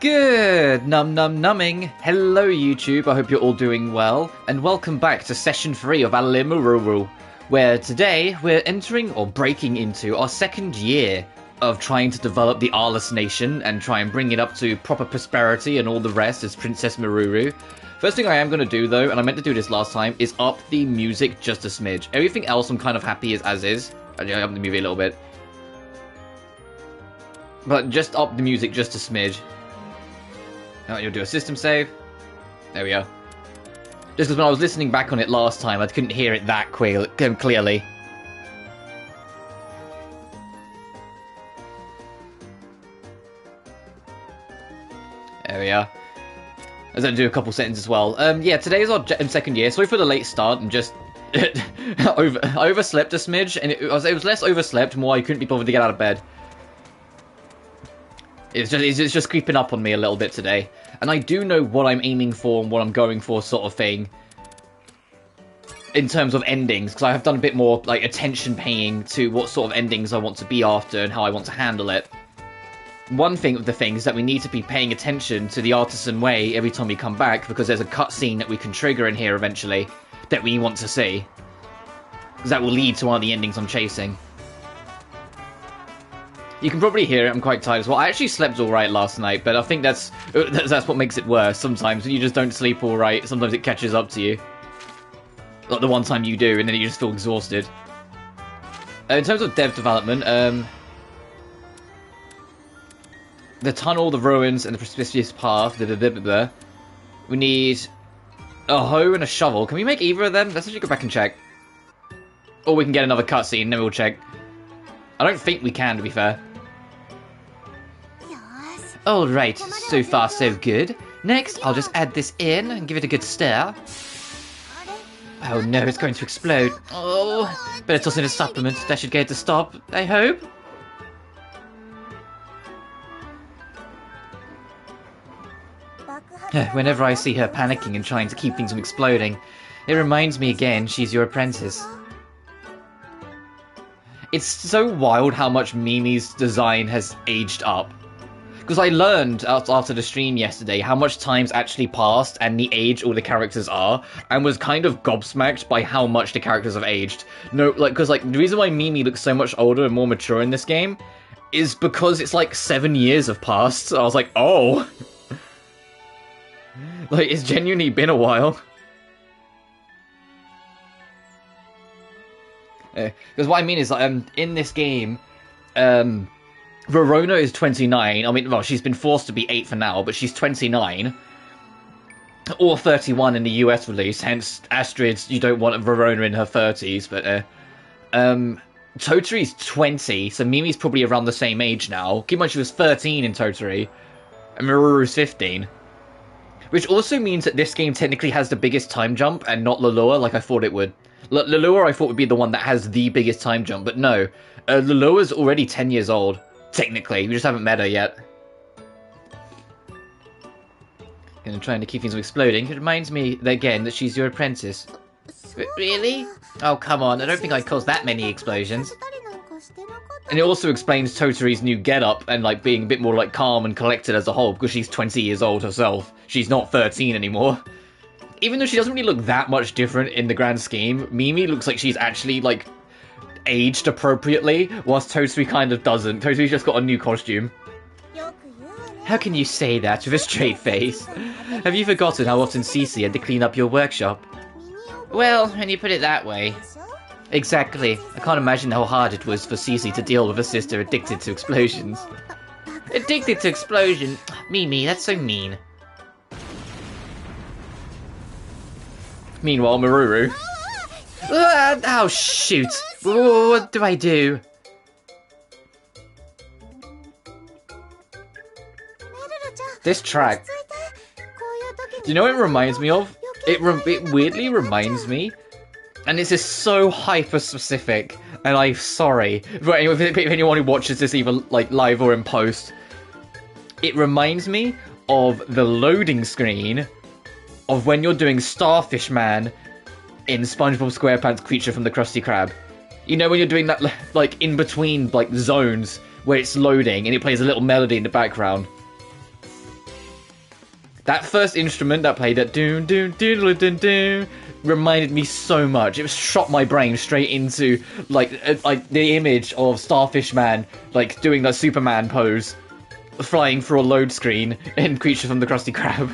Good numbing. Hello YouTube, I hope you're all doing well, and welcome back to session 3 of Atelier Meruru, where today we're entering or breaking into our second year of trying to develop the Arless Nation and try and bring it up to proper prosperity and all the rest as Princess Meruru. First thing I am going to do though, and I meant to do this last time, is up the music just a smidge. Everything else I'm kind of happy as is. I up the movie a little bit. But just up the music just a smidge. Now you'll do a system save. There we go. Just because when I was listening back on it last time, I couldn't hear it that clearly. There we are. I was going to do a couple sentences as well. Yeah, today is our second year. Sorry for the late start and just I overslept a smidge, and it was less overslept, more I couldn't be bothered to get out of bed. It's just creeping up on me a little bit today. And I do know what I'm aiming for and what I'm going for sort of thing. In terms of endings, because I have done a bit more like attention paying to what sort of endings I want to be after and how I want to handle it. One thing of the things is that we need to be paying attention to the artisan way every time we come back, because there's a cutscene that we can trigger in here eventually that we want to see. Because that will lead to one of the endings I'm chasing. You can probably hear it, I'm quite tired as well. I actually slept alright last night, but I think that's what makes it worse sometimes. When you just don't sleep alright, sometimes it catches up to you. Like the one time you do, and then you just feel exhausted. In terms of dev development, the tunnel, the ruins, and the precipitous path, we need a hoe and a shovel. Can we make either of them? Let's actually go back and check. Or we can get another cutscene, and then we'll check. I don't think we can, to be fair. Alright, so far so good. Next, I'll just add this in and give it a good stir. Oh no, it's going to explode. Oh, better toss in a supplement. That should get it to stop, I hope. Whenever I see her panicking and trying to keep things from exploding, it reminds me again she's your apprentice. It's so wild how much Mimi's design has aged up. Because I learned after the stream yesterday how much time's actually passed and the age all the characters are, and was kind of gobsmacked by how much the characters have aged. No, like, because like the reason why Mimi looks so much older and more mature in this game is because it's like 7 years have passed. So I was like, oh, like it's genuinely been a while. Because what I mean is, in this game, Verona is 29. I mean, well, she's been forced to be 8 for now, but she's 29. Or 31 in the US release, hence Astrid, you don't want Verona in her 30s, but, Totori's 20, so Mimi's probably around the same age now. Keep in mind she was 13 in Totori, and Meruru's 15. Which also means that this game technically has the biggest time jump, and not Lulua like I thought it would. Lulua I thought would be the one that has the biggest time jump, but no. Lulua's already 10 years old, technically. We just haven't met her yet. Gonna try to keep things from exploding. It reminds me, again, that she's your apprentice. Really? Oh, come on. I don't think I caused that many explosions. And it also explains Totori's new getup and, like, being a bit more, like, calm and collected as a whole, because she's 20 years old herself. She's not 13 anymore. Even though she doesn't really look that much different in the grand scheme, Mimi looks like she's actually, like, aged appropriately, whilst Totori kind of doesn't. Totori's just got a new costume. How can you say that with a straight face? Have you forgotten how often Cece had to clean up your workshop? Well, when you put it that way. Exactly. I can't imagine how hard it was for Cece to deal with a sister addicted to explosions. Addicted to explosion? Mimi, that's so mean. Meanwhile, Meruru. Oh, shoot. What do I do? This track. Do you know what it reminds me of? It weirdly reminds me, and this is so hyper-specific, and I'm sorry, but if anyone who watches this either like live or in post, it reminds me of the loading screen of when you're doing Starfish Man in SpongeBob SquarePants Creature from the Krusty Krab. You know when you're doing that, like, in between, like, zones where it's loading and it plays a little melody in the background. That first instrument that played that doon doon doon doon doon reminded me so much. It shot my brain straight into like the image of Starfish Man like doing that Superman pose, flying through a load screen in Creature from the Krusty Krab.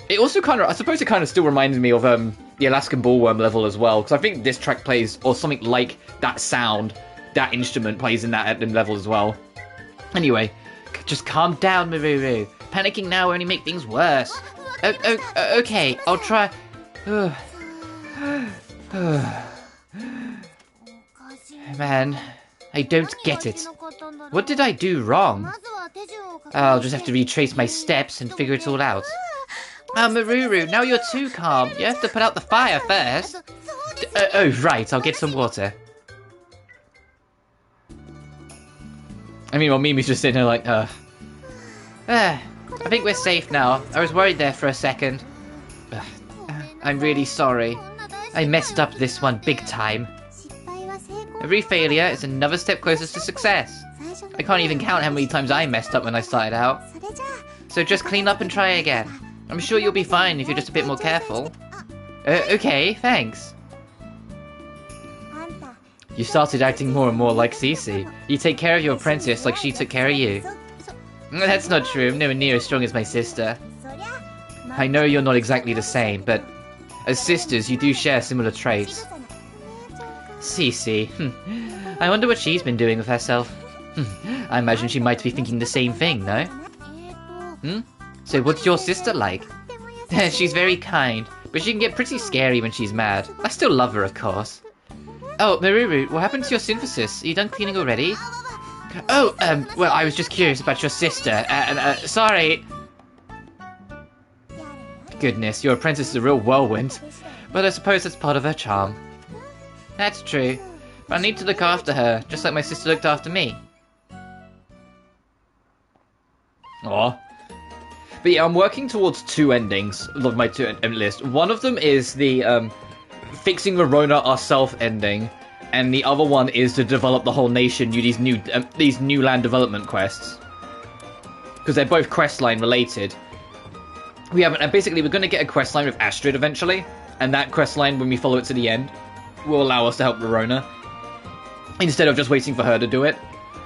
It also I suppose it kind of still reminds me of the Alaskan Ballworm level as well, because I think this track plays, or something like that sound, that instrument plays in that level as well. Anyway, just calm down, Meruru. Panicking now will only make things worse. Okay, I'll try. Man, I don't get it. What did I do wrong? I'll just have to retrace my steps and figure it all out. Meruru, now you're too calm. You have to put out the fire first. Oh, right, I'll get some water. I mean, well, Mimi's just sitting there like, I think we're safe now. I was worried there for a second. I'm really sorry. I messed up this one big time. Every failure is another step closer to success. I can't even count how many times I messed up when I started out. So just clean up and try again. I'm sure you'll be fine if you're just a bit more careful. Okay, thanks. You started acting more and more like Cece. You take care of your apprentice like she took care of you. That's not true. I'm nowhere near as strong as my sister. I know you're not exactly the same, but as sisters, you do share similar traits. Cece. I wonder what she's been doing with herself. I imagine she might be thinking the same thing, no? So what's your sister like? She's very kind, but she can get pretty scary when she's mad. I still love her, of course. Oh, Meruru, what happened to your synthesis? Are you done cleaning already? Oh, well, I was just curious about your sister. Sorry. Goodness, your apprentice is a real whirlwind. But I suppose that's part of her charm. That's true. But I need to look after her, just like my sister looked after me. Aw. But yeah, I'm working towards 2 endings of my 2 list. One of them is the fixing Verona ourself ending, and the other one is to develop the whole nation. These new land development quests, because they're both questline related. Basically we're going to get a questline with Astrid eventually, and that questline, when we follow it to the end, will allow us to help Verona instead of just waiting for her to do it.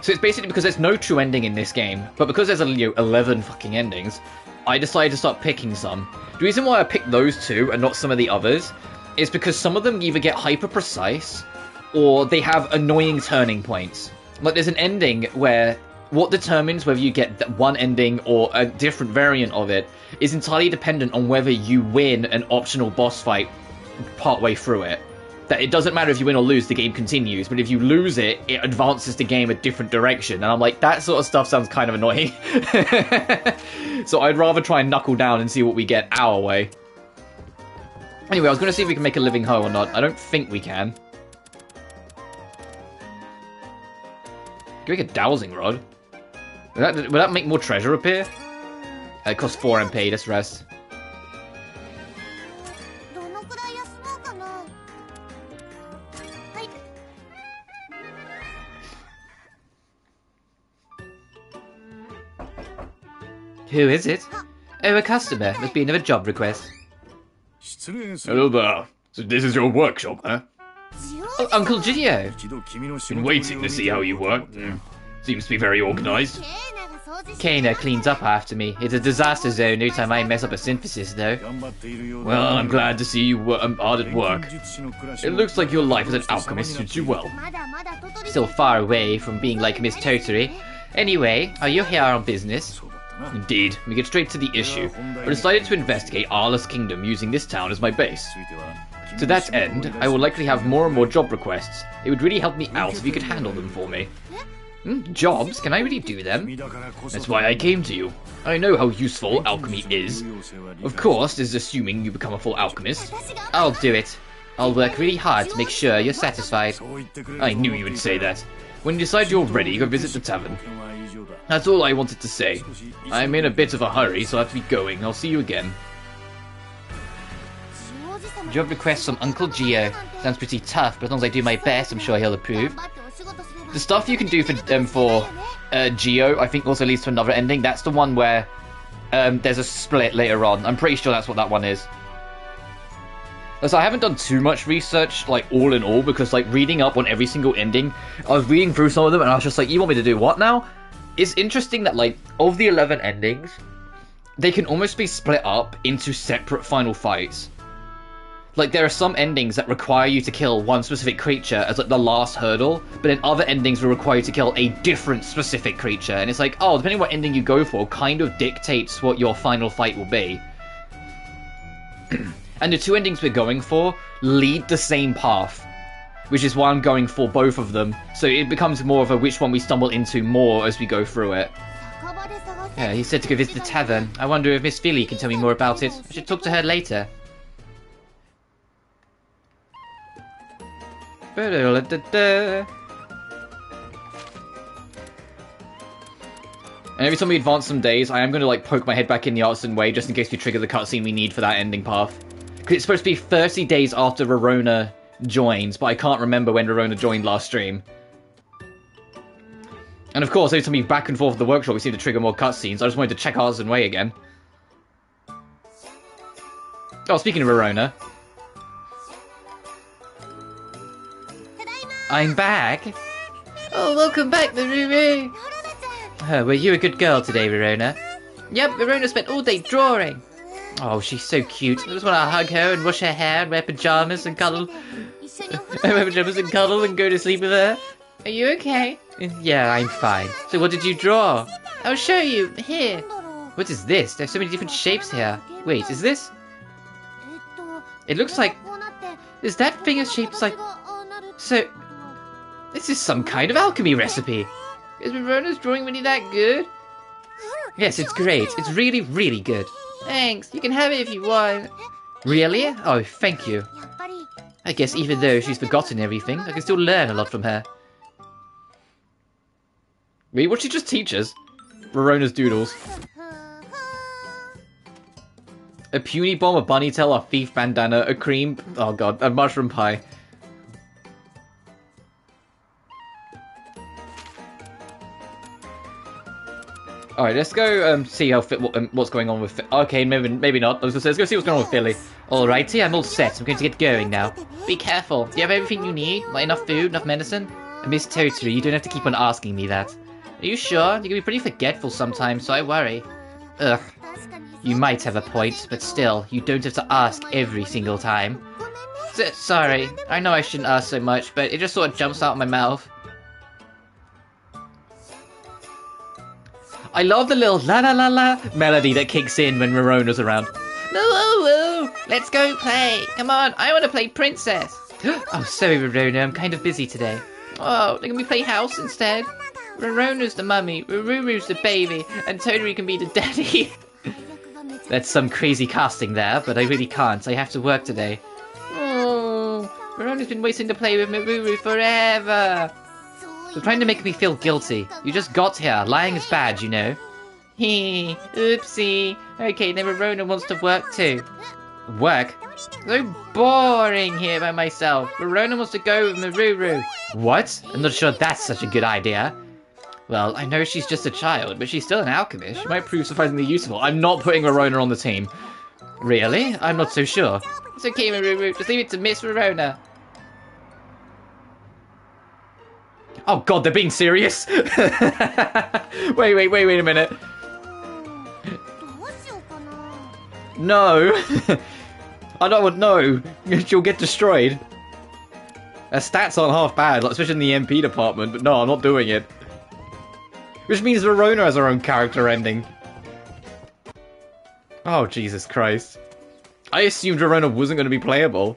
So it's basically because there's no true ending in this game, but because there's 11 fucking endings, I decided to start picking some. The reason why I picked those 2 and not some of the others is because some of them either get hyper precise or they have annoying turning points. Like there's an ending where what determines whether you get one ending or a different variant of it is entirely dependent on whether you win an optional boss fight partway through it. That it doesn't matter if you win or lose, the game continues, but if you lose it, it advances the game a different direction. And I'm like, that sort of stuff sounds kind of annoying. So I'd rather try and knuckle down and see what we get our way. Anyway, I was going to see if we can make a living hoe or not. I don't think we can. Can we make a dowsing rod? Will that make more treasure appear? It costs 4 MP, let's rest. Who is it? Oh, a customer. Must be another job request. Hello there. So this is your workshop, huh? Oh, Uncle Gio! Been waiting to see how you work. Seems to be very organised. Kana cleans up after me. It's a disaster zone every time I mess up a synthesis, though. Well, I'm glad to see you hard at work. It looks like your life as an alchemist suits you well. Still far away from being like Miss Totally. Anyway, are you here on business? Indeed, we get straight to the issue. I decided to investigate Arla's kingdom using this town as my base. To that end, I will likely have more and more job requests. It would really help me out if you could handle them for me. Jobs? Can I really do them? That's why I came to you. I know how useful alchemy is. Of course, this is assuming you become a full alchemist. I'll do it. I'll work really hard to make sure you're satisfied. I knew you would say that. When you decide you're ready, go visit the tavern. That's all I wanted to say. I'm in a bit of a hurry, so I have to be going. I'll see you again. Job request from Uncle Gio. Sounds pretty tough, but as long as I do my best, I'm sure he'll approve. The stuff you can do for Geo, I think also leads to another ending. That's the one where there's a split later on. I'm pretty sure that's what that one is. So I haven't done too much research, like, all in all, because, like, reading up on every single ending, I was reading through some of them, and I was just like, you want me to do what now? It's interesting that, like, of the 11 endings, they can almost be split up into separate final fights. Like, there are some endings that require you to kill one specific creature as, like, the last hurdle, but then other endings will require you to kill a different specific creature, and it's like, oh, depending on what ending you go for, kind of dictates what your final fight will be. And the two endings we're going for lead the same path, which is why I'm going for both of them. So it becomes more of a which one we stumble into more as we go through it. Yeah, he said to go visit the tavern. I wonder if Miss Philly can tell me more about it. I should talk to her later. And every time we advance some days, I am going to, like, poke my head back in the Artisan Way just in case we trigger the cutscene we need for that ending path. Because it's supposed to be 30 days after Verona joins, but I can't remember when Verona joined last stream. And of course, every time we back and forth at the workshop, we seem to trigger more cutscenes. I just wanted to check Artisan Way again. Oh, speaking of Verona. I'm back. Oh, welcome back, Meruru. Were you a good girl today, Verona? Yep, Verona spent all day drawing. Oh, she's so cute. I just want to hug her and wash her hair and wear pajamas and cuddle. Wear pajamas and cuddle and go to sleep with her. Are you okay? Yeah, I'm fine. So what did you draw? I'll show you. Here. What is this? There's so many different shapes here. Wait, is this? It looks like... Is that thing a shape like... So... This is some kind of alchemy recipe. Is Verona's drawing really that good? Yes, it's great. It's really, really good. Thanks. You can have it if you want. Really? Oh, thank you. I guess even though she's forgotten everything, I can still learn a lot from her. Wait, what she just teach us? Verona's doodles. A puny bomb, a bunny tail, a thief bandana, a cream... Oh god, a mushroom pie. Alright, let's go see how what's going on with... Okay, maybe not. I was gonna say, let's go see what's going on with Philly. Alrighty, I'm all set. I'm going to get going now. Be careful. Do you have everything you need? Like enough food, enough medicine? Miss Toturi, you don't have to keep on asking me that. Are you sure? You can be pretty forgetful sometimes, so I worry. Ugh. You might have a point, but still, you don't have to ask every single time. Sorry, I know I shouldn't ask so much, but it just sort of jumps out of my mouth. I love the little la la la la melody that kicks in when Verona's around. Woo, let's go play. Come on, I want to play princess. Oh, sorry, Verona, I'm kind of busy today. Oh, can we play house instead? Verona's the mummy, Meruru's the baby, and Toturi can be the daddy. That's some crazy casting there, but I really can't. I have to work today. Oh, Verona's been waiting to play with Meruru forever. You're trying to make me feel guilty. You just got here. Lying is bad, you know. Hee, oopsie. Okay, then Verona wants to work too. Work? So boring here by myself. Verona wants to go with Meruru. What? I'm not sure that's such a good idea. Well, I know she's just a child, but she's still an alchemist. She might prove surprisingly useful. I'm not putting Verona on the team. Really? I'm not so sure. It's okay, Meruru. Just leave it to Miss Verona. Oh god, they're being serious? Wait a minute. No. I don't want no. She'll get destroyed. Her stats aren't half bad, like, especially in the MP department, but no, I'm not doing it. Which means Verona has her own character ending. Oh, Jesus Christ. I assumed Verona wasn't going to be playable.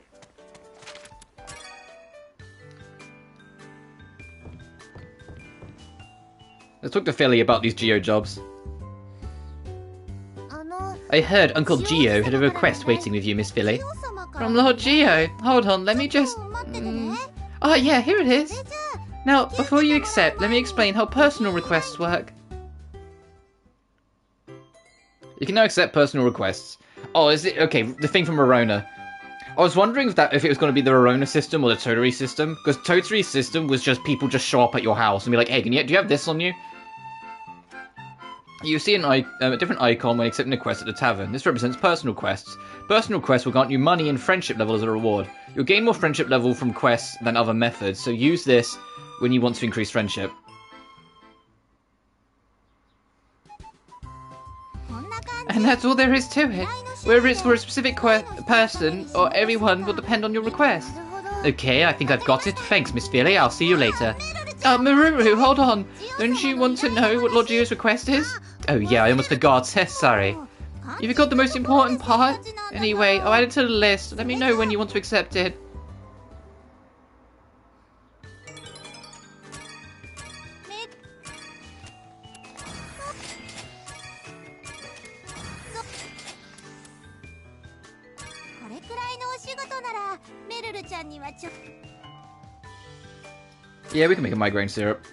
Let's talk to Philly about these Geo jobs. I heard Uncle Geo had a request waiting with you, Miss Philly. From Lord Geo? Hold on, let me just... Oh yeah, here it is. Now, before you accept, let me explain how personal requests work. You can now accept personal requests. Oh, is it... Okay, the thing from Verona. I was wondering if it was going to be the Verona system or the Toturi system, because Toturi's system was just people just show up at your house and be like, hey, do you have this on you? You see a different icon when accepting a quest at the tavern. This represents personal quests. Personal quests will grant you money and friendship level as a reward. You'll gain more friendship level from quests than other methods, so use this when you want to increase friendship. And that's all there is to it. Whether it's for a specific person or everyone will depend on your request. Okay, I think I've got it. Thanks, Miss Feely. I'll see you later. Meruru, hold on. Don't you want to know what Lord Gio's request is? Oh yeah, I almost forgot. Sorry. You forgot the most important part? Anyway, I'll add it to the list. Let me know when you want to accept it. Yeah, we can make a migraine syrup.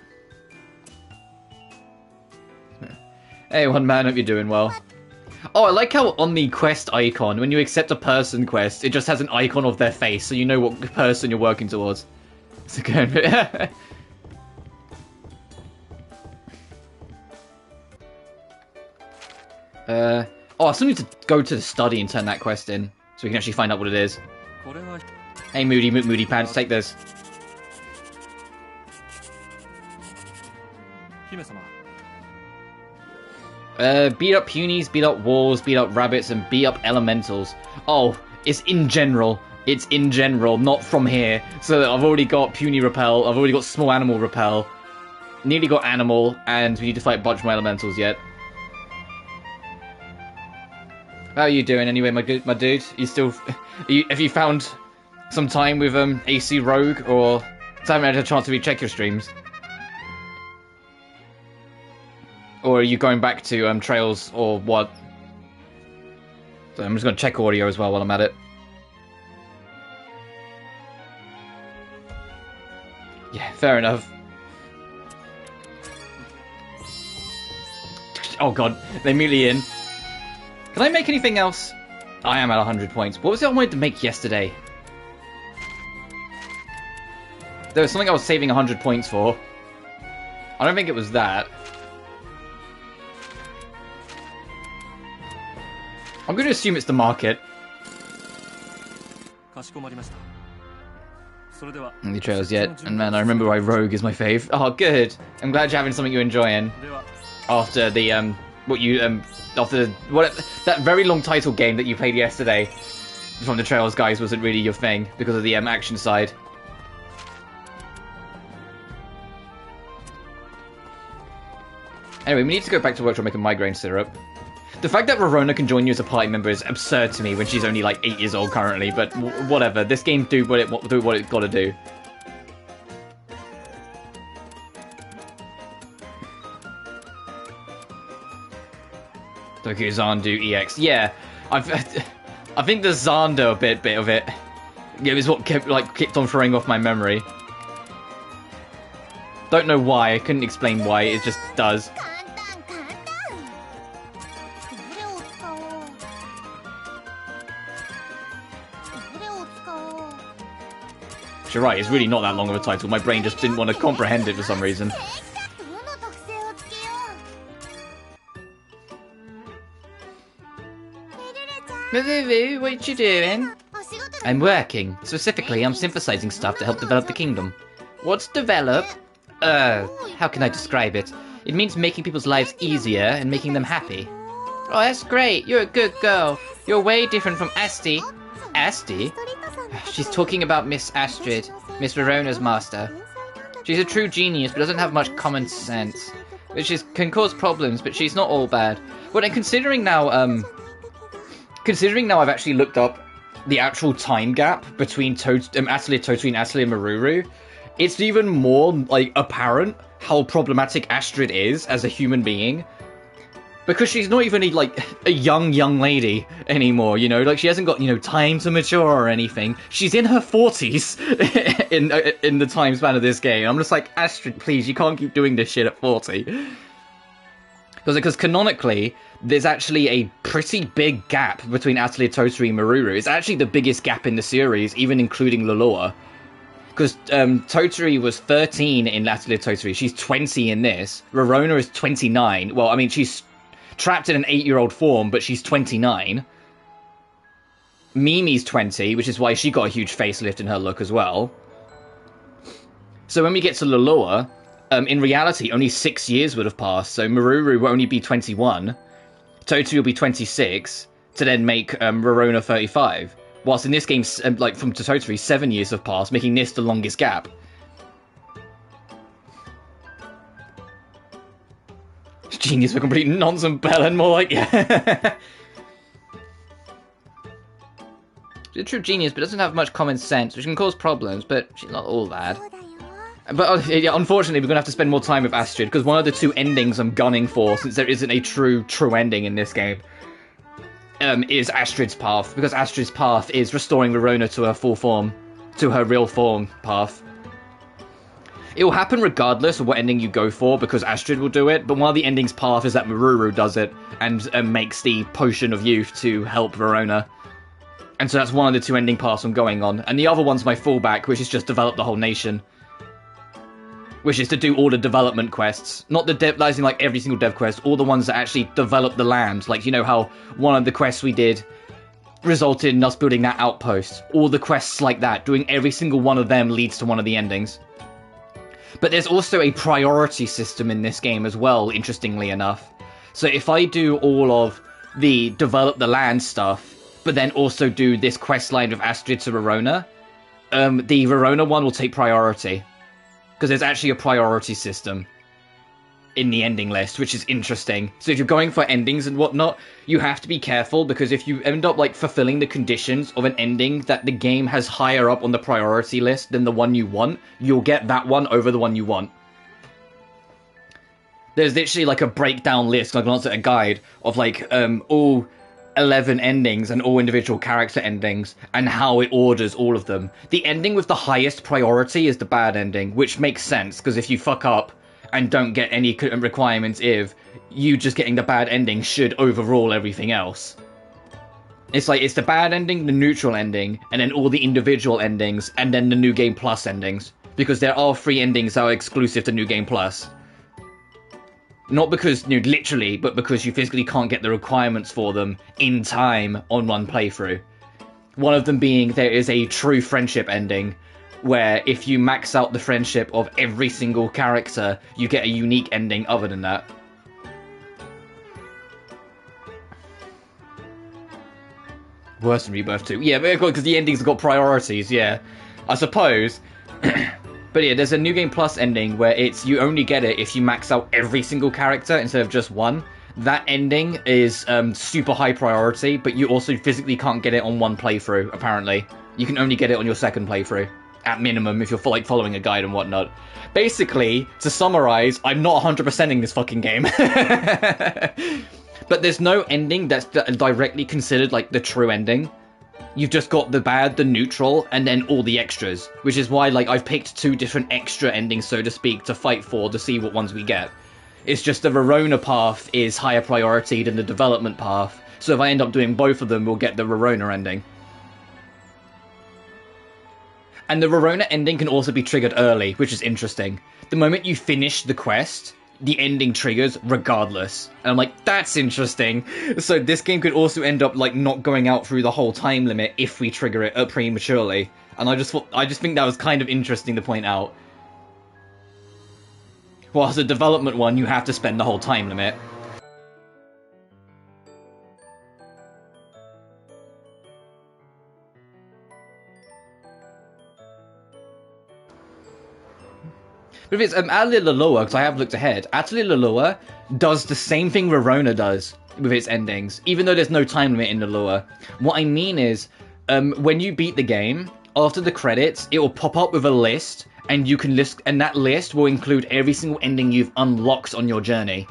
Hey, one man, hope you're doing well. Oh, I like how on the quest icon, when you accept a person quest, it just has an icon of their face, so you know what person you're working towards. It's good. Oh, I still need to go to the study and turn that quest in, so we can actually find out what it is. Hey, Moody Pants, take this. Beat up punies, beat up walls, beat up rabbits, and beat up elementals. Oh, it's in general. It's in general, not from here. So I've already got puny repel, I've already got small animal repel, nearly got animal, and we need to fight a bunch more elementals yet. How are you doing anyway, my dude? You still... have you found some time with AC Rogue, or haven't had a chance to recheck your streams? Or are you going back to Trails, or what? So I'm just going to check audio as well while I'm at it. Yeah, fair enough. Oh god, they immediately in. Can I make anything else? I am at 100 points. What was it I wanted to make yesterday? There was something I was saving 100 points for. I don't think it was that. I'm going to assume it's the market. The trails yet, and man, I remember why Rogue is my fave. Oh, good. I'm glad you're having something you're enjoying. After the that very long title game that you played yesterday from the Trails guys wasn't really your thing because of the action side. Anyway, we need to go back to work to make a migraine syrup. The fact that Verona can join you as a party member is absurd to me when she's only like 8 years old currently, but whatever. This game do what it gotta do. Tokyo Zandu EX. Yeah, I think the Zando bit of it was what kept on throwing off my memory. Don't know why. I couldn't explain why. It just does. You're right, it's really not that long of a title. My brain just didn't want to comprehend it for some reason. Meruru, what you doing? I'm working. Specifically, I'm synthesizing stuff to help develop the kingdom. What's develop? How can I describe it? It means making people's lives easier and making them happy. Oh, that's great. You're a good girl. You're way different from Asti. Asti? She's talking about Miss Astrid, Miss Verona's master. She's a true genius, but doesn't have much common sense. Which can cause problems, but she's not all bad. Well, and considering now I've actually looked up the actual time gap between Atelier Toturi and Atelier Meruru, it's even more, like, apparent how problematic Astrid is as a human being. Because she's not even a young lady anymore, you know? Like, she hasn't got, time to mature or anything. She's in her 40s in the time span of this game. I'm just like, Astrid, please, you can't keep doing this shit at 40. Because canonically, there's actually a pretty big gap between Atelier Toturi and Meruru. It's actually the biggest gap in the series, even including Loloa. Because Toturi was 13 in Atelier Toturi. She's 20 in this. Rorona is 29. Well, I mean, she's trapped in an 8-year-old form, but she's 29. Mimi's 20, which is why she got a huge facelift in her look as well. So when we get to Loloa, in reality, only 6 years would have passed. So Meruru will only be 21. Toturi will be 26, to then make Rorona 35. Whilst in this game, like from Toturi, 7 years have passed, making this the longest gap. Genius for complete nonsense, Belen, more like, yeah. She's a true genius, but doesn't have much common sense, which can cause problems, but she's not all bad. But yeah, unfortunately, we're going to have to spend more time with Astrid, because one of the two endings I'm gunning for, since there isn't a true ending in this game, is Astrid's path, because Astrid's path is restoring Rorona to her full form, to her real form path. It will happen regardless of what ending you go for, because Astrid will do it, but one of the ending's path is that Meruru does it, and makes the Potion of Youth to help Rorona. And so that's one of the two ending paths I'm going on, and the other one's my fallback, which is just develop the whole nation. Which is to do all the development quests. Not the devizing like every single dev quest, all the ones that actually develop the land. Like, you know how one of the quests we did resulted in us building that outpost. All the quests like that, doing every single one of them leads to one of the endings. But there's also a priority system in this game as well, interestingly enough. So if I do all of the develop the land stuff, but then also do this quest line with Astrid to Rorona, the Rorona one will take priority. Because there's actually a priority system in the ending list, which is interesting. So if you're going for endings and whatnot, you have to be careful, because if you end up like fulfilling the conditions of an ending that the game has higher up on the priority list than the one you want, you'll get that one over the one you want. There's literally like a breakdown list, like not a guide, of like all 11 endings and all individual character endings and how it orders all of them. The ending with the highest priority is the bad ending, which makes sense, because if you fuck up and don't get any requirements, you just getting the bad ending should overrule everything else. It's like, it's the bad ending, the neutral ending, and then all the individual endings, and then the New Game Plus endings. Because there are 3 endings that are exclusive to New Game Plus. Not because, literally, but because you physically can't get the requirements for them in time on one playthrough. One of them being, there is a true friendship ending, where if you max out the friendship of every single character, you get a unique ending other than that. Worse than Rebirth 2. Yeah, because the endings have got priorities, yeah. I suppose. But yeah, there's a New Game Plus ending where it's you only get it if you max out every single character instead of just one. That ending is super high priority, but you also physically can't get it on one playthrough, apparently. You can only get it on your second playthrough, at minimum, if you're like following a guide and whatnot. Basically, to summarize, I'm not 100%ing this fucking game. But there's no ending that's directly considered like the true ending. You've just got the bad, the neutral, and then all the extras. Which is why, like, I've picked 2 different extra endings, so to speak, to fight for, to see what ones we get. It's just the Rorona path is higher priority than the development path. So if I end up doing both of them, we'll get the Rorona ending. And the Rorona ending can also be triggered early, which is interesting. The moment you finish the quest, the ending triggers regardless. And I'm like, that's interesting. So this game could also end up like not going out through the whole time limit if we trigger it prematurely. And I just think that was kind of interesting to point out. Whilst the development one, you have to spend the whole time limit. But if it's Atelier Loloa, because I have looked ahead, Atelier Loloa does the same thing Rorona does with its endings, even though there's no time limit in Loloa. What I mean is, when you beat the game, after the credits, it will pop up with a list, and you can list, and that list will include every single ending you've unlocked on your journey.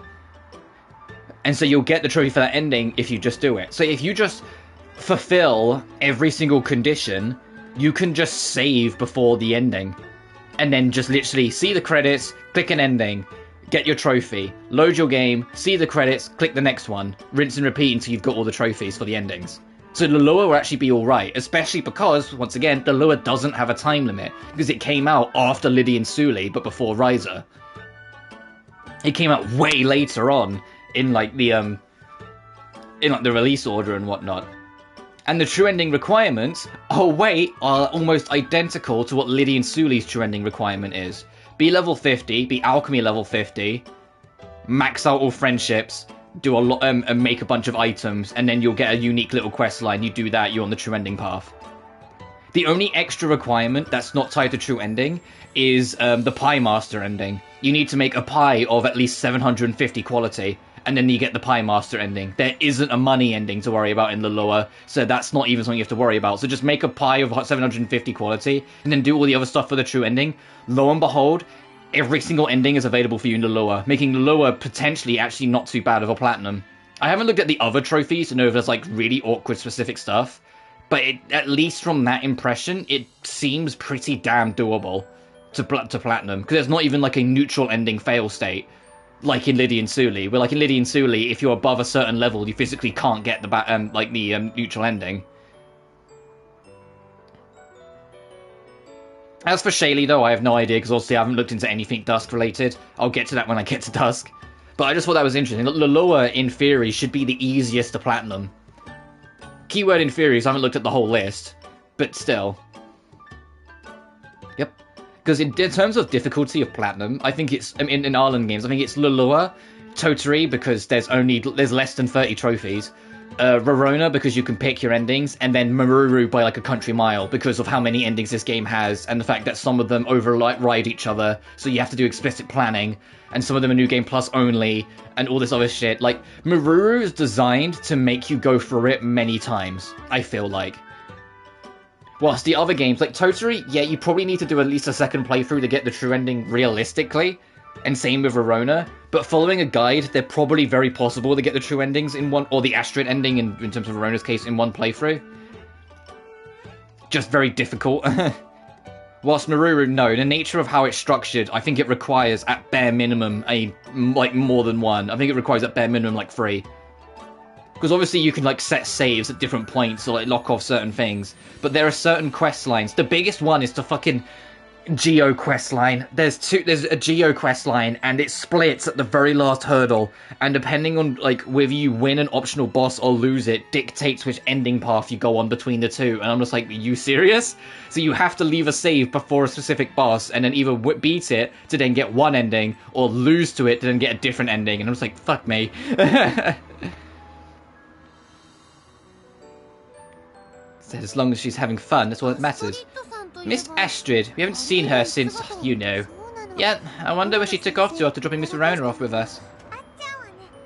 And so you'll get the trophy for that ending if you just do it. So if you just fulfill every single condition, you can just save before the ending. And then just literally see the credits, click an ending, get your trophy, load your game, see the credits, click the next one, rinse and repeat until you've got all the trophies for the endings. So the Lure will actually be alright, especially because, once again, the Lure doesn't have a time limit, because it came out after Lydian Suli, but before Riser. It came out way later on in like the release order and whatnot. And the true ending requirements, oh wait, are almost identical to what Lydian Suli's true ending requirement is. Be level 50, be alchemy level 50, max out all friendships, do a lot, and make a bunch of items, and then you'll get a unique little quest line. You do that, you're on the true ending path. The only extra requirement that's not tied to true ending is the Pie Master ending. You need to make a pie of at least 750 quality, and then you get the Pie Master ending. There isn't a money ending to worry about in the Lure, so that's not even something you have to worry about. So just make a pie of 750 quality, and then do all the other stuff for the true ending. Lo and behold, every single ending is available for you in the Lure, making the Lure potentially actually not too bad of a platinum. I haven't looked at the other trophies to know if there's like really awkward specific stuff, but at least from that impression, it seems pretty damn doable to platinum, because there's not even like a neutral ending fail state. Like in Lydian Suli, where like in Lydian Suli, if you're above a certain level, you physically can't get the neutral ending. As for Shaylee, though, I have no idea, because obviously I haven't looked into anything Dusk related. I'll get to that when I get to Dusk. But I just thought that was interesting. The Lure, in theory, should be the easiest to platinum. Keyword in theory, so I haven't looked at the whole list. But still. Yep. Because in terms of difficulty of platinum, I think it's, in Arlen games, I think it's Lure, Toturi, because there's less than 30 trophies, Rorona, because you can pick your endings, and then Meruru by like a country mile, because of how many endings this game has, and the fact that some of them override each other, so you have to do explicit planning, and some of them are New Game Plus only, and all this other shit. Like, Meruru is designed to make you go through it many times, I feel like. Whilst the other games, like Toturi, yeah, you probably need to do at least a second playthrough to get the true ending realistically, and same with Rorona, but following a guide, they're probably very possible to get the true endings in one, or the Astrid ending in terms of Rorona's case, in one playthrough. Just very difficult. Whilst Meruru, no, the nature of how it's structured, I think it requires at bare minimum more than one. I think it requires at bare minimum like 3. Because obviously you can like set saves at different points or like lock off certain things. But there are certain quest lines. The biggest one is the fucking Geo quest line. There's a Geo quest line and it splits at the very last hurdle. And depending on like whether you win an optional boss or lose it, dictates which ending path you go on between the two. And I'm just like, are you serious? So you have to leave a save before a specific boss and then either beat it to then get one ending or lose to it to then get a different ending. And I'm just like, fuck me. As long as she's having fun, that's all that matters. Miss Astrid, we haven't seen her since, you know. Yeah, I wonder where she took off to after dropping Miss Verona off with us.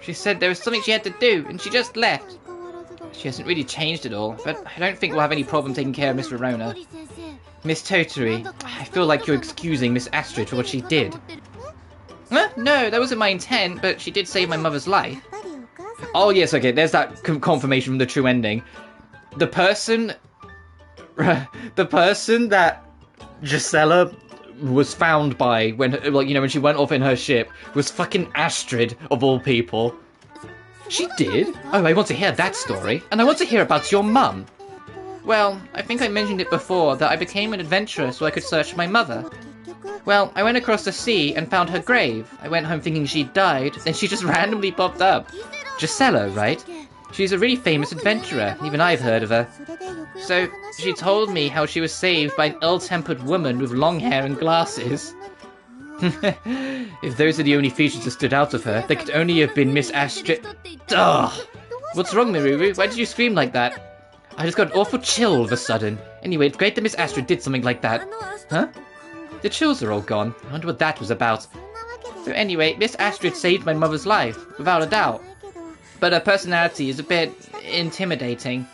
She said there was something she had to do, and she just left. She hasn't really changed at all, but I don't think we'll have any problem taking care of Miss Verona. Miss Toturi, I feel like you're excusing Miss Astrid for what she did. No, that wasn't my intent, but she did save my mother's life. Oh yes, okay, there's that confirmation from the true ending. The person that Gisela was found by when, like, you know, when she went off in her ship was fucking Astrid, of all people. She did? Oh, I want to hear that story. And I want to hear about your mum. Well, I think I mentioned it before, that I became an adventurer so I could search for my mother. Well, I went across the sea and found her grave. I went home thinking she'd died, then she just randomly popped up. Gisela, right? She's a really famous adventurer, even I've heard of her. So, she told me how she was saved by an ill-tempered woman with long hair and glasses. If those are the only features that stood out of her, they could only have been Miss Astrid. Ugh! What's wrong, Meruru? Why did you scream like that? I just got an awful chill all of a sudden. Anyway, it's great that Miss Astrid did something like that. Huh? The chills are all gone. I wonder what that was about. So anyway, Miss Astrid saved my mother's life, without a doubt. But her personality is a bit intimidating.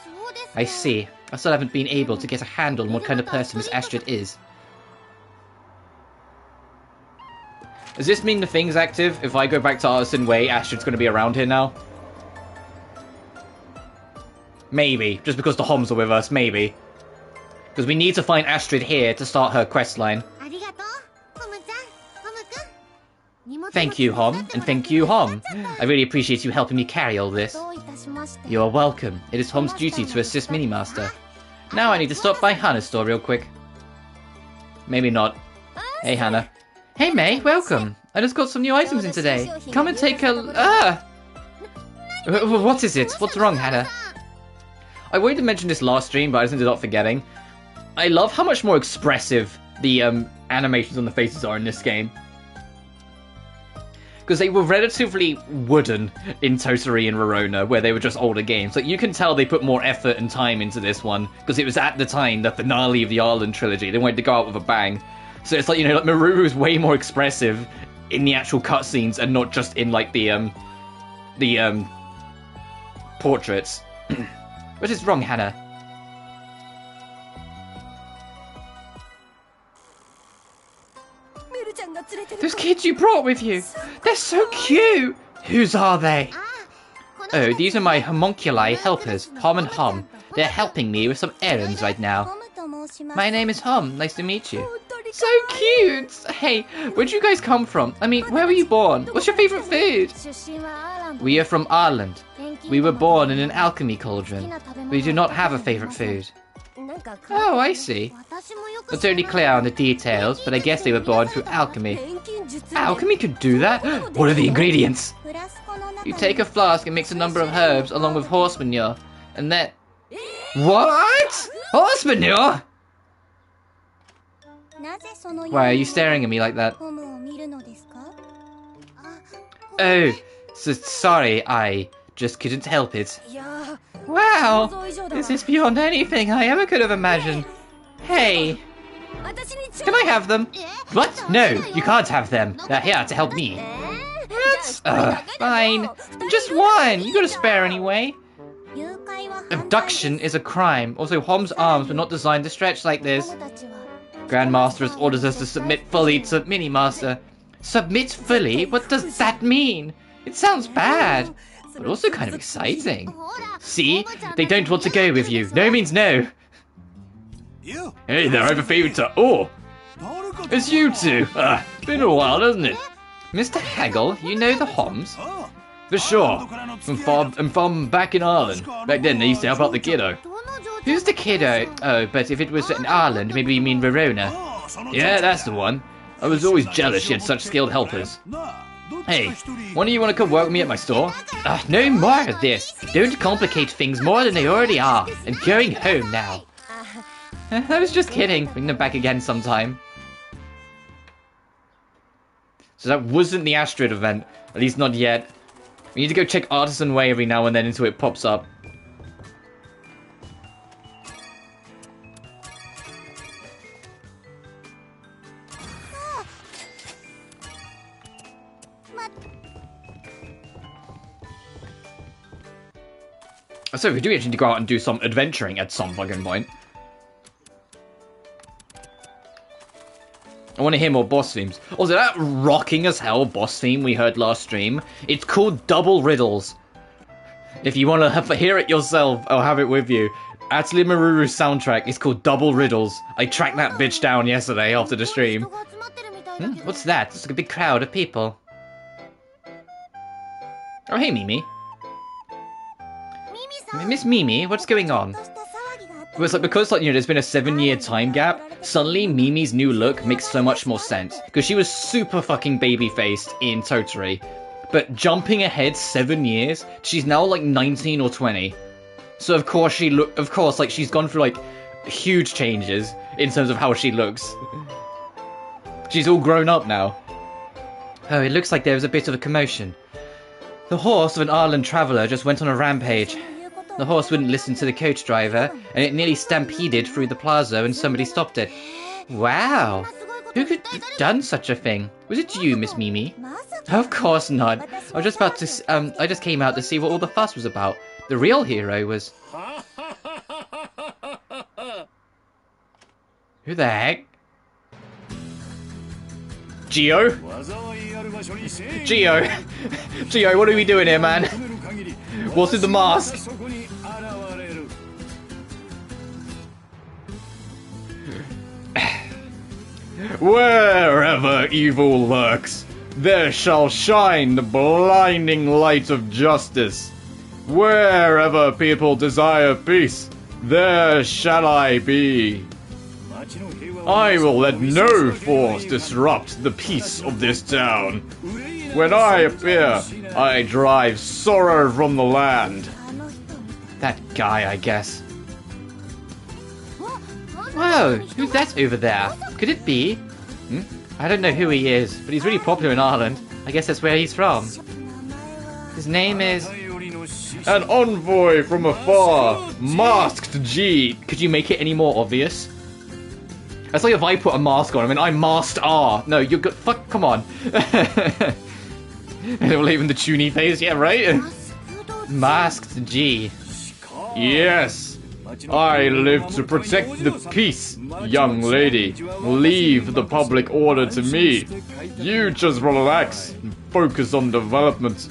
I see. I still haven't been able to get a handle on what kind of person Miss Astrid is. Does this mean the thing's active? If I go back to Artisan Way, Astrid's going to be around here now? Maybe. Just because the Homs are with us, maybe. Because we need to find Astrid here to start her quest line. Thank you, Hom, and thank you, Hom. I really appreciate you helping me carry all this. You are welcome. It is Hom's duty to assist Minimaster. Now I need to stop by Hana's store real quick. Maybe not. Hey, Hana. Hey, May, welcome. I just got some new items in today. Come and take a... What is it? What's wrong, Hana? I wanted to mention this last stream, but I just ended up forgetting. I love how much more expressive the animations on the faces are in this game. Because they were relatively wooden in Toturi and Verona, where they were just older games. Like, you can tell they put more effort and time into this one, because it was at the time the finale of the Ireland trilogy. They wanted to go out with a bang. So it's like, you know, like Meruru is way more expressive in the actual cutscenes and not just in like the portraits. What is wrong, Hana? Those kids you brought with you! They're so cute! Whose are they? Oh, these are my homunculi helpers, Hom and Hom. They're helping me with some errands right now. My name is Hom, nice to meet you. So cute! Hey, where'd you guys come from? I mean, where were you born? What's your favourite food? We are from Ireland. We were born in an alchemy cauldron. We do not have a favourite food. Oh, I see. It's only clear on the details, but I guess they were born through alchemy. Alchemy could do that? What are the ingredients? You take a flask and mix a number of herbs along with horse manure, and then... What? Horse manure? Why are you staring at me like that? Oh, so sorry, I just couldn't help it. Wow, this is beyond anything I ever could have imagined. Hey, can I have them? What? No, you can't have them. They're here to help me. What? Fine. Just one. You got a spare anyway. Abduction is a crime. Also, Hom's arms were not designed to stretch like this. Grandmaster has orders us to submit fully to Minimaster. Submit fully? What does that mean? It sounds bad, but also kind of exciting. See? They don't want to go with you. No means no. Hey there, I have a favour to... Oh! It's you two. Been a while, hasn't it? Mr. Haggle, you know the Homs? For sure. I'm from back in Ireland. Back then, they used to help out the kiddo. Who's the kiddo? Oh, but if it was in Ireland, maybe you mean Verona. Yeah, that's the one. I was always jealous she had such skilled helpers. Hey, one of you want to come work with me at my store? No more of this. Don't complicate things more than they already are. I'm going home now. I was just kidding. Bring them back again sometime. So that wasn't the Astrid event. At least not yet. We need to go check Artisan Way every now and then until it pops up. So we do actually need to go out and do some adventuring at some fucking point. I want to hear more boss themes. Also, that rocking as hell boss theme we heard last stream, it's called Double Riddles. If you want to hear it yourself, I'll have it with you. Atelier Meruru's soundtrack is called Double Riddles. I tracked that bitch down yesterday after the stream. What's that? It's like a big crowd of people. Oh, hey, Mimi. Miss Mimi, what's going on? Well, it's like, because, like, you know, there's been a 7-year time gap, suddenly Mimi's new look makes so much more sense. Because she was super fucking baby-faced in Toturi. But jumping ahead 7 years, she's now, like, 19 or 20. So, of course, like, she's gone through, like, huge changes in terms of how she looks. She's all grown up now. Oh, it looks like there was a bit of a commotion. The horse of an Ireland traveller just went on a rampage. The horse wouldn't listen to the coach driver, and it nearly stampeded through the plaza when somebody stopped it. Wow! Who could have done such a thing? Was it you, Miss Mimi? Of course not. I was just about to, I just came out to see what all the fuss was about. The real hero was... Who the heck? Geo? Geo! Geo, what are we doing here, man? What's in the mask? Wherever evil lurks, there shall shine the blinding light of justice. Wherever people desire peace, there shall I be. I will let no force disrupt the peace of this town. When I appear, I drive sorrow from the land. That guy, I guess. Whoa, who's that over there? Could it be? I don't know who he is, but he's really popular in Ireland. I guess that's where he's from. His name is... An envoy from afar, Masked G. Could you make it any more obvious? That's like if I put a mask on. I mean, I'm Masked R. No, you're good. Fuck, come on. And it will even the Chuny face, yeah, right? Masked G. Yes, I live to protect the peace, young lady. Leave the public order to me. You just relax and focus on development.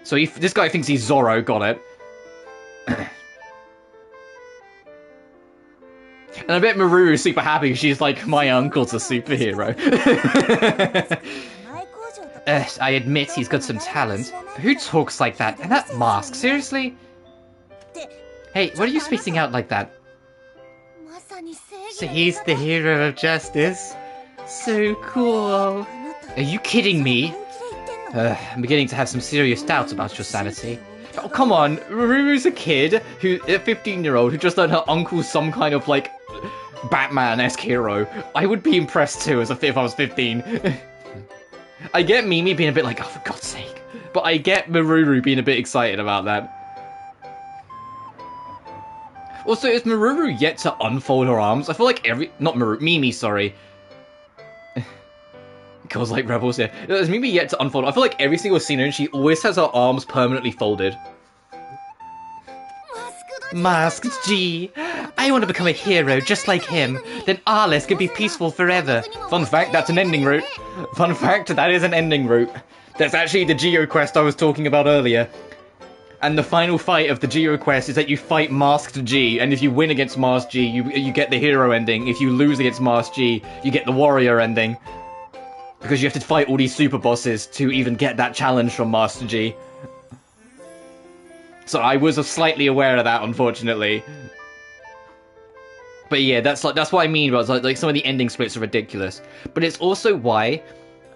So this guy thinks he's Zorro, got it. And I bet Meruru is super happy. She's like, my uncle's a superhero. I admit he's got some talent. But who talks like that? And that mask, seriously? Hey, what are you spacing out like that? So he's the hero of justice? So cool. Are you kidding me? I'm beginning to have some serious doubts about your sanity. Oh, come on. Ruru's a kid, a 15-year-old who just learned her uncle's some kind of, like, Batman-esque hero. I would be impressed, too, if I was 15. I get Mimi being a bit like, oh, for God's sake. But I get Meruru being a bit excited about that. Also, is Meruru yet to unfold her arms? I feel like Mimi, sorry. Girls like rebels here. Is Mimi yet to unfold? I feel like every single scene she always has her arms permanently folded. Masked G. I want to become a hero just like him. Then Arles can be peaceful forever. Fun fact, that's an ending route. Fun fact, that is an ending route. That's actually the Geo quest I was talking about earlier. And the final fight of the Geo quest is that you fight Masked G, and if you win against Masked G, you get the hero ending. If you lose against Masked G, you get the warrior ending. Because you have to fight all these super bosses to even get that challenge from Master G. So I was slightly aware of that, unfortunately. But yeah, that's what I mean about like some of the ending splits are ridiculous. But it's also why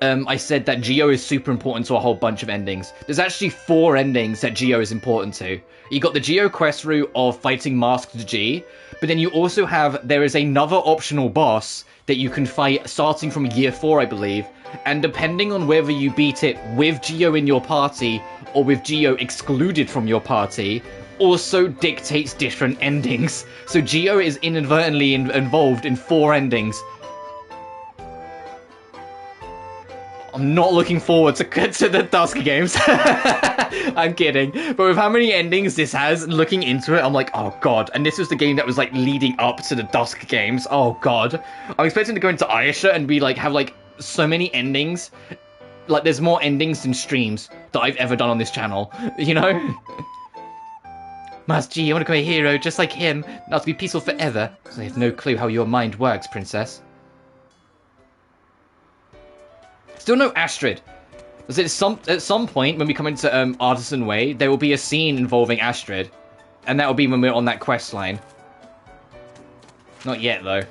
I said that Geo is super important to a whole bunch of endings. There's actually 4 endings that Geo is important to. You got the Geo quest route of fighting Masked G, but then you also there is another optional boss that you can fight starting from year 4, I believe. And depending on whether you beat it with Geo in your party or with Geo excluded from your party, also dictates different endings. So Geo is inadvertently involved in 4 endings. I'm not looking forward to the Dusk games. I'm kidding. But with how many endings this has, looking into it, I'm like, oh god. And this was the game that was like leading up to the Dusk games. Oh god. I'm expecting to go into Ayasha and be like, have like so many endings. Like there's more endings than streams that I've ever done on this channel. You know? Master G, I want to become a hero just like him. Now to be peaceful forever. So I have no clue how your mind works, princess. Still no Astrid. At some point, when we come into Artisan Way, there will be a scene involving Astrid. And that will be when we're on that quest line. Not yet, though.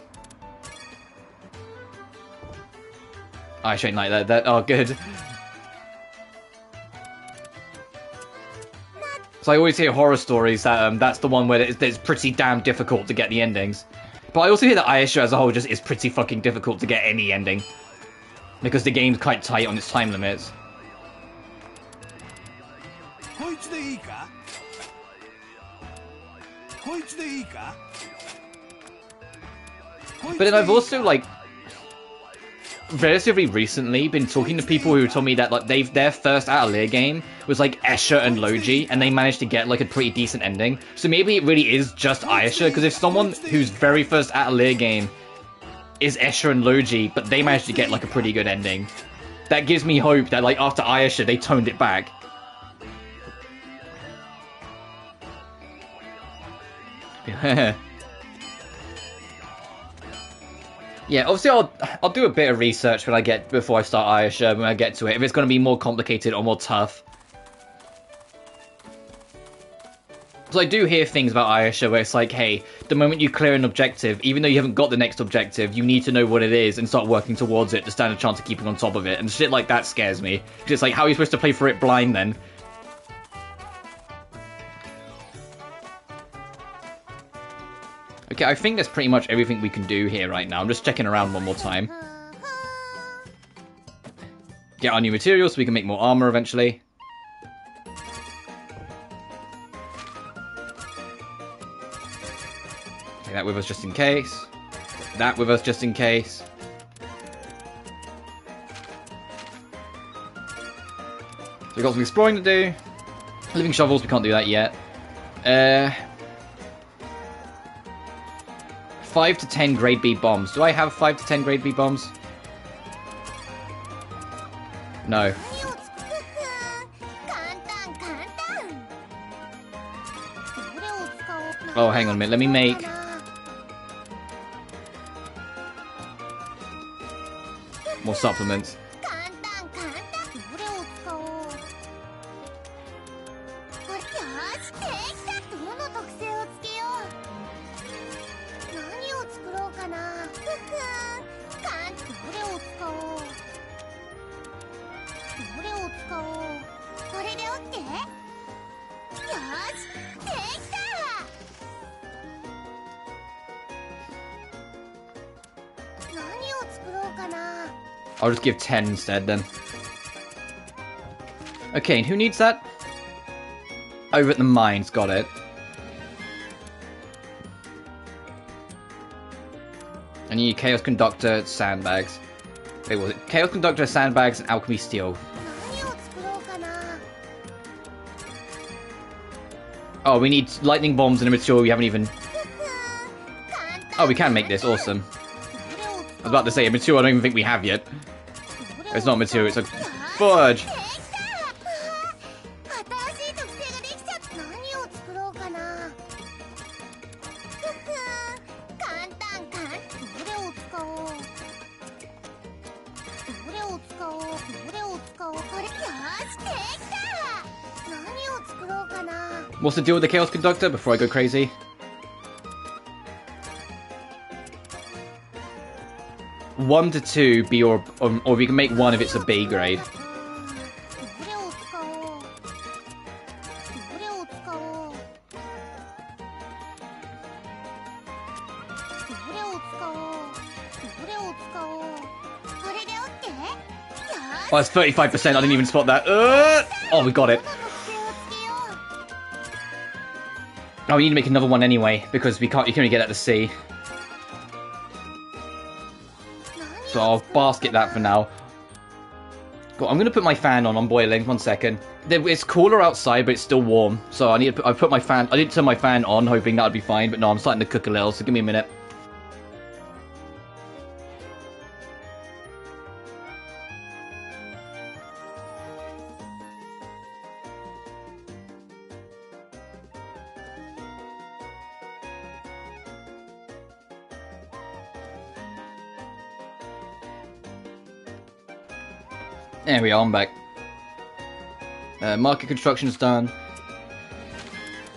Oh, I shouldn't like that. Oh, good. So I always hear horror stories that that's the one where it's pretty damn difficult to get the endings. But I also hear that Ayasha as a whole just is pretty fucking difficult to get any ending. Because the game's quite tight on its time limits. But then I've also, like, relatively recently been talking to people who told me that, like, their first Atelier game was, like, Escher and Logi, and they managed to get, like, a pretty decent ending. So maybe it really is just Ayasha, because if someone whose very first Atelier game is Escher and Logi, but they managed to get, like, a pretty good ending, that gives me hope that, like, after Ayasha, they toned it back. Yeah, obviously I'll do a bit of research before I start Ayasha, when I get to it, if it's going to be more complicated or more tough. So I do hear things about Ayasha where it's like, hey, the moment you clear an objective, even though you haven't got the next objective, you need to know what it is and start working towards it to stand a chance of keeping on top of it. And shit like that scares me. Because it's like, how are you supposed to play for it blind then? Okay, I think that's pretty much everything we can do here right now. I'm just checking around one more time. Get our new materials so we can make more armor eventually. Take that with us just in case. That with us just in case. So we've got some exploring to do. Living shovels, we can't do that yet. 5 to 10 grade B bombs. Do I have 5 to 10 grade B bombs? No. Oh, hang on a minute. Let me make... more supplements. I'll just give 10 instead then. Okay, and who needs that? Over at the mines, got it. I need Chaos Conductor, sandbags. Wait, was it Chaos Conductor, sandbags, and alchemy steel? Oh, we need lightning bombs and a material we haven't even... Oh, we can make this, awesome. I was about to say, a material I don't even think we have yet. It's not a material, it's a fudge. What's the deal with the Chaos Conductor before I go crazy? One to two B or we can make one if it's a B grade. Oh, it's 35%. I didn't even spot that. Oh, we got it. Oh, we need to make another one anyway because we can't. You can only get at the C. So I'll basket that for now. God, I'm gonna put my fan on. I'm boiling. 1 second. It's cooler outside, but it's still warm. So I need to. I put my fan. I didn't turn my fan on, hoping that would be fine. But no, I'm starting to cook a little. So give me a minute. There we are, I'm back. Market construction's done.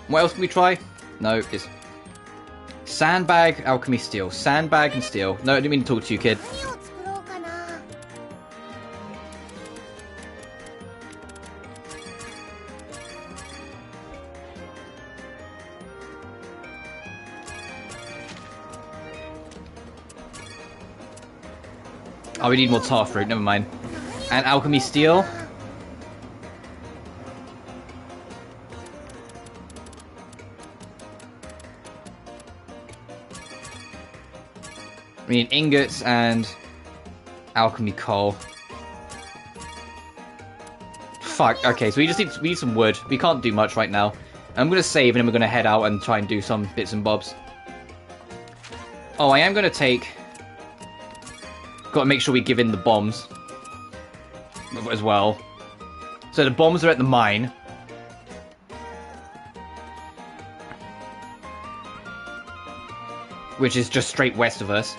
What else can we try? No, it's... Sandbag, alchemy, steel. Sandbag and steel. No, I didn't mean to talk to you, kid. Oh, we need more tar fruit, never mind. And alchemy steel. We need ingots and alchemy coal. Fuck, okay, so we need some wood. We can't do much right now. I'm gonna save and then we're gonna head out and try and do some bits and bobs. Oh, I am gonna take... Gotta make sure we give in the bombs as well. So the bombs are at the mine. Which is just straight west of us.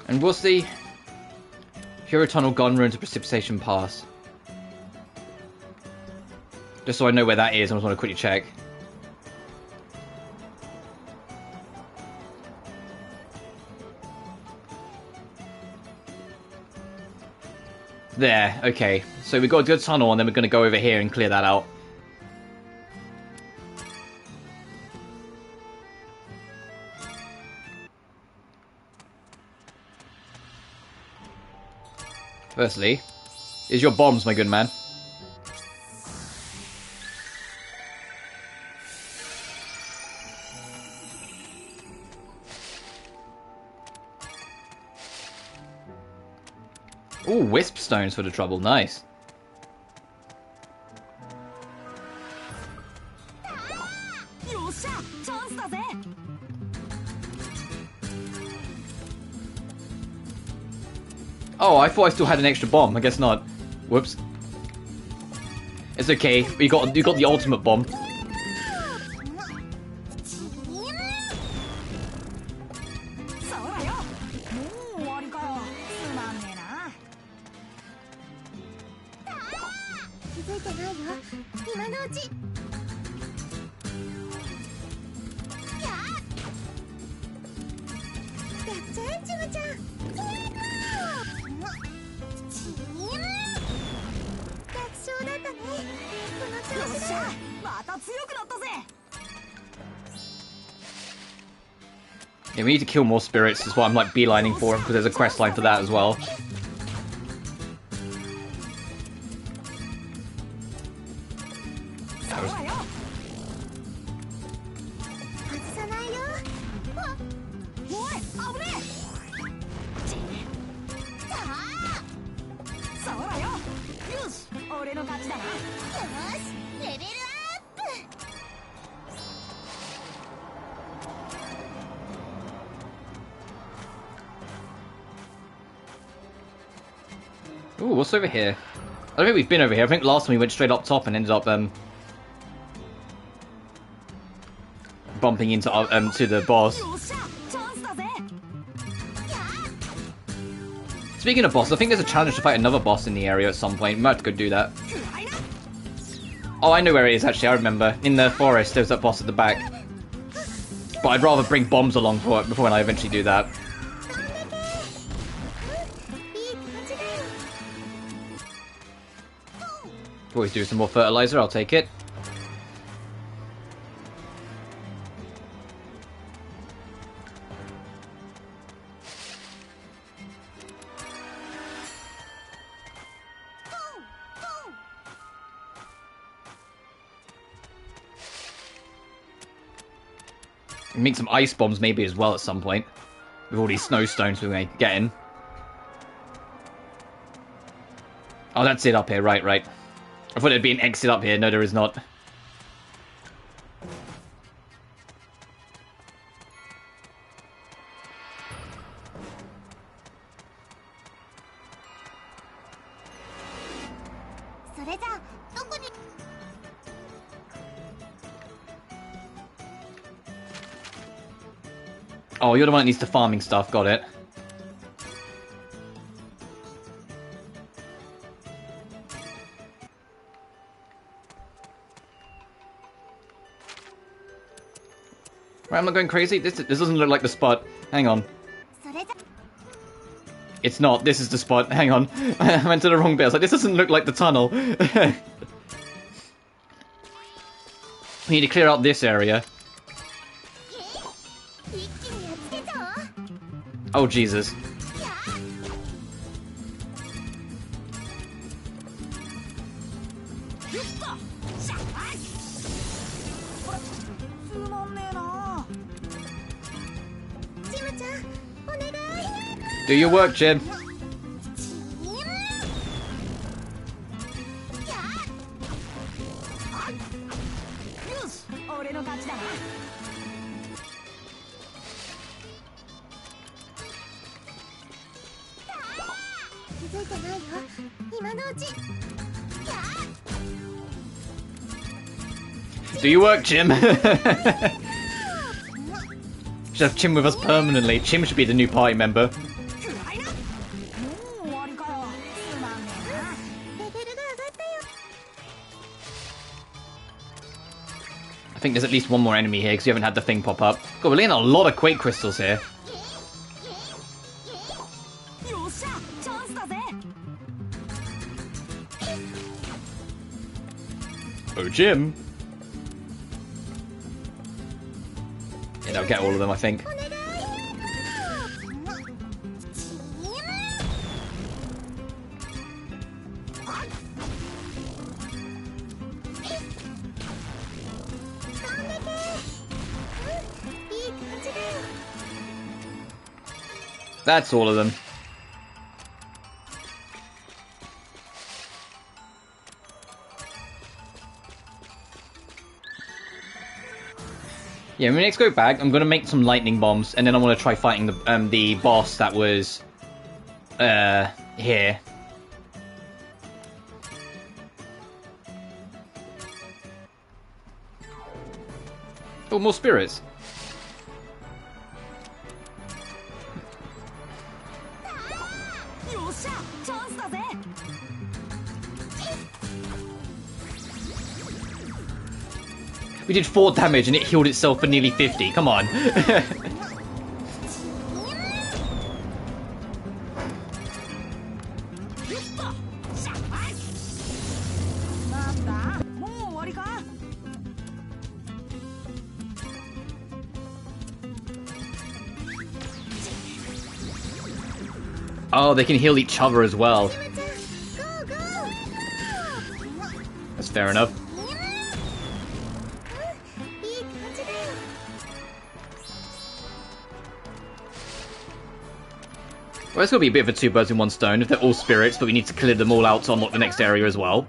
And what's the Hero Tunnel gone ruined to Precipitation Pass? Just so I know where that is, I just want to quickly check. There, okay. So we've got a good tunnel, and then we're going to go over here and clear that out. Firstly, is your bombs, my good man. Ooh, wisp stones for the trouble, nice. Oh, I thought I still had an extra bomb. I guess not. Whoops. It's okay. You got the ultimate bomb. Yeah, we need to kill more spirits, is what I'm like beelining for, because there's a quest line for that as well. Ooh, what's over here? I don't think we've been over here. I think last time we went straight up top and ended up bumping into to the boss. Speaking of boss, I think there's a challenge to fight another boss in the area at some point. We might have to go do that. Oh, I know where it is actually. I remember. In the forest, there's that boss at the back. But I'd rather bring bombs along for it before when I eventually do that. Always do some more fertilizer, I'll take it. Make some ice bombs maybe as well at some point. With all these snow stones we're getting. Oh, that's it up here, right. I thought there'd be an exit up here. No, there is not. Oh, you're the one that needs the farming stuff. Got it. Right, I'm not going crazy. This doesn't look like the spot. Hang on. It's not. This is the spot. Hang on. I went to the wrong bit. I was like, this doesn't look like the tunnel. We need to clear out this area. Oh, Jesus. Do your work, Jim. Do your work, Jim. Should have Chim with us permanently. Chim should be the new party member. think there's at least one more enemy here, because we haven't had the thing pop up. God, we're getting a lot of Quake Crystals here. Oh, Jim. Yeah, that'll get all of them, I think. That's all of them. Yeah, when we next go back, I'm gonna make some lightning bombs, and then I want to try fighting the boss that was here. Oh, more spirits. We did 4 damage and it healed itself for nearly 50. Come on. Oh, they can heal each other as well. That's fair enough. Well, it's going to be a bit of a 2 birds in 1 stone if they're all spirits, but we need to clear them all out to unlock the next area as well.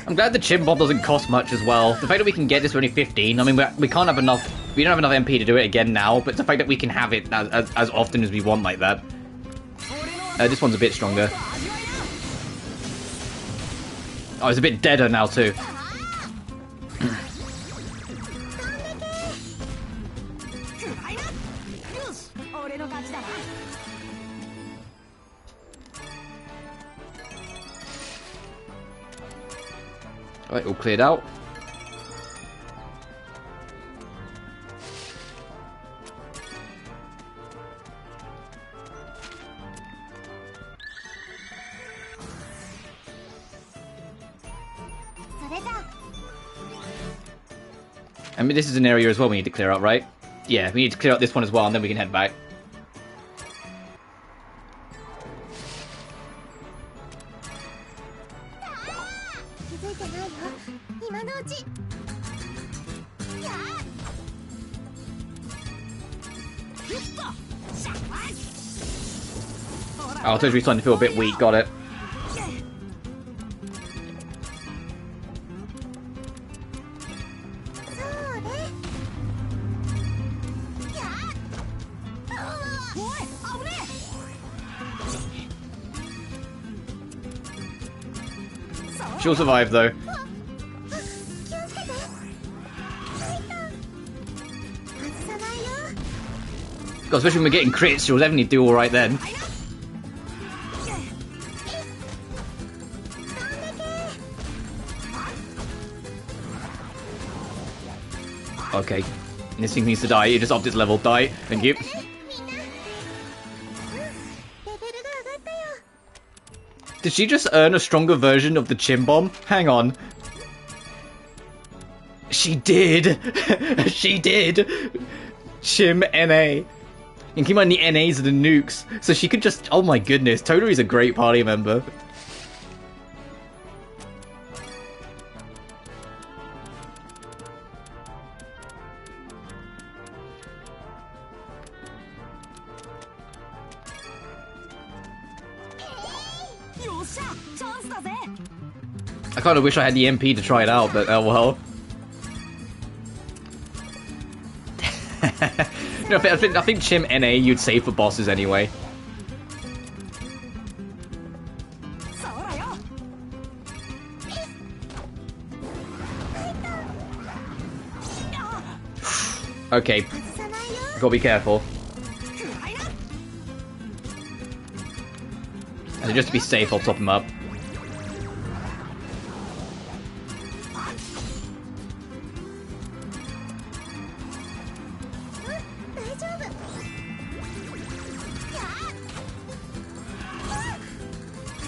I'm glad the Chim Bomb doesn't cost much as well. The fact that we can get this for only 15, I mean, we can't have enough, we don't have enough MP to do it again now, but the fact that we can have it as often as we want like that. This one's a bit stronger. Oh, it's a bit deader now too. Alright, all cleared out. I mean, this is an area as well we need to clear out, right? Yeah, we need to clear out this one as well, and then we can head back. Oh, I told you we're starting to feel a bit weak, got it. She'll survive though. God, especially when we're getting crits, she'll definitely do alright then. Okay, this thing needs to die. It just upped its level. Die. Thank you. Did she just earn a stronger version of the Chim Bomb? Hang on. She did. She did. Chim NA. You And keep in mind the NAs are the nukes, so she could just... Oh my goodness, Totori's a great party member. I kind of wish I had the MP to try it out, but oh well. No, I think Chim NA you'd save for bosses anyway. Okay, gotta be careful. And just to be safe, I'll top him up.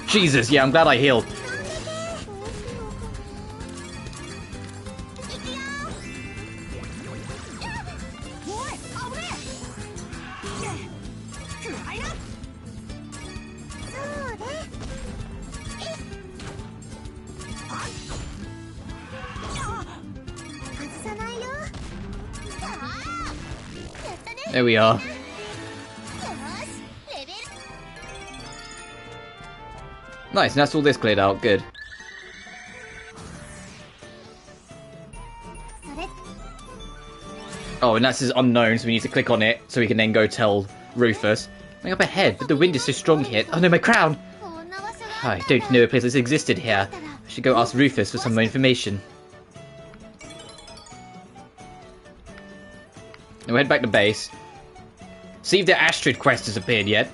Jesus, yeah, I'm glad I healed. There we are. Nice, and that's all this cleared out. Good. Oh, and that's his unknown, so we need to click on it so we can then go tell Rufus. I'm up ahead, but the wind is so strong here. Oh no, my crown! I don't know a place that's existed here. I should go ask Rufus for some more information. Now we'll head back to base. See if the Astrid quest has appeared yet.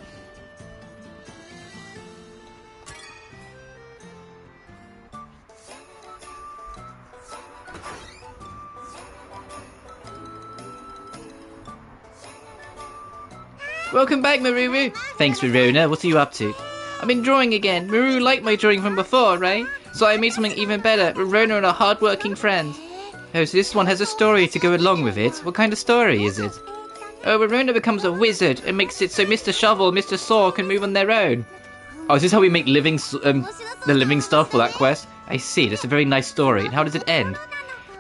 Welcome back, Meruru. Thanks, Verona. What are you up to? I've been drawing again. Meruru liked my drawing from before, right? So I made something even better. Verona and a hard-working friend. Oh, so this one has a story to go along with it. What kind of story is it? Oh, Verona becomes a wizard and makes it so Mr. Shovel and Mr. Saw can move on their own. Oh, is this how we make living, the living stuff for that quest? I see. That's a very nice story. And how does it end?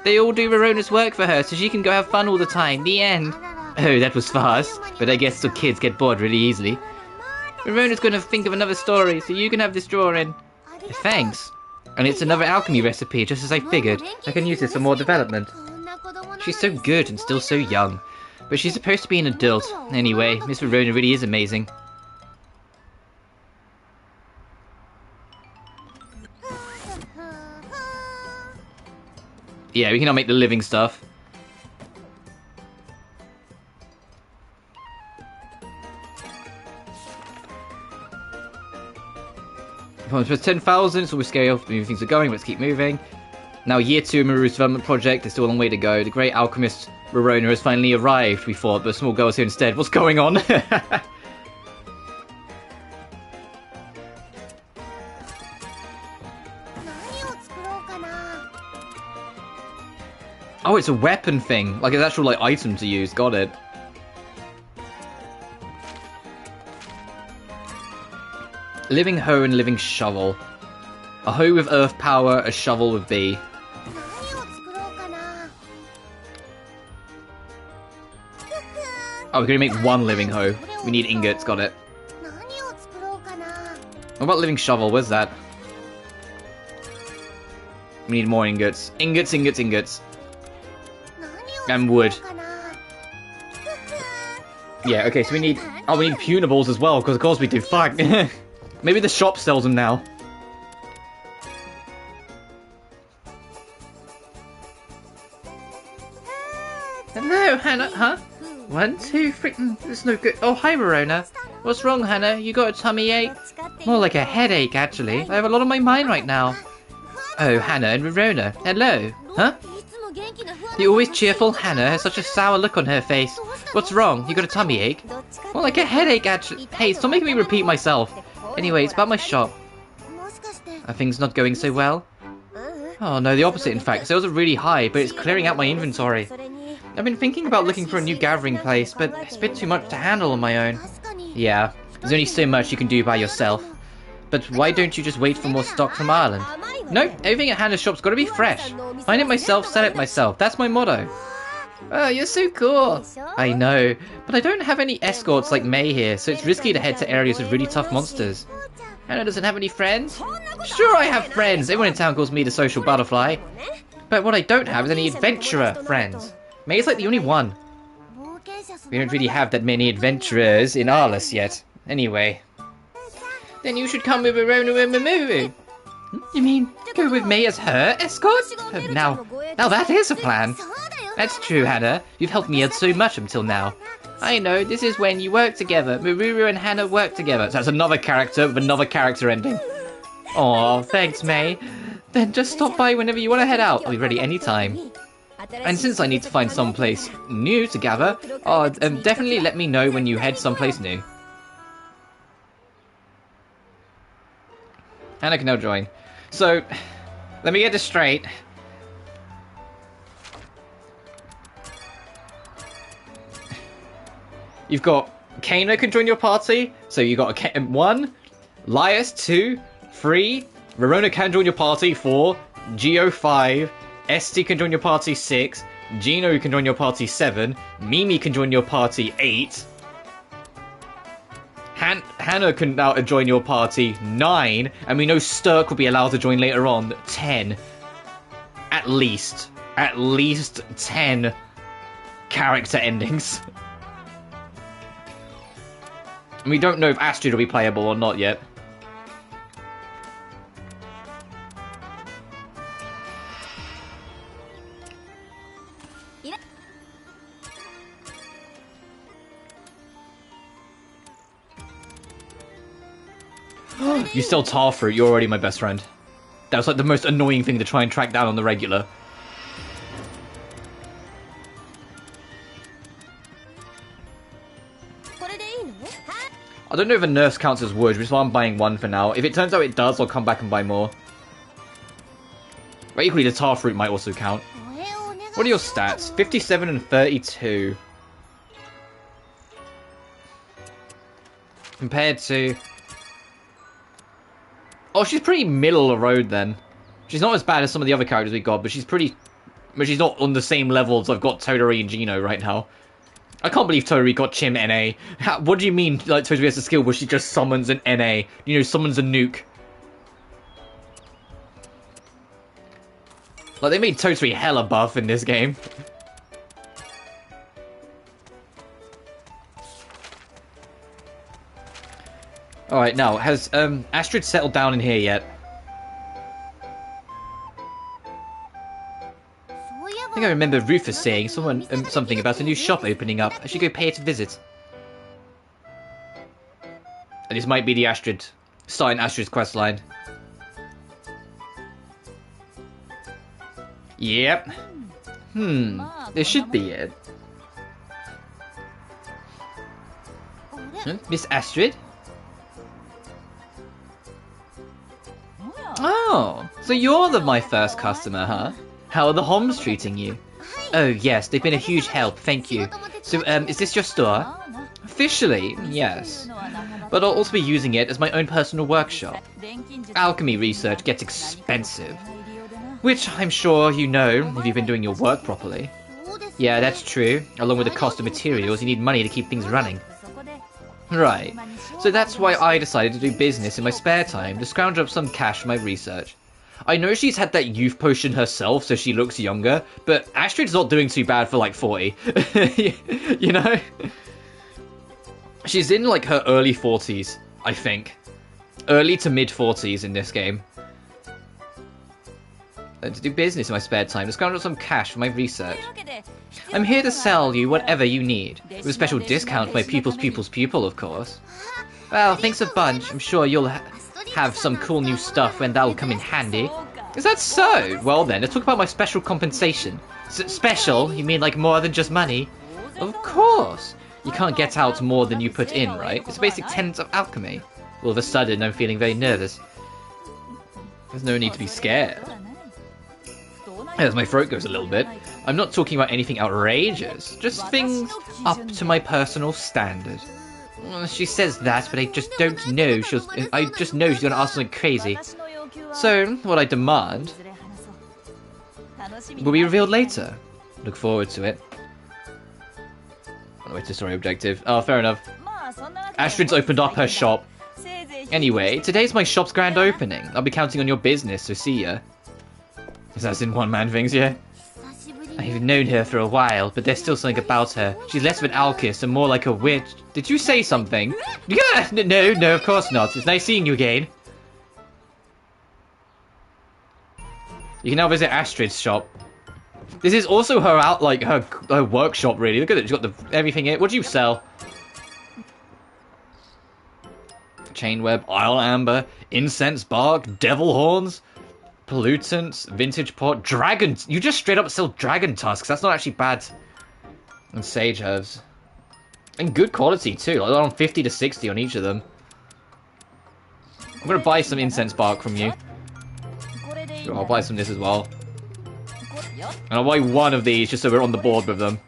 They all do Verona's work for her so she can go have fun all the time. The end. Oh, that was fast. But I guess the kids get bored really easily. Verona's going to think of another story, so you can have this drawing. Thanks. And it's another alchemy recipe, just as I figured. I can use this for more development. She's so good and still so young. But she's supposed to be an adult. Anyway, Miss Verona really is amazing. Yeah, we can now make the living stuff. For 10,000, so we scale, moving things are going, let's keep moving. Now, year 2 of Maruru's development project, there's still a long way to go. The great alchemist Verona has finally arrived, we thought, but a small girl's here instead. What's going on? Oh, it's a weapon thing. Like an actual like item to use. Got it. Living hoe and living shovel. A hoe with earth power, a shovel with bee. Oh, we're gonna make one living hoe. We need ingots, got it. What about living shovel? Where's that? We need more ingots. Ingots, ingots, ingots. And wood. Yeah, okay, so we need... Oh, we need punables as well, because of course we do. Fuck. Maybe the shop sells them now. Hello, Hannah. Huh? 1, 2, 3... That's no good. Oh, hi, Verona. What's wrong, Hannah? You got a tummy ache? More like a headache, actually. I have a lot on my mind right now. Oh, Hannah and Verona. Hello. Huh? The always cheerful Hannah has such a sour look on her face. What's wrong? You got a tummy ache? More like a headache, actually. Hey, stop making me repeat myself. Anyway, it's about my shop. Are things not going so well? Oh no, the opposite in fact. Sales are really high, but it's clearing out my inventory. I've been thinking about looking for a new gathering place, but it's a bit too much to handle on my own. Yeah, there's only so much you can do by yourself. But why don't you just wait for more stock from Ireland? Nope, everything at Hannah's shop's gotta be fresh. Find it myself, sell it myself. That's my motto. Oh, you're so cool. I know, but I don't have any escorts like May here, so it's risky to head to areas with really tough monsters. Hannah doesn't have any friends? Sure I have friends. Everyone in town calls me the social butterfly. But what I don't have is any adventurer friends. May's like the only one. We don't really have that many adventurers in Arliss yet. Anyway. Then you should come with Robu and Meruru. You mean, go with me as her escort? Now that is a plan. That's true, Hannah. You've helped me out so much until now. I know, this is when you work together. Meruru and Hannah work together. So that's another character with another character ending. Aw, thanks, May. Then just stop by whenever you want to head out. I'll be ready anytime. And since I need to find someplace new to gather, definitely let me know when you head someplace new. Hannah can now join. So, let me get this straight. You've got Kano can join your party, so you got 1, Lias 2, 3, Verona can join your party 4, Geo 5, Esti can join your party 6, Gino can join your party 7, Mimi can join your party 8, Hannah can now join your party 9, and we know Sturk will be allowed to join later on 10. At least 10 character endings. And we don't know if Astrid will be playable or not yet. You sell tar fruit, you're already my best friend. That was like the most annoying thing to try and track down on the regular. I don't know if a nurse counts as wood, which is why I'm buying 1 for now. If it turns out it does, I'll come back and buy more. But equally, the tar fruit might also count. What are your stats? 57 and 32. Compared to... Oh, she's pretty middle of the road then. She's not as bad as some of the other characters we got, but she's pretty... But she's not on the same level as I've got Todori and Gino right now. I can't believe Todori got Chim NA. What do you mean, like, Todori has a skill where she just summons an NA? You know, summons a nuke. Like, they made Todori hella buff in this game. Alright, now, has Astrid settled down in here yet? I think I remember Rufus saying something about a new shop opening up. I should go pay it a visit. And this might be the Astrid, starting Astrid's questline. Yep. This should be it. Miss Astrid? Oh, so you're my first customer, huh? How are the Homs treating you? Oh yes, they've been a huge help, thank you. So, is this your store? Officially, yes. But I'll also be using it as my own personal workshop. Alchemy research gets expensive. Which I'm sure you know if you've been doing your work properly. Yeah, that's true. Along with the cost of materials, you need money to keep things running. Right. So that's why I decided to do business in my spare time to scrounge up some cash for my research. I know she's had that youth potion herself, so she looks younger, but Astrid's not doing too bad for like 40. You know? She's in like her early 40s, I think. Early to mid 40s in this game. And to do business in my spare time to scrounge up some cash for my research. I'm here to sell you whatever you need, with a special discount for my pupil's pupil, of course. Well, thanks a bunch. I'm sure you'll have some cool new stuff when that'll come in handy. Is that so? Well then, let's talk about my special compensation. Special? You mean like more than just money? Of course! You can't get out more than you put in, right? It's a basic tenet of alchemy. All of a sudden, I'm feeling very nervous. There's no need to be scared. As my throat goes a little bit, I'm not talking about anything outrageous, just things up to my personal standard. She says that, but I just don't know. I just know she's gonna ask something crazy. So, what I demand will be revealed later. Look forward to it. Wait, to story objective. Oh, fair enough. Astrid's opened up her shop. Anyway, today's my shop's grand opening. I'll be counting on your business, so see ya. That's in one-man things, yeah? I've known her for a while, but there's still something about her. She's less of an alchemist and more like a witch. Did you say something? Yeah! No, of course not. It's nice seeing you again. You can now visit Astrid's shop. This is also her her workshop, really. Look at it. She's got everything in it. What do you sell? Chain web, isle amber, incense bark, devil horns. Pollutants, vintage pot, dragons. You just straight up sell dragon tusks. That's not actually bad. And sage herbs. And good quality too. Like on 50 to 60 on each of them. I'm gonna buy some incense bark from you. Sure, I'll buy some of this as well. And I'll buy one of these just so we're on the board with them.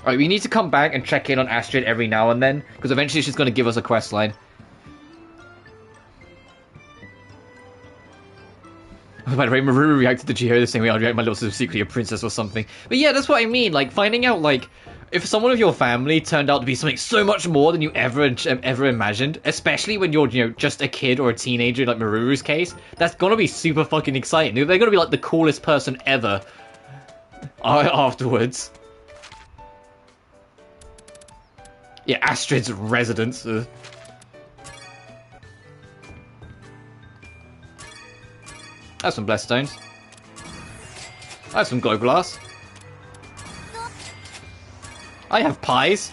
Alright, we need to come back and check in on Astrid every now and then. Because eventually she's gonna give us a quest line. By the way, Meruru reacted to Chihiro the same way I'd react my little sister secretly a princess or something. But yeah, that's what I mean, like, finding out, like, if someone of your family turned out to be something so much more than you ever imagined, especially when you're, you know, just a kid or a teenager, like Maruru's case, that's gonna be super fucking exciting. They're gonna be, like, the coolest person ever afterwards. Yeah, Astrid's residence. I have some blessed stones. I have some glow glass. I have pies.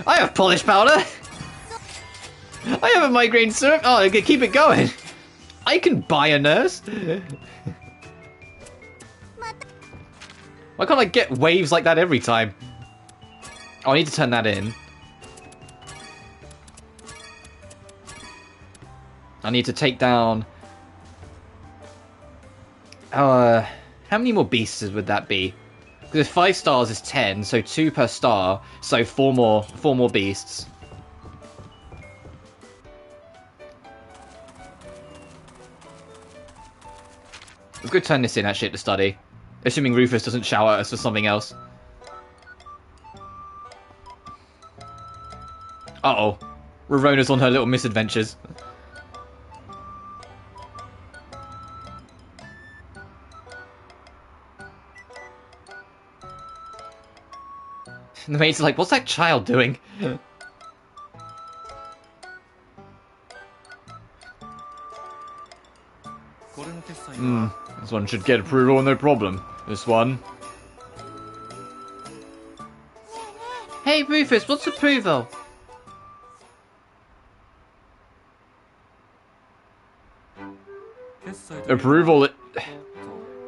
I have polish powder. I have a migraine syrup. Oh, I can keep it going. I can buy a nurse. Why can't I get waves like that every time? Oh, I need to turn that in. I need to take down... how many more beasts would that be? Because 5 stars is 10, so 2 per star, so 4 more beasts. Let's go turn this in actually at the study. Assuming Rufus doesn't shout at us for something else. Uh-oh. Rarona's on her little misadventures. And the maid's like, what's that child doing? This one should get approval, no problem. This one. Hey Rufus, what's approval? Approval,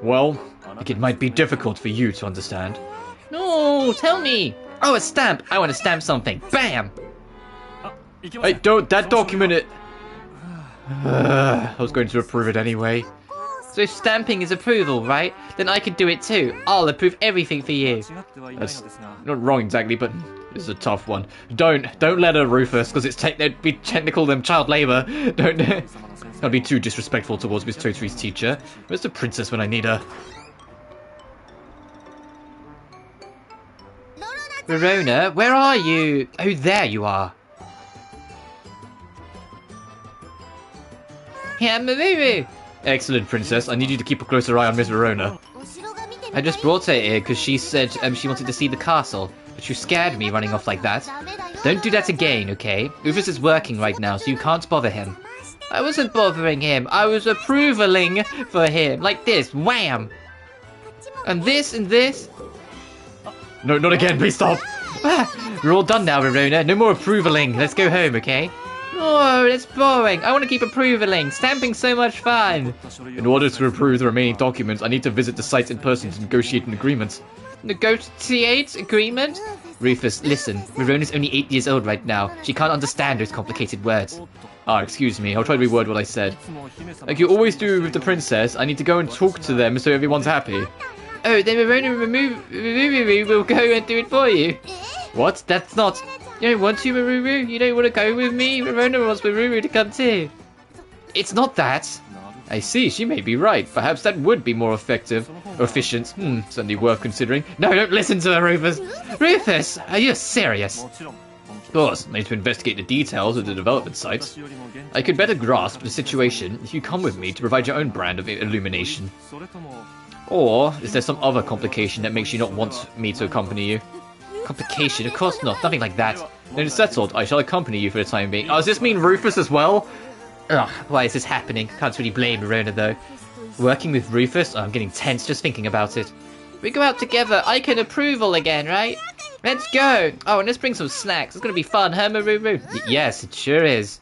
well, I think it might be difficult for you to understand. No, tell me! Oh, a stamp! I want to stamp something. Bam! Hey, don't, that document it... I was going to approve it anyway. So if stamping is approval, right? Then I can do it too. I'll approve everything for you. That's not wrong exactly, but this is a tough one. Don't let her, Rufus, because it'd be technical than child labour. Don't be too disrespectful towards Miss Totori's teacher. Where's the princess when I need her? Verona, where are you? Oh, there you are. Yeah, Meruru. Excellent, princess. I need you to keep a closer eye on Miss Verona. I just brought her here because she said she wanted to see the castle, but you scared me running off like that. Don't do that again, okay? Rufus is working right now, so you can't bother him. I wasn't bothering him. I was approvaling for him. Like this. Wham! And this and this. No, not again. Please stop. We're all done now, Verona. No more approvaling. Let's go home, okay? Oh, that's boring. I want to keep approvaling. Stamping's so much fun. In order to approve the remaining documents, I need to visit the site in person to negotiate an agreement. Negotiate agreement? Rufus, listen. Verona's only 8 years old right now. She can't understand those complicated words. Ah, excuse me. I'll try to reword what I said. Like you always do with the princess, I need to go and talk to them so everyone's happy. Oh, then Verona Meruru will go and do it for you. What? That's not... You don't want to, Meruru? You don't want to go with me? Verona wants Meruru to come too. It's not that. I see, she may be right. Perhaps that would be more effective. Or efficient. Certainly worth considering. No, don't listen to her, Rufus. Rufus, are you serious? Of course, I need to investigate the details of the development sites. I could better grasp the situation if you come with me to provide your own brand of illumination. Or is there some other complication that makes you not want me to accompany you? Complication? Of course not. Nothing like that. Then it's settled. I shall accompany you for the time being. Oh, does this mean Rufus as well? Ugh, why is this happening? Can't really blame Verona though. Working with Rufus? Oh, I'm getting tense just thinking about it. We go out together. I can approval again, right? Let's go. Oh, and let's bring some snacks. It's gonna be fun, huh, Meruru? Yes, it sure is.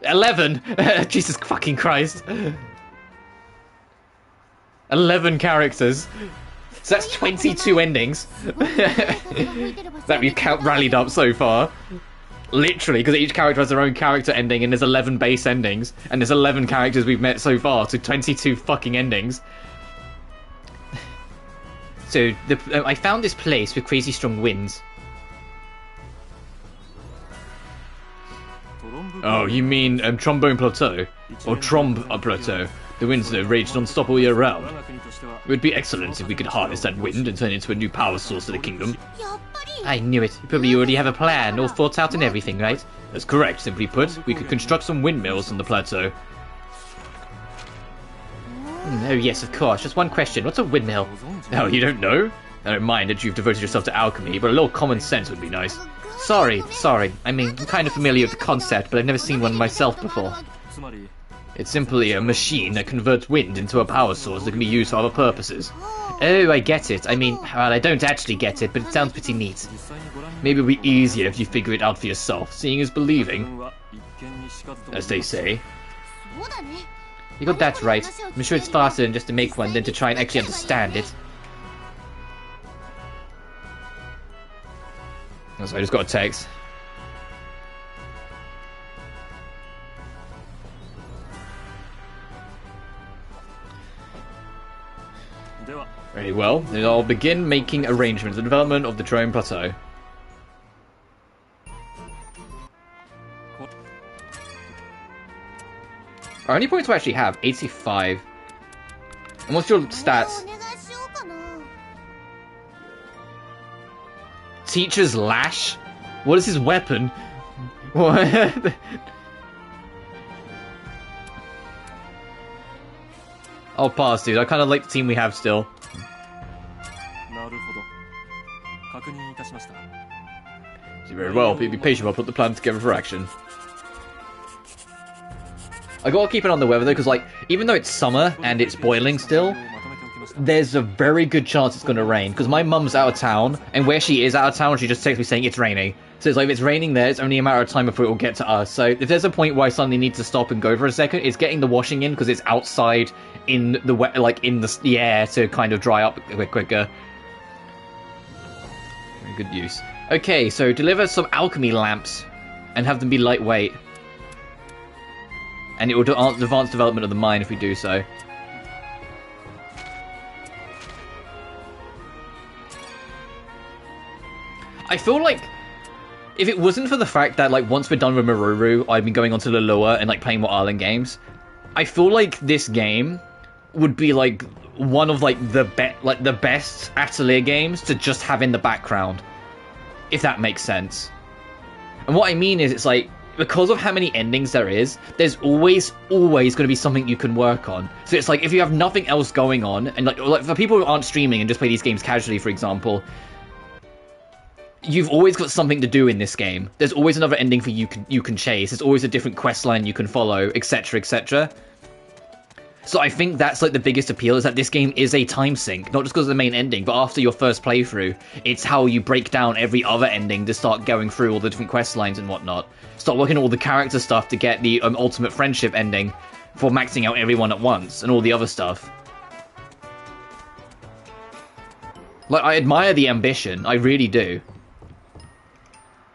11! Jesus fucking Christ. 11 characters. So that's 22 endings that we've rallied up so far. Literally, because each character has their own character ending, and there's 11 base endings, and there's 11 characters we've met so far, so 22 fucking endings. So, I found this place with crazy strong winds. Oh, you mean Trombone Plateau? Or Tromb Plateau? The winds that rage non-stop all year round. It would be excellent if we could harness that wind and turn it into a new power source for the kingdom. I knew it. You probably already have a plan, all thought out and everything, right? That's correct. Simply put, we could construct some windmills on the plateau. Oh yes, of course. Just one question. What's a windmill? Oh, you don't know? I don't mind that you've devoted yourself to alchemy, but a little common sense would be nice. Sorry. I mean, I'm kind of familiar with the concept, but I've never seen one myself before. It's simply a machine that converts wind into a power source that can be used for other purposes. Oh, I get it. I mean, well, I don't actually get it, but it sounds pretty neat. Maybe it'll be easier if you figure it out for yourself. Seeing is believing, as they say. You got that right. I'm sure it's faster than just to make one than to try and actually understand it. Oh, so I just got a text. Very well, then I'll begin making arrangements for the development of the Trombone Plateau. How many points do I actually have? 85. And what's your stats? Teacher's Lash? What is his weapon? What? I'll pass, dude. I kind of like the team we have still. Very well, be patient while I put the plan together for action. I gotta keep it on the weather though, because like, even though it's summer and it's boiling still, there's a very good chance it's gonna rain, because my mum's out of town, and where she is out of town, she just texts me saying it's raining. So it's like, if it's raining there, it's only a matter of time before it will get to us. So if there's a point where I suddenly need to stop and go for a second, it's getting the washing in, because it's outside in the wet, like in the air to kind of dry up a bit quicker. Very good use. Okay, so deliver some alchemy lamps and have them be lightweight. And it will advance development of the mine if we do so. I feel like if it wasn't for the fact that like once we're done with Meruru, I've been going on to Lulua and like playing more island games, I feel like this game would be like one of like the best Atelier games to just have in the background, if that makes sense. And what I mean is, it's like, because of how many endings there is, there's always going to be something you can work on. So it's like, if you have nothing else going on, and like for people who aren't streaming and just play these games casually, for example, you've always got something to do in this game. There's always another ending for you can chase. There's always a different quest line you can follow, etc, etc. So I think that's like the biggest appeal, is that this game is a time sink, not just because of the main ending, but after your first playthrough, it's how you break down every other ending to start going through all the different quest lines and whatnot. Start working on all the character stuff to get the ultimate friendship ending for maxing out everyone at once, and all the other stuff. Like, I admire the ambition. I really do.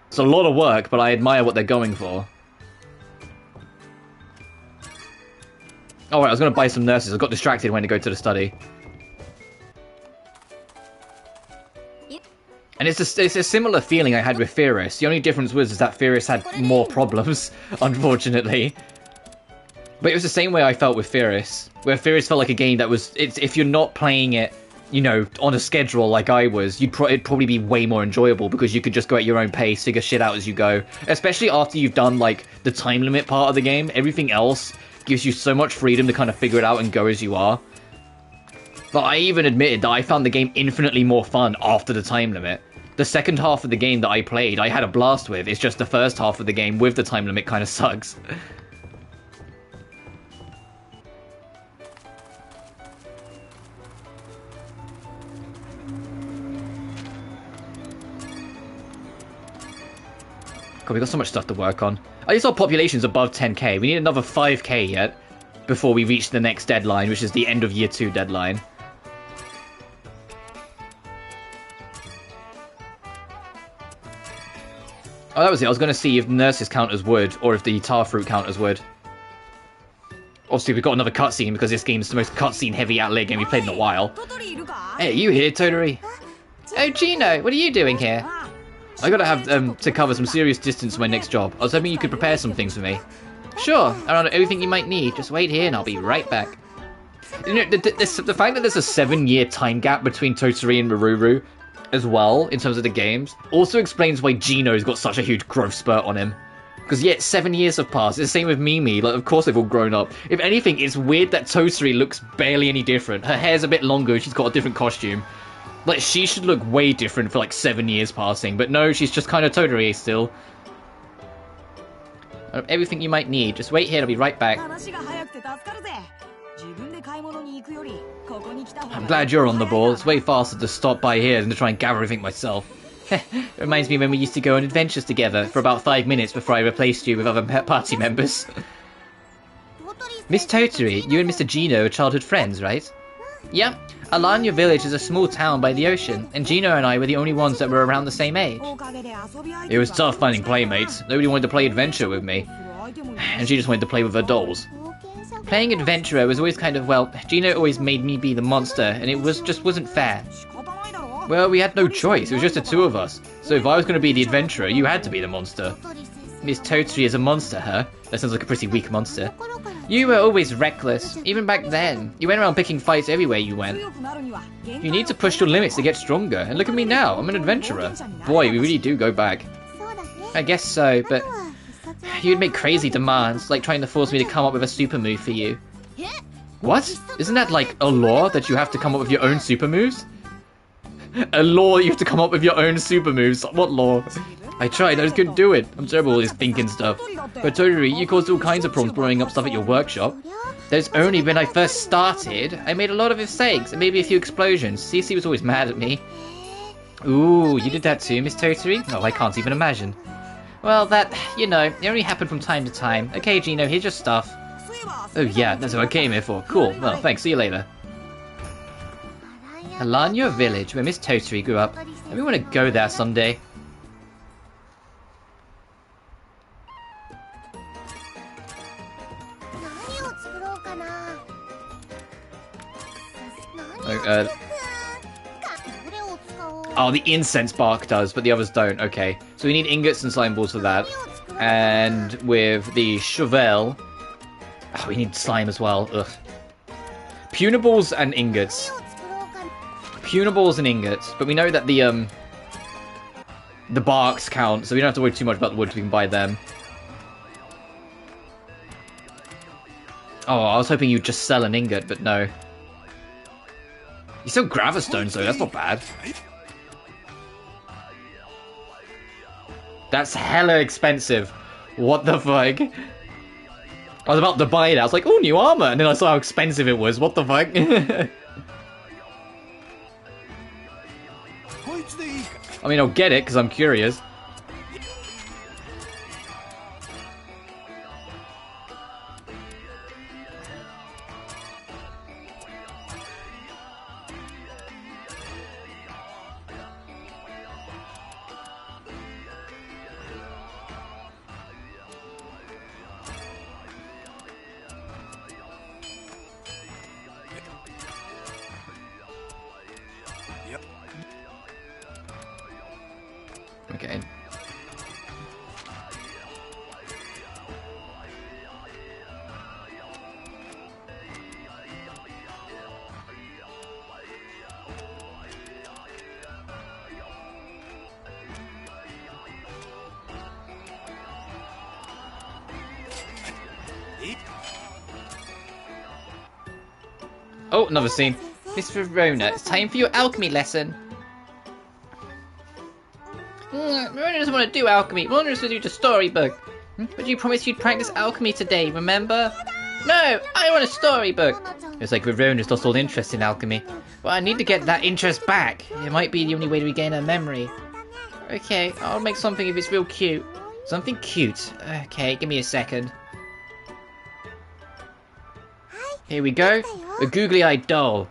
It's a lot of work, but I admire what they're going for. Oh, right, I was going to buy some nurses. I got distracted when to go to the study. And it's a similar feeling I had with Fierce. The only difference was that Fierce had more problems, unfortunately. But it was the same way I felt with Fierce. Where Fierce felt like a game that was... if you're not playing it, you know, on a schedule like I was, it'd probably be way more enjoyable because you could just go at your own pace, figure shit out as you go. Especially after you've done, like, the time limit part of the game. Everything else gives you so much freedom to kind of figure it out and go as you are. But I even admitted that I found the game infinitely more fun after the time limit. The second half of the game that I played, I had a blast with. It's just the first half of the game with the time limit kind of sucks. God, we got so much stuff to work on. I just saw population's above 10k. We need another 5k yet before we reach the next deadline, which is the end of year 2 deadline. Oh, that was it. I was going to see if nurses count as wood, or if the tar fruit count as wood. Obviously, we've got another cutscene, because this game's the most cutscene-heavy Atelier game we've played in a while. Hey, you here, Toturi? Oh, Gino, what are you doing here? I gotta have to cover some serious distance for my next job. I was hoping you could prepare some things for me. Sure, around everything you might need. Just wait here and I'll be right back. You know, the fact that there's a 7-year time gap between Toturi and Meruru as well, in terms of the games, also explains why Gino's got such a huge growth spurt on him. Because yeah, 7 years have passed. It's the same with Mimi. Like, of course they've all grown up. If anything, it's weird that Toturi looks barely any different. Her hair's a bit longer, she's got a different costume. Like, she should look way different for like 7 years passing, but no, she's just kind of Toturi still. Everything you might need. Just wait here, I'll be right back. I'm glad you're on the ball. It's way faster to stop by here than to try and gather everything myself. It reminds me when we used to go on adventures together for about 5 minutes before I replaced you with other party members. Miss Toturi, you and Mr. Gino are childhood friends, right? Yeah. Ayana village is a small town by the ocean, and Gino and I were the only ones that were around the same age. It was tough finding playmates. Nobody wanted to play adventure with me. And she just wanted to play with her dolls. Playing adventurer was always kind of, well, Gino always made me be the monster, and it just wasn't fair. Well, we had no choice. It was just the two of us. So if I was going to be the adventurer, you had to be the monster. Miss Toturi is a monster, huh? That sounds like a pretty weak monster. You were always reckless, even back then. You went around picking fights everywhere you went. You need to push your limits to get stronger, and look at me now, I'm an adventurer. Boy, we really do go back. I guess so, but you'd make crazy demands, like trying to force me to come up with a super move for you. What? Isn't that like a law that you have to come up with your own super moves? A law you have to come up with your own super moves? What law? I tried, I just couldn't do it. I'm terrible at this thinking stuff. But Toturi, you caused all kinds of problems blowing up stuff at your workshop. There's only when I first started, I made a lot of mistakes and maybe a few explosions. CC was always mad at me. Ooh, you did that too, Miss Toturi? Oh, I can't even imagine. Well, that, you know, it only happened from time to time. Okay, Gino, here's your stuff. Oh yeah, that's what I came here for. Cool, well, thanks, see you later. Ayana village, where Miss Toturi grew up. I want to go there someday. Oh, the incense bark does, but the others don't. Okay, so we need ingots and slime balls for that. And with the shovel... Oh, we need slime as well. Ugh. Punables and ingots. Punables and ingots. But we know that the barks count, so we don't have to worry too much about the wood, so we can buy them. Oh, I was hoping you'd just sell an ingot, but no. You sell gravistones, though. That's not bad. That's hella expensive. What the fuck? I was about to buy it. I was like, oh, new armor. And then I saw how expensive it was. What the fuck? I mean, I'll get it, because I'm curious. Okay. Oh, another scene. Miss Verona, it's time for your alchemy lesson. Verona doesn't want to do alchemy. Verona wants to do the storybook. But you promised you'd practice alchemy today, remember? No, I want a storybook. It's like Verona's lost all interest in alchemy. Well, I need to get that interest back. It might be the only way to regain her memory. Okay, I'll make something if it's real cute. Something cute. Okay, give me a second. Here we go. A googly-eyed doll.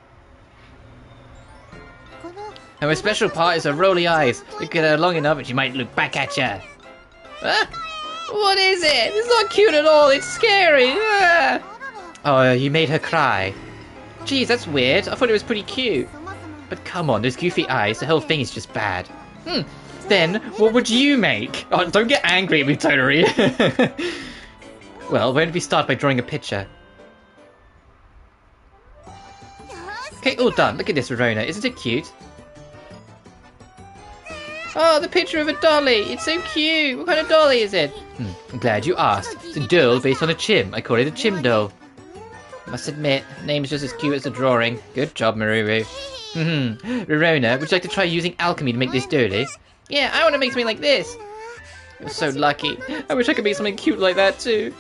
And her special part is her rolly eyes. Look at her long enough and she might look back at you. What is it? It's not cute at all. It's scary. Oh, you made her cry. Geez, that's weird. I thought it was pretty cute. But come on, those goofy eyes. The whole thing is just bad. Then, what would you make? Oh, don't get angry at me, Totori. Well, why don't we start by drawing a picture? Okay, all done. Look at this, Verona. Isn't it cute? Oh, the picture of a dolly. It's so cute. What kind of dolly is it? I'm glad you asked. It's a doll based on a chim. I call it a chim doll. Must admit, the name's just as cute as the drawing. Good job, Meruru. Verona, would you like to try using alchemy to make this dolly? Yeah, I want to make something like this. You're so lucky. I wish I could make something cute like that too.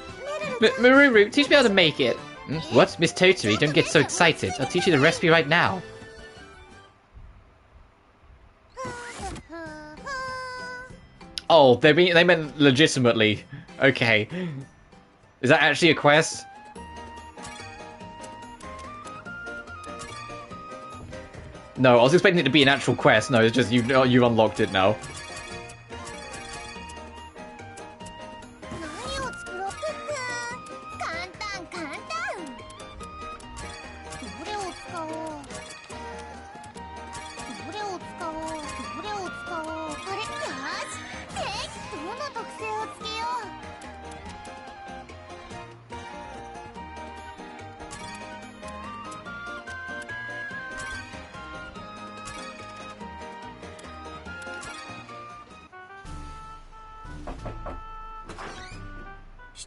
Meruru, teach me how to make it. What? Miss Totori, don't get so excited. I'll teach you the recipe right now. Oh, they meant legitimately. Okay. Is that actually a quest? No, I was expecting it to be an actual quest. No, it's just you unlocked it now.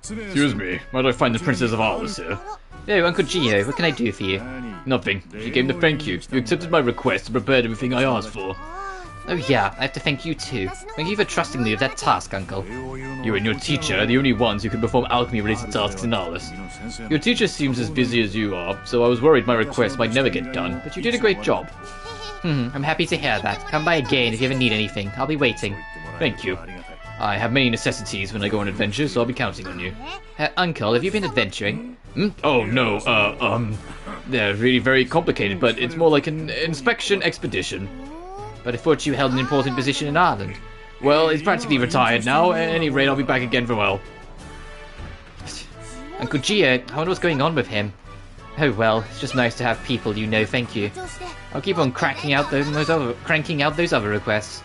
Excuse me, might I find the Princess of Arles here? Oh, Uncle Gio, what can I do for you? Nothing. She came to thank you. You accepted my request and prepared everything I asked for. Oh yeah, I have to thank you too. Thank you for trusting me with that task, Uncle. You and your teacher are the only ones who can perform alchemy-related tasks in Arles. Your teacher seems as busy as you are, so I was worried my request might never get done, but you did a great job. I'm happy to hear that. Come by again if you ever need anything. I'll be waiting. Thank you. I have many necessities when I go on adventures, so I'll be counting on you. Uncle, have you been adventuring? Oh, no, they're really very complicated, but it's more like an inspection expedition. But I thought you held an important position in Ireland. Well, it's practically retired now. At any rate, I'll be back again for well. Uncle Gio, I wonder what's going on with him. Oh well, it's just nice to have people you know thank you. I'll keep on cranking out those other requests.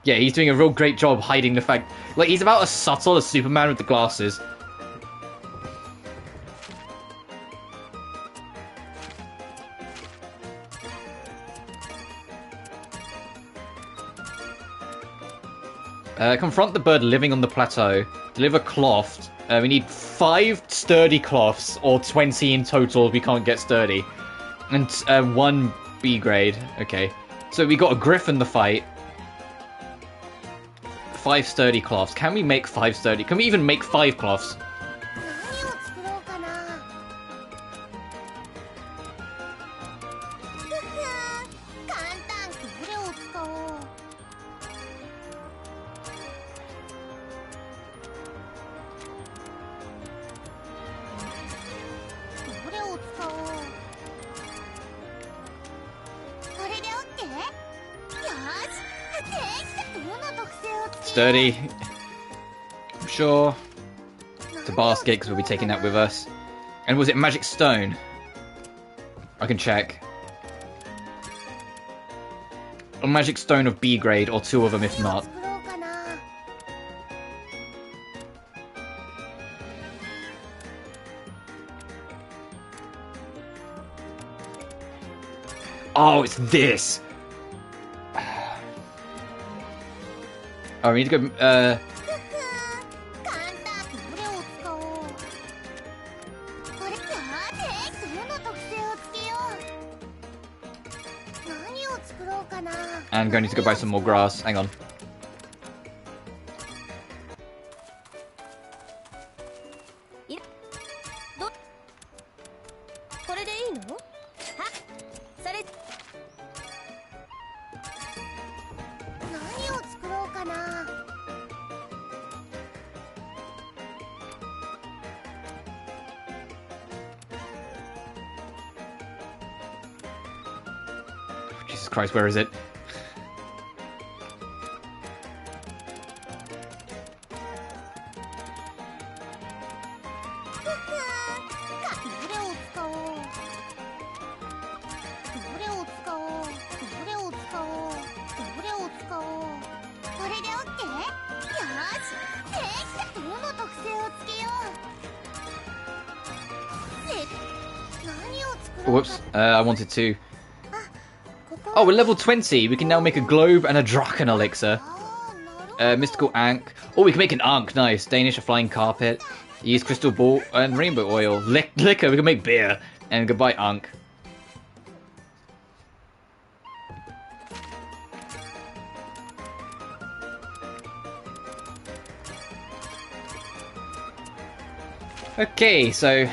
Yeah, he's doing a real great job hiding the fact... Like, he's about as subtle as Superman with the glasses. Confront the bird living on the plateau. Deliver cloth. We need 5 sturdy cloths, or 20 in total if we can't get sturdy. And 1 B grade. Okay. So we got a griffin to fight. 5 sturdy cloths. Can we make 5 sturdy? Can we even make 5 cloths? Sturdy. I'm sure. It's a basket because we'll be taking that with us. And was it magic stone? I can check. A magic stone of B grade, or 2 of them if not. Oh, it's this! Oh, we need to go, I'm going to need to go buy some more grass. Hang on. Jesus Christ, where is it? Whoops, I wanted to... Oh, we're level 20! We can now make a globe and a Draken elixir. Mystical Ankh. Oh, we can make an Ankh, nice. Danish, a flying carpet. Use crystal ball and rainbow oil. Liquor, we can make beer. And goodbye, Ankh. Okay, so...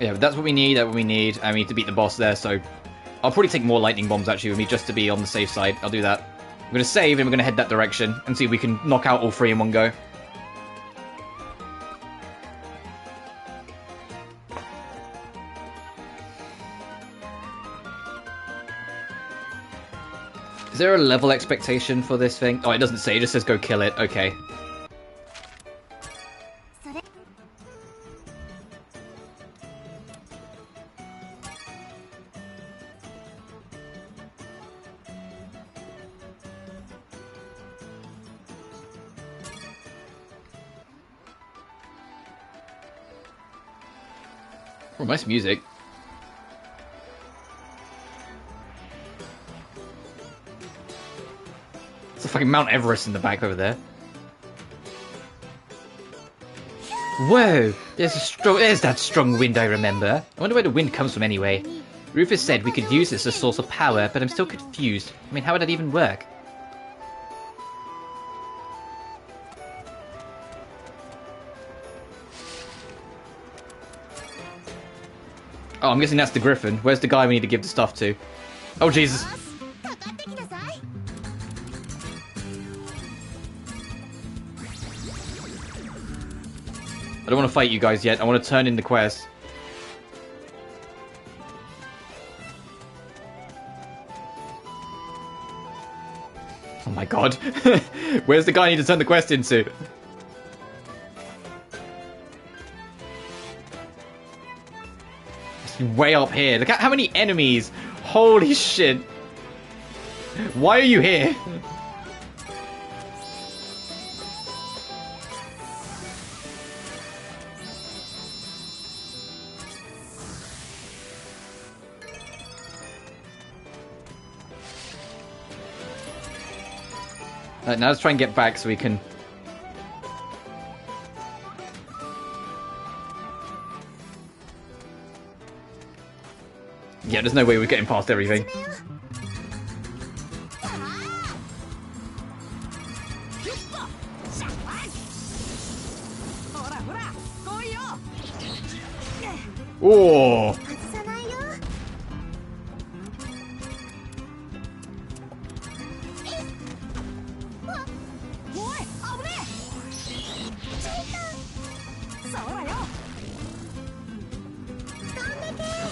yeah, but that's what we need, and we need to beat the boss there, so... I'll probably take more lightning bombs, actually, with me, just to be on the safe side. I'll do that. I'm gonna save, and we're gonna head that direction, and see if we can knock out all 3 in one go. Is there a level expectation for this thing? Oh, it doesn't say, it just says go kill it. Okay. Oh, nice music. It's a fucking Mount Everest in the back over there. Whoa! There's that strong wind I remember. I wonder where the wind comes from anyway. Rufus said we could use this as a source of power, but I'm still confused. I mean, how would that even work? Oh, I'm guessing that's the Griffin. Where's the guy we need to give the stuff to? Oh, Jesus. I don't want to fight you guys yet. I want to turn in the quest. Oh my god. Where's the guy I need to turn the quest into? Way up here. Look at how many enemies. Holy shit. Why are you here? Now let's try and get back so we can... yeah, there's no way we're getting past everything. Oh!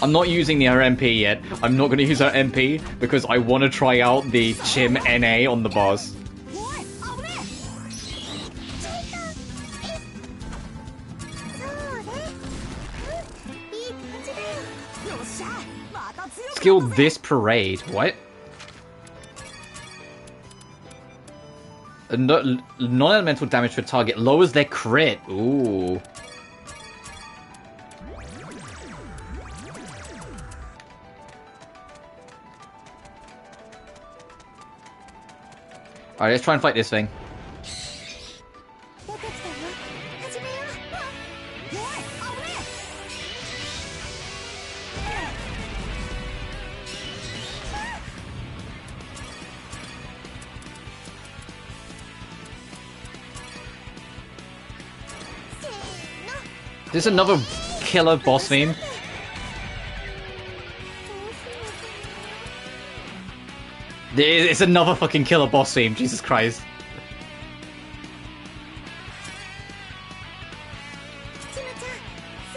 I'm not using her MP yet. I'm not going to use her MP because I want to try out the Chim NA on the boss. Skill this parade. What? Non-elemental damage for target lowers their crit. Ooh. Alright, let's try and fight this thing. There's another killer boss theme. It's another fucking killer boss theme, Jesus Christ.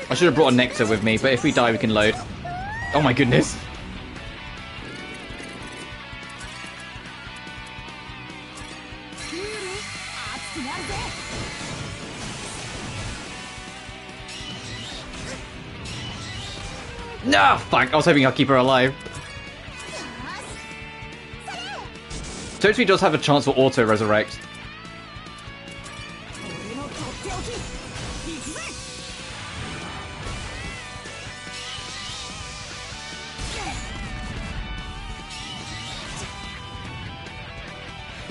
I should have brought a nectar with me, but if we die we can load. Oh my goodness. No, fuck, I was hoping I'd keep her alive. Totally does have a chance for auto-resurrect.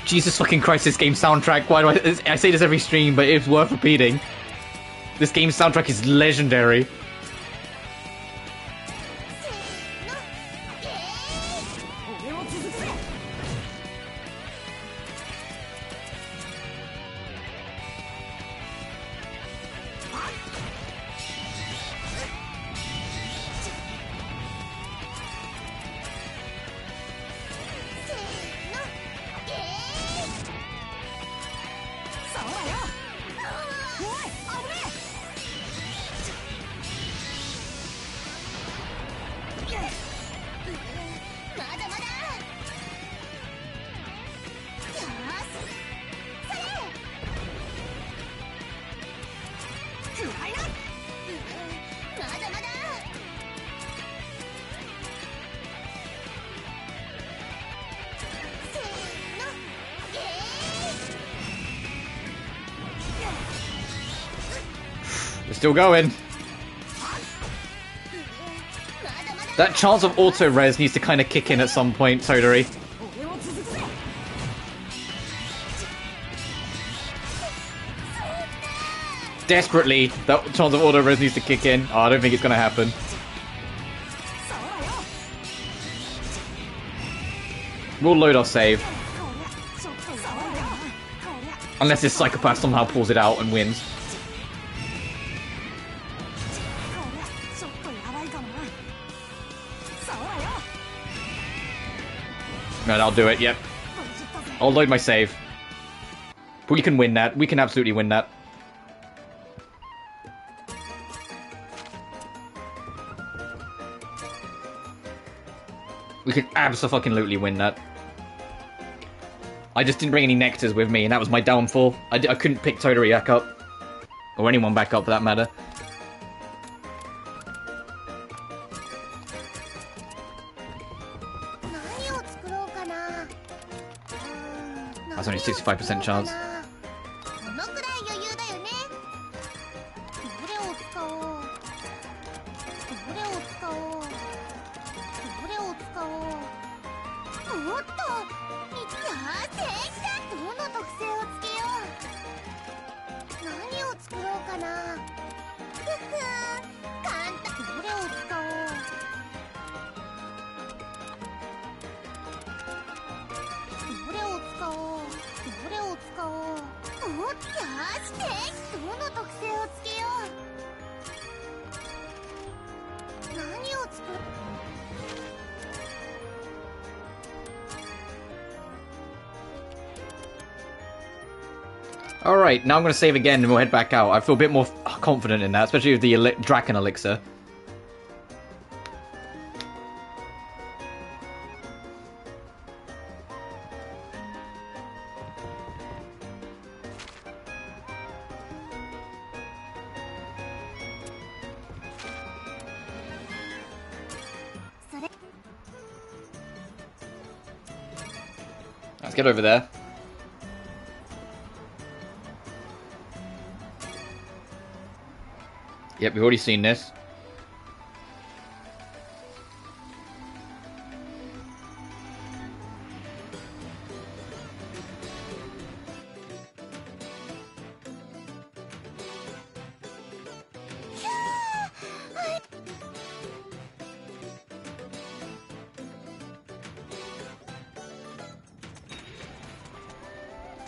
Jesus fucking Christ, this game's soundtrack. Why do I say this every stream, but it's worth repeating. This game's soundtrack is legendary. We're still going. That chance of auto-res needs to kind of kick in at some point, Todori. Desperately, that chance of auto-res needs to kick in. Oh, I don't think it's going to happen. We'll load our save. Unless this psychopath somehow pulls it out and wins. No, I'll do it, yep. I'll load my save. We can win that. We can absolutely win that. We can abso-fucking-lutely win that. I just didn't bring any nectars with me, and that was my downfall. I couldn't pick Todori back up. Or anyone back up, for that matter. That's only a 65% chance. Alright, now I'm going to save again and we'll head back out. I feel a bit more confident in that, especially with the Draken Elixir. Let's get over there. Yep, we've already seen this.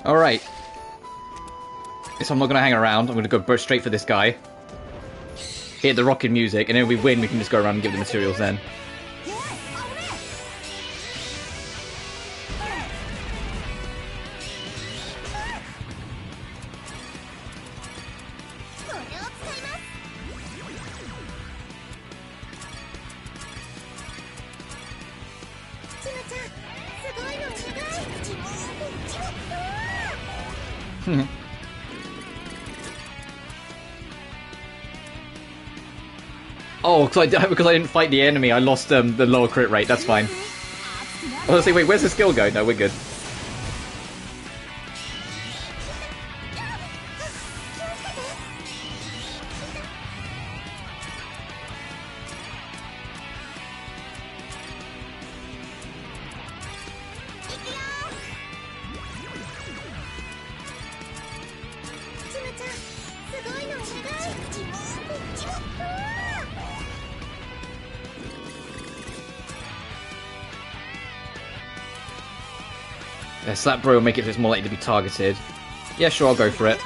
Alright. So I'm not going to hang around. I'm going to go straight for this guy. Hit the rocket music, and then if we win, we can just go around and give the materials then. Oh, because I didn't fight the enemy, I lost the lower crit rate. That's fine. I was saying, wait, where's the skill go? No, we're good. Yeah, slap bro will make it so it's more likely to be targeted. Yeah, sure, I'll go for it.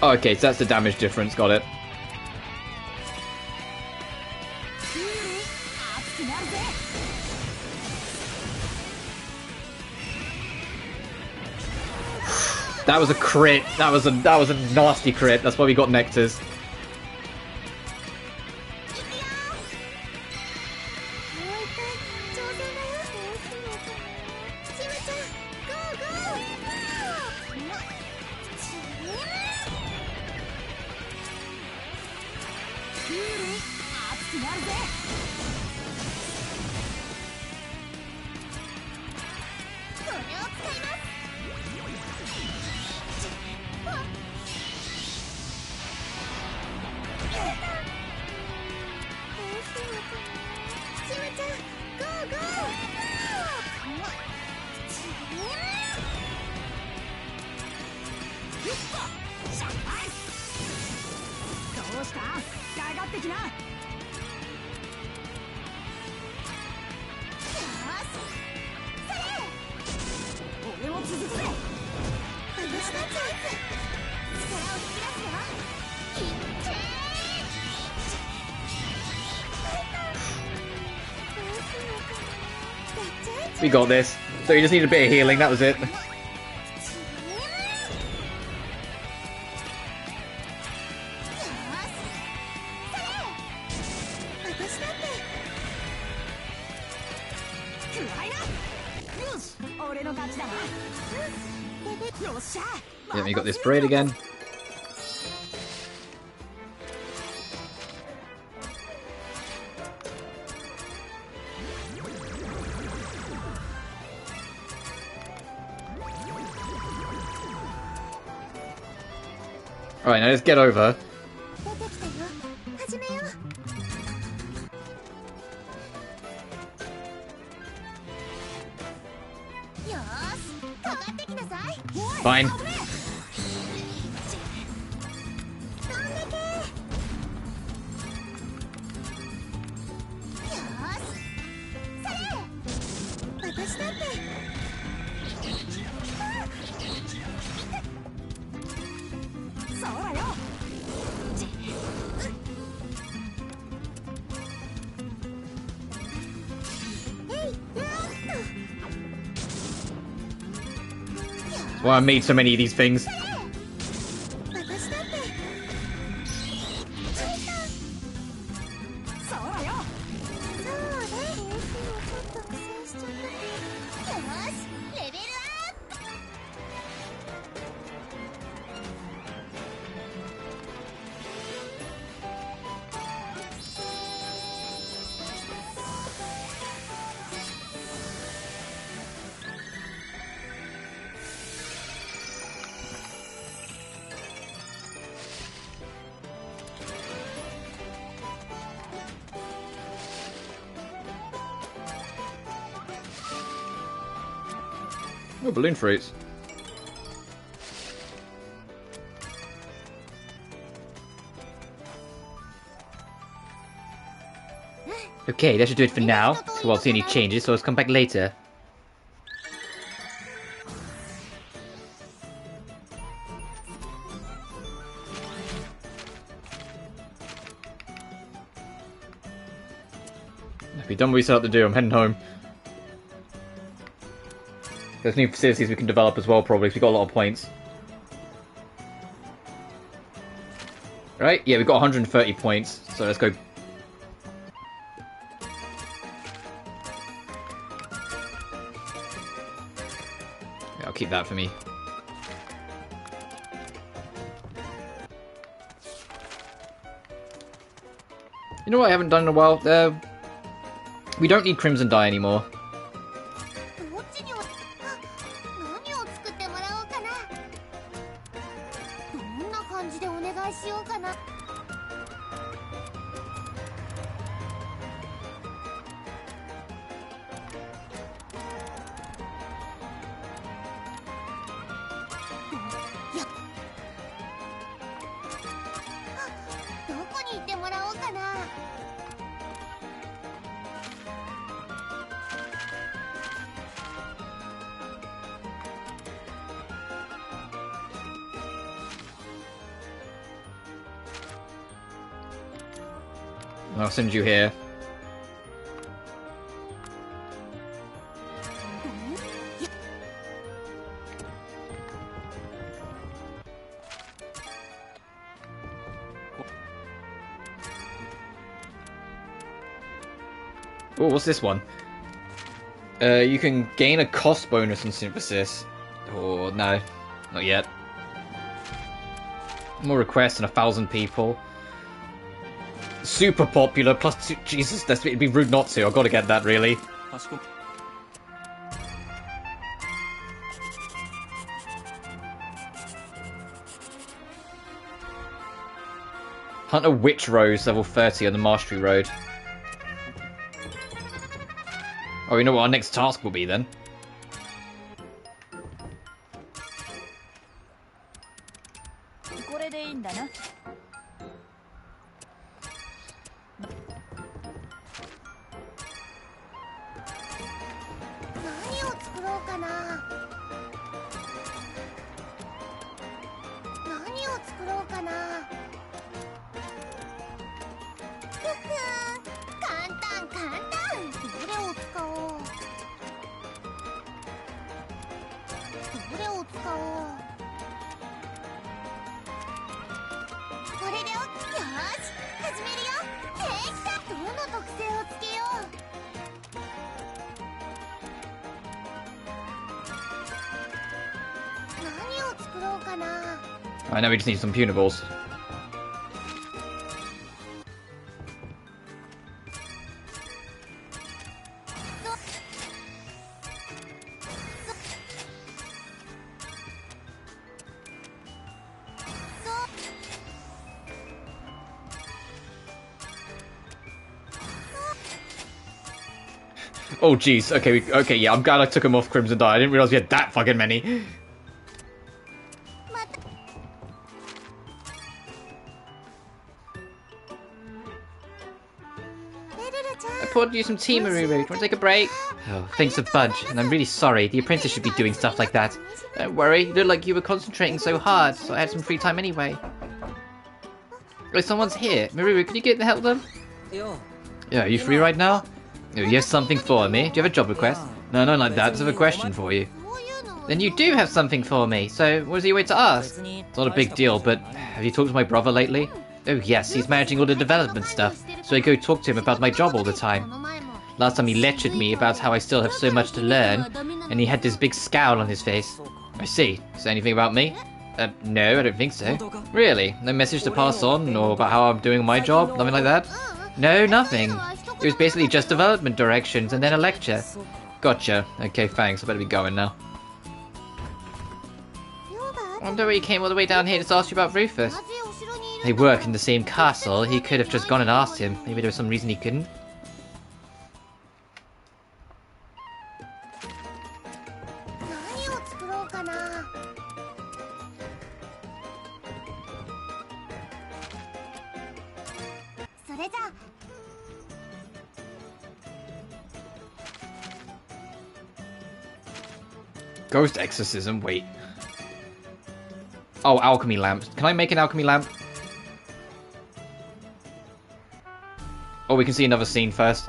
Oh, okay, so that's the damage difference, got it. That was a crit. That was a nasty crit. That's why we got Nectars. We got this. So you just need a bit of healing, that was it. Yeah, we got this parade again. Alright, now let's get over. Fine. Well, I made so many of these things. Oh, balloon fruits. Okay, that should do it for now. So I'll see any changes, so let's come back later. If we've done what we set out to do, I'm heading home. There's new facilities we can develop as well, probably, because we've got a lot of points. Right? Yeah, we've got 130 points, so let's go. Yeah, I'll keep that for me. You know what I haven't done in a while? We don't need Crimson Dye anymore. I'll send you here. Oh, what's this one? You can gain a cost bonus on synthesis. Oh, no. Not yet. More requests and 1,000 people. Super popular, plus 2... Jesus, it'd be rude not to. I've got to get that, really. Hunt a Witch Rose, level 30 on the Mastery Road. Oh, you know what our next task will be, then? I know we just need some punables. Oh jeez, okay, yeah, I'm glad I took him off Crimson Dye. I didn't realize we had that fucking many. I poured you some tea, Meruru. Do you want to take a break? Oh, thanks a bunch, and I'm really sorry. The apprentice should be doing stuff like that. Don't worry, you look like you were concentrating so hard, so I had some free time anyway. Oh, someone's here. Meruru, can you get the help them? Yeah, are you free right now? Oh, you have something for me? Do you have a job request? No, not like that. I just have a question for you. Then you do have something for me, so what is you wait to ask? It's not a big deal, but have you talked to my brother lately? Oh yes, he's managing all the development stuff, so I go talk to him about my job all the time. Last time he lectured me about how I still have so much to learn, and he had this big scowl on his face. I see. Is there anything about me? No, I don't think so. Really? No message to pass on, or about how I'm doing my job? Nothing like that? No, nothing. It was basically just development directions and then a lecture. Gotcha. Okay, thanks. I better be going now. I wonder why he came all the way down here to ask you about Rufus. They work in the same castle. He could have just gone and asked him. Maybe there was some reason he couldn't. Ghost exorcism? Wait. Oh, alchemy lamp. Can I make an alchemy lamp? Oh, we can see another scene first.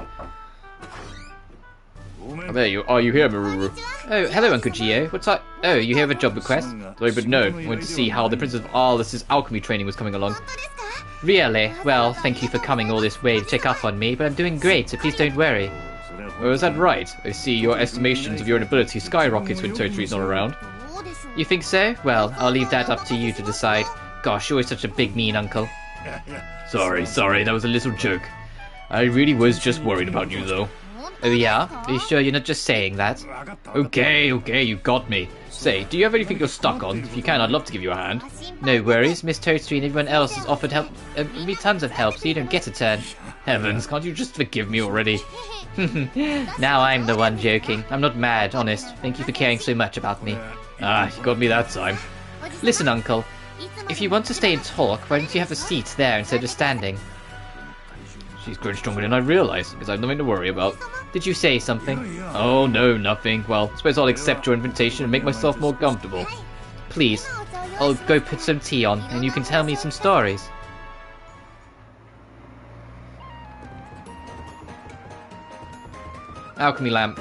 Oh, there you are. You here, Meruru? Oh, hello, Uncle Gio. What's up? Oh, you have a job request? Sorry, but no. I wanted to see how the Princess of Arles's alchemy training was coming along. Really? Well, thank you for coming all this way to check up on me, but I'm doing great, so please don't worry. Oh, is that right? I see your estimations of your own ability skyrockets when Toadstreet's not around. You think so? Well, I'll leave that up to you to decide. Gosh, you're always such a big mean uncle. Sorry, that was a little joke. I really was just worried about you, though. Oh yeah? Are you sure you're not just saying that? Okay, you got me. Say, do you have anything you're stuck on? If you can, I'd love to give you a hand. No worries, Miss Toadstreet and everyone else has offered help, me tons of help, so you don't get a turn. Heavens, can't you just forgive me already? Now I'm the one joking. I'm not mad, honest. Thank you for caring so much about me. Ah, you got me that time. Listen, Uncle. If you want to stay and talk, why don't you have a seat there instead of standing? She's grown stronger than I realised, because I have nothing to worry about. Did you say something? Oh, no, nothing. Well, I suppose I'll accept your invitation and make myself more comfortable. Please, I'll go put some tea on, and you can tell me some stories. Alchemy lamp.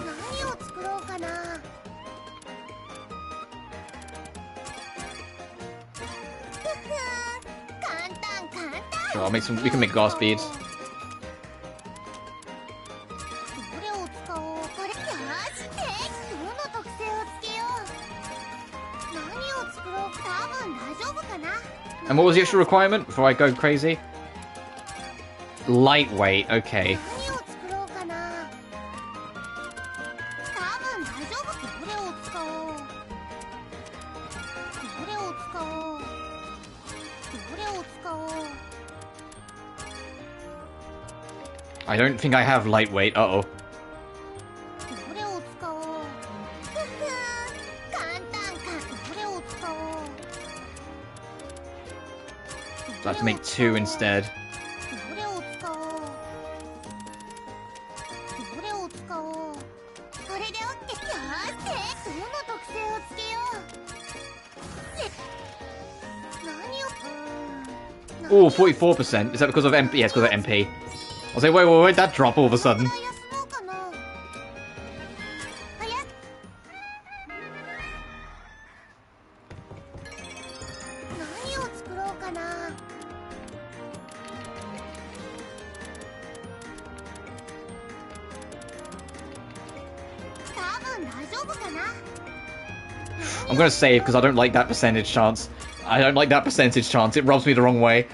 Sure, I'll make some. We can make glass beads. And what was the extra requirement before I go crazy? Lightweight, okay. I don't think I have lightweight, uh-oh. I have to make 2 instead. Oh, 44%. Is that because of MP? Yeah, it's because of MP. I was like, wait, that drop all of a sudden? I'm gonna save because I don't like that percentage chance. I don't like that percentage chance. It rubs me the wrong way.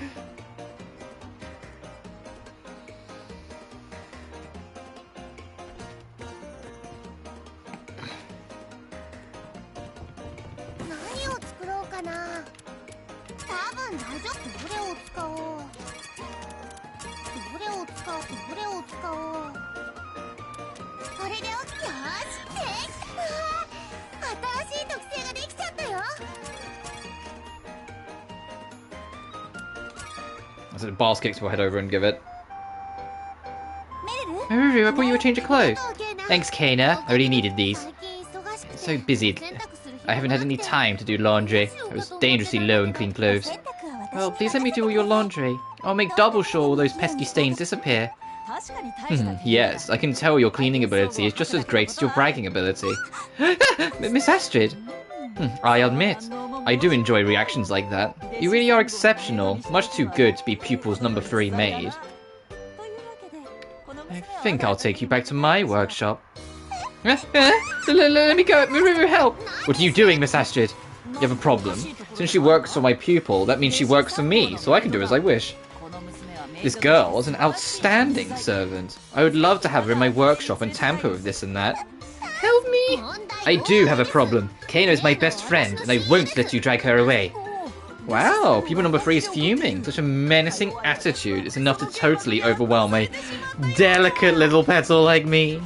So the boss kicks will head over and give it. Meruru, I brought you a change of clothes. Thanks, Kana. I already needed these. I'm so busy. I haven't had any time to do laundry. I was dangerously low in clean clothes. Well, please let me do all your laundry. I'll make double sure all those pesky stains disappear. Yes, I can tell your cleaning ability is just as great as your bragging ability. Miss Astrid! I admit, I do enjoy reactions like that. You really are exceptional, much too good to be pupil's number 3 maid. I think I'll take you back to my workshop. Let me go, Meruru, help! What are you doing, Miss Astrid? You have a problem. Since she works for my pupil, that means she works for me, so I can do as I wish. This girl is an outstanding servant. I would love to have her in my workshop and tamper with this and that. Help me! I do have a problem. Kano is my best friend, and I won't let you drag her away. Wow, pupil number 3 is fuming. Such a menacing attitude is enough to totally overwhelm a delicate little petal like me.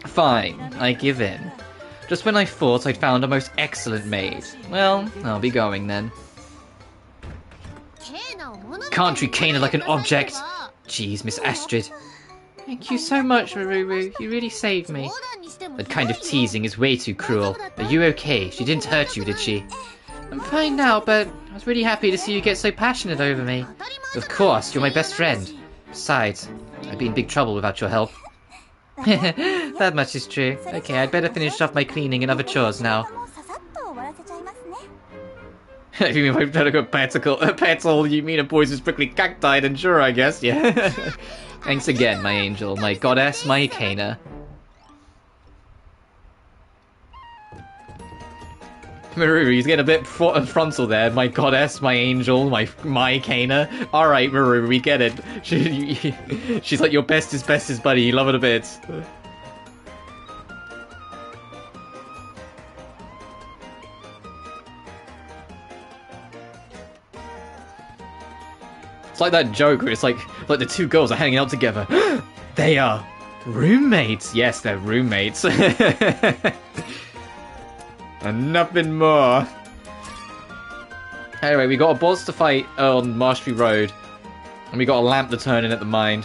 Fine, I give in. Just when I thought I'd found a most excellent maid. Well, I'll be going then. Can't treat Kana like an object. Jeez, Miss Astrid. Thank you so much, Meruru. You really saved me. That kind of teasing is way too cruel. Are you okay? She didn't hurt you, did she? I'm fine now, but I was really happy to see you get so passionate over me. Of course, you're my best friend. Besides, I'd be in big trouble without your help. That much is true. Okay, I'd better finish off my cleaning and other chores now. If you mean by petal, you mean a poisonous prickly cacti, then sure, I guess, yeah. Thanks again, my angel, my goddess, my Kana. Meruru, he's getting a bit frontal there. My goddess, my angel, my Kana. Alright, Meruru, we get it. She's like your bestest buddy. You love it a bit. It's like that joke where it's like the two girls are hanging out together. They are roommates. Yes, they're roommates. And nothing more. Anyway, we got a boss to fight on Mastery Road. And we got a lamp to turn in at the mine.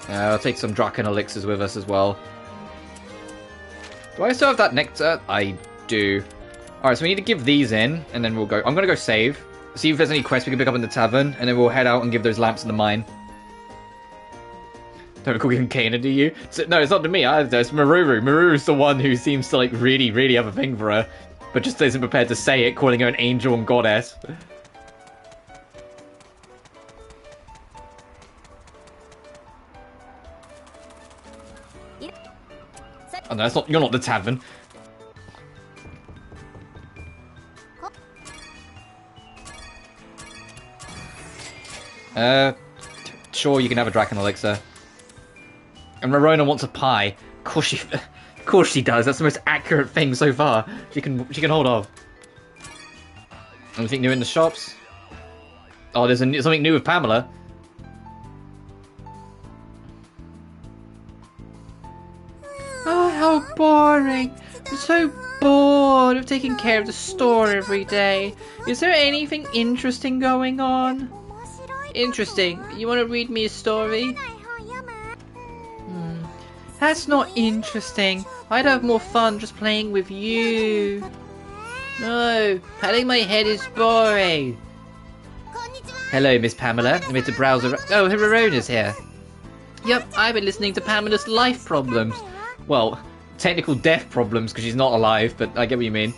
I'll take some Draken elixirs with us as well. Do I still have that nectar? I do. Alright, so we need to give these in, and then we'll go. I'm gonna go save. See if there's any quests we can pick up in the tavern, and then we'll head out and give those lamps in the mine. Don't recall giving Kana, do you? No, it's not to me either. It's Meruru. Meruru's the one who seems to like really have a thing for her, but just isn't prepared to say it, calling her an angel and goddess. Oh no, that's not. You're not the tavern. Sure, you can have a Draken elixir. And Rorona wants a pie. Of course she does. That's the most accurate thing so far. She can hold off. Anything new in the shops? Oh, there's something new with Pamela. Oh, how boring. I'm so bored of taking care of the store every day. Is there anything interesting going on? Interesting. You want to read me a story? That's not interesting. I'd have more fun just playing with you. No, patting my head is boring. Hello, Miss Pamela. I'm here to browse around. Oh, Hirona's here. Yep, I've been listening to Pamela's life problems. Well, technical death problems because she's not alive, but I get what you mean.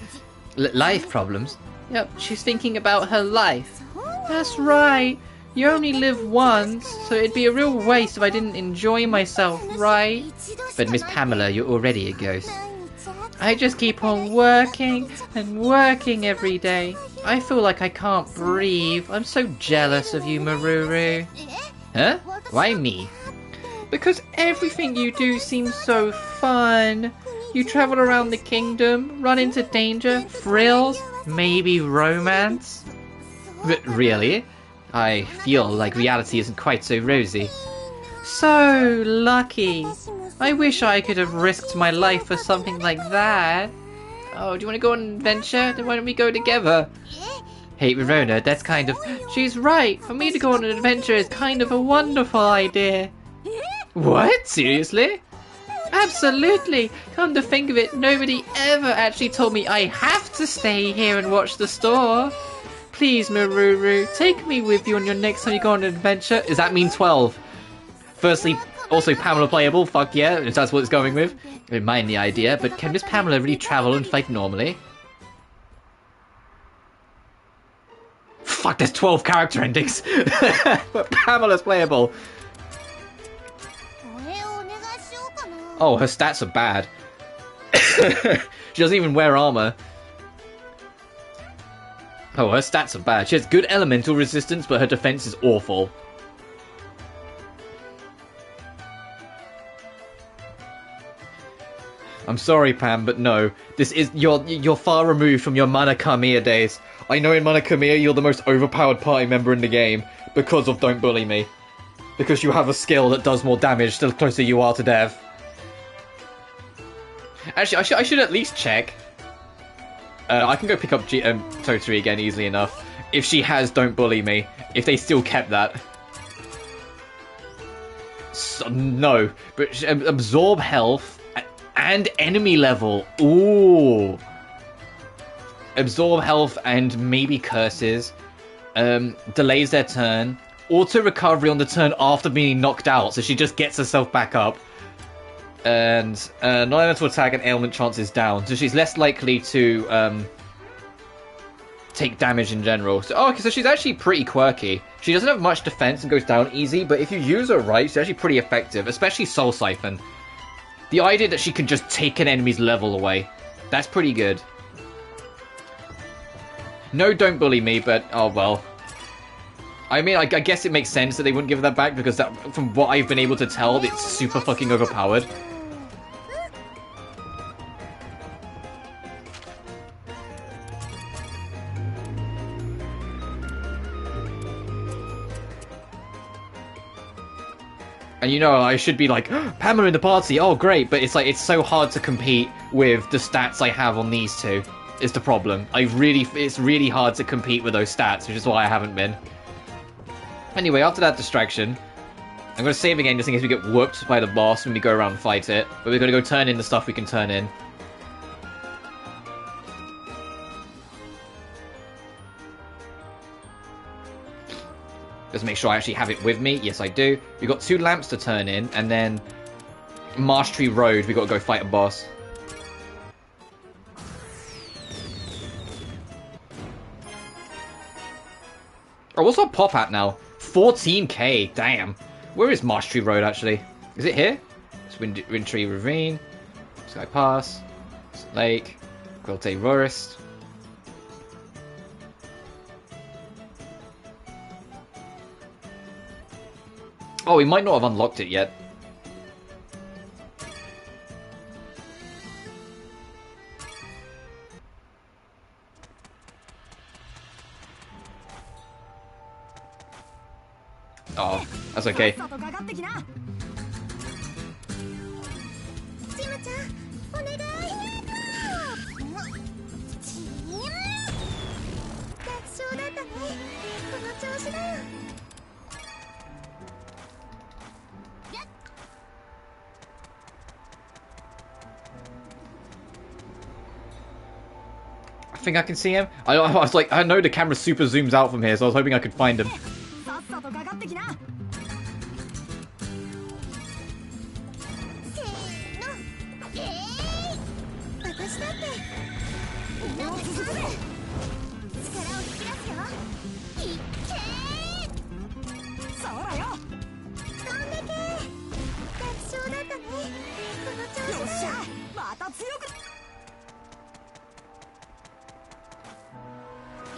Life problems? Yep, she's thinking about her life. That's right. You only live once, so it'd be a real waste if I didn't enjoy myself, right? But Miss Pamela, you're already a ghost. I just keep on working and working every day. I feel like I can't breathe. I'm so jealous of you, Meruru. Huh? Why me? Because everything you do seems so fun. You travel around the kingdom, run into danger, thrills, maybe romance. But really? I feel like reality isn't quite so rosy. So lucky. I wish I could have risked my life for something like that. Oh, do you want to go on an adventure? Then why don't we go together? Hey, Verona, that's kind of... She's right. For me to go on an adventure is kind of a wonderful idea. What? Seriously? Absolutely. Come to think of it, nobody ever actually told me I have to stay here and watch the store. Please, Meruru, take me with you on your next time you go on an adventure. Does that mean 12? Firstly, also Pamela playable, fuck yeah, if that's what it's going with. I don't mind the idea, but can Miss Pamela really travel and fight normally? Fuck, there's 12 character endings! But Pamela's playable! Oh, her stats are bad. She doesn't even wear armor. Oh, her stats are bad. She has good elemental resistance, but her defense is awful. I'm sorry, Pam, but no. This is you're far removed from your Mana Kamiya days. I know in Mana Kamiya you're the most overpowered party member in the game because of Don't Bully Me. Because you have a skill that does more damage the closer you are to death. Actually, I should at least check. I can go pick up Toturi again easily enough. If she has Don't Bully Me. If they still kept that. So, no. But absorb health and enemy level. Ooh. Absorb health and maybe curses. Delays their turn. Auto recovery on the turn after being knocked out. So she just gets herself back up. And not able to attack and ailment chance is down, so she's less likely to take damage in general. So, okay, so she's actually pretty quirky. She doesn't have much defense and goes down easy, but if you use her right, she's actually pretty effective, especially Soul Siphon. The idea that she can just take an enemy's level away, that's pretty good. No, Don't Bully Me, but oh well. I mean, I guess it makes sense that they wouldn't give that back, because that, from what I've been able to tell, it's super fucking overpowered. And you know, I should be like, oh, Pamela in the party, oh great, but it's like, it's so hard to compete with the stats I have on these two, is the problem. It's really hard to compete with those stats, which is why I haven't been. Anyway, after that distraction, I'm going to save again just in case we get whooped by the boss when we go around and fight it. But we're going to go turn in the stuff we can turn in. Just make sure I actually have it with me. Yes, I do. We've got 2 lamps to turn in, and then Marsh Tree Road, we've got to go fight a boss. Oh, what's our pop at now? 14k, damn. Where is Marsh Tree Road, actually? Is it here? It's Wind Tree Ravine, Sky Pass, Lake, Quilte Forest. Oh, we might not have unlocked it yet. Oh, that's okay. I think I can see him. I was like, I know the camera super zooms out from here, so I was hoping I could find him.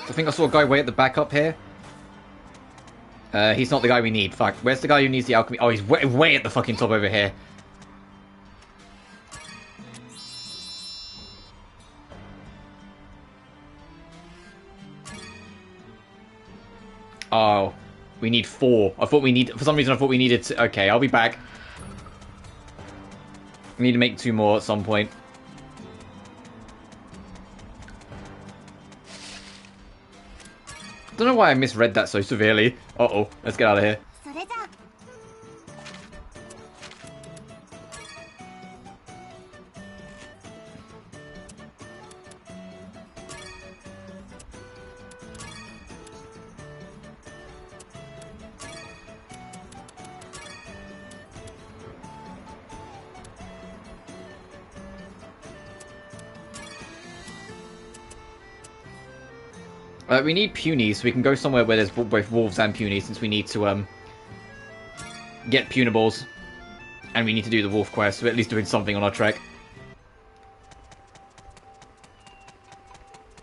I think I saw a guy way at the back up here. He's not the guy we need. Fuck. Where's the guy who needs the alchemy? Oh, he's way at the fucking top over here. Oh, we need 4. I thought we need... For some reason, I thought we needed... Okay, I'll be back. We need to make 2 more at some point. I don't know why I misread that so severely. Uh-oh, let's get out of here. We need punies, so we can go somewhere where there's both wolves and punies, since we need to get punables. And we need to do the wolf quest, so we're at least doing something on our trek.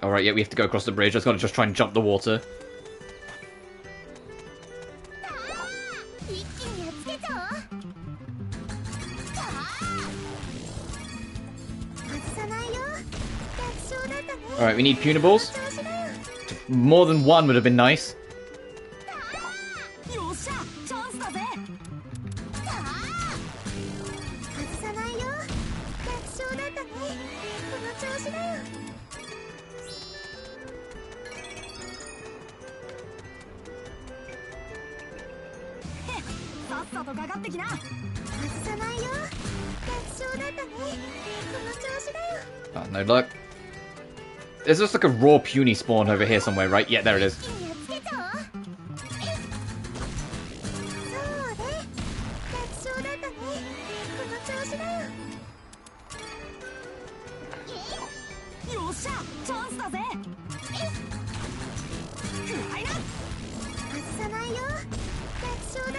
Alright, yeah, we have to go across the bridge. I just gotta try and jump the water. Alright, we need punables. More than one would have been nice. Oh, no luck. There's just like a raw puny spawn over here somewhere, right? Yeah, there it is.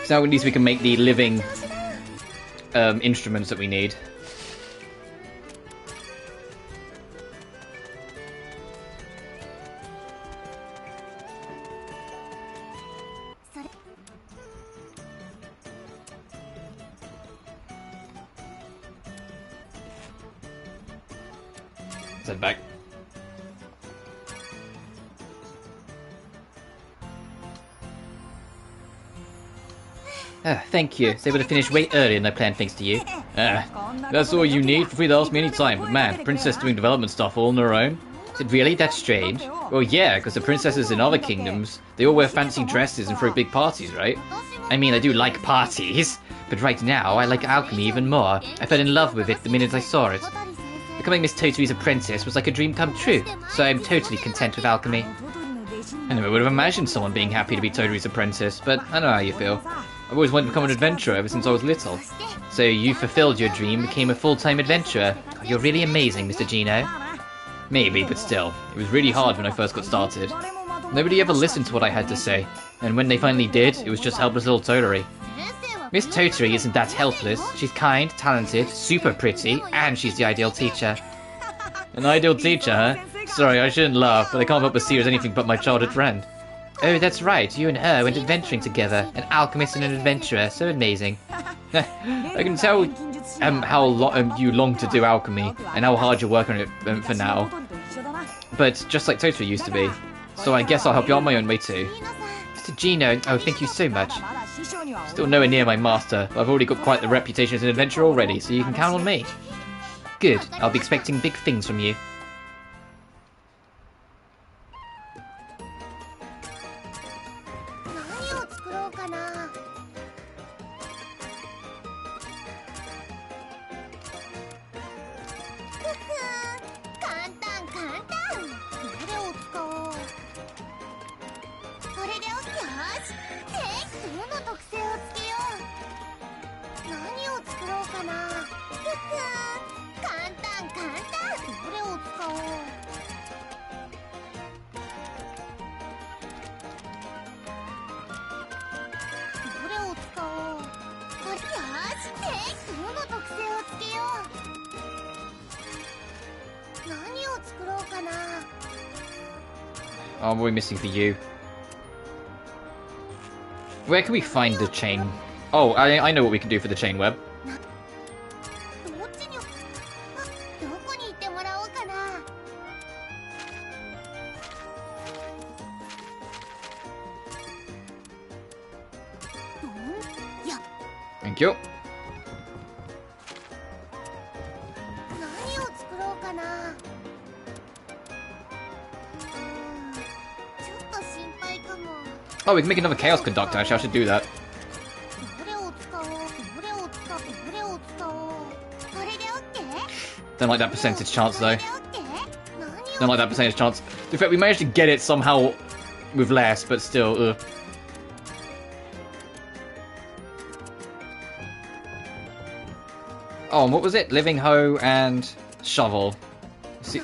So now at least we can make the living instruments that we need. Let's head back. Thank you. They would have finished way earlier than I planned thanks to you. That's all you need. Feel free to ask me any time. But man, Princess doing development stuff all on her own? Is it really that strange? Well, yeah, because the princesses in other kingdoms, they all wear fancy dresses and throw big parties, right? I mean, I do like parties, but right now, I like alchemy even more. I fell in love with it the minute I saw it. Becoming Miss Totori's apprentice was like a dream come true, so I'm totally content with alchemy. I never would have imagined someone being happy to be Totori's apprentice, but I know how you feel. I've always wanted to become an adventurer ever since I was little. So you fulfilled your dream, became a full-time adventurer. Oh, you're really amazing, Mr. Gino. Maybe, but still. It was really hard when I first got started. Nobody ever listened to what I had to say, and when they finally did, it was just helpless little Totori. Miss Totori isn't that helpless. She's kind, talented, super pretty, and she's the ideal teacher. An ideal teacher, huh? Sorry, I shouldn't laugh, but I can't help but see her as anything but my childhood friend. Oh, that's right, you and her went adventuring together. An alchemist and an adventurer, so amazing. I can tell how you long to do alchemy, and how hard you're working on it for now. But just like Totori used to be. So I guess I'll help you on my own way too. Mr. Gino, oh thank you so much. Still nowhere near my master, but I've already got quite the reputation as an adventurer already, so you can count on me. Good, I'll be expecting big things from you. Oh, what are we missing for you? Where can we find the chain? Oh, I know what we can do for the chain web. Thank you. Oh, we can make another Chaos Conductor. Actually, I should do that. Don't like that percentage chance, though. Don't like that percentage chance. In fact, we managed to get it somehow with less, but still, ugh. Oh, and what was it? Living hoe and shovel. See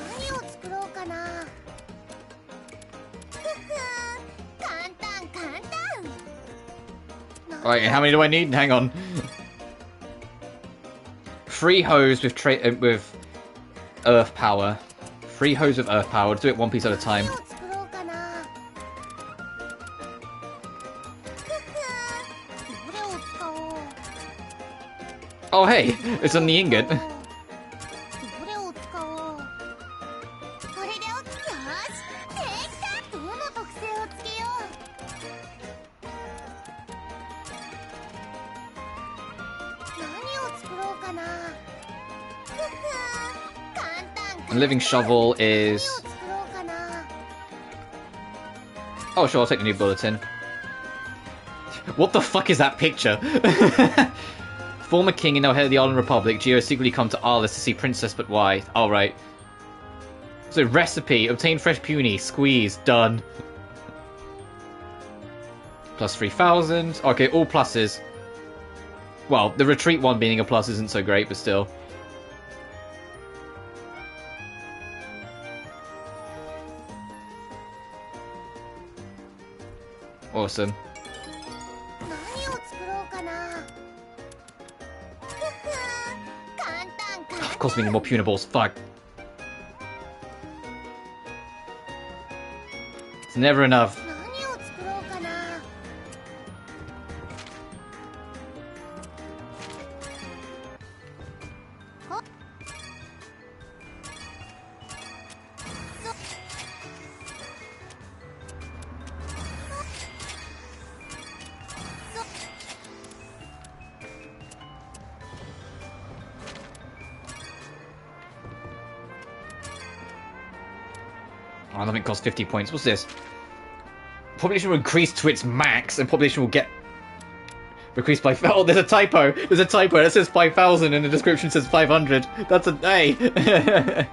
Alright, how many do I need? Hang on. 3 hose with earth power. 3 hose with earth power. Let's do it one piece at a time. Oh hey, it's on the ingot. And living shovel is... Oh sure, I'll take the new bulletin. What the fuck is that picture? Former king and now head of the Island Republic, Geo has secretly come to Arlis to see Princess, but why? Oh, right. So, recipe. Obtain fresh puny. Squeeze. Done. Plus 3,000. Okay, all pluses. Well, the retreat one being a plus isn't so great, but still. Awesome. Of course we need more punables, fuck. It's never enough. Oh, nothing costs 50 points. What's this? Population will increase to its max, and population will get increased by... Oh, there's a typo! There's a typo that says 5,000 and the description says 500. That's a... Hey!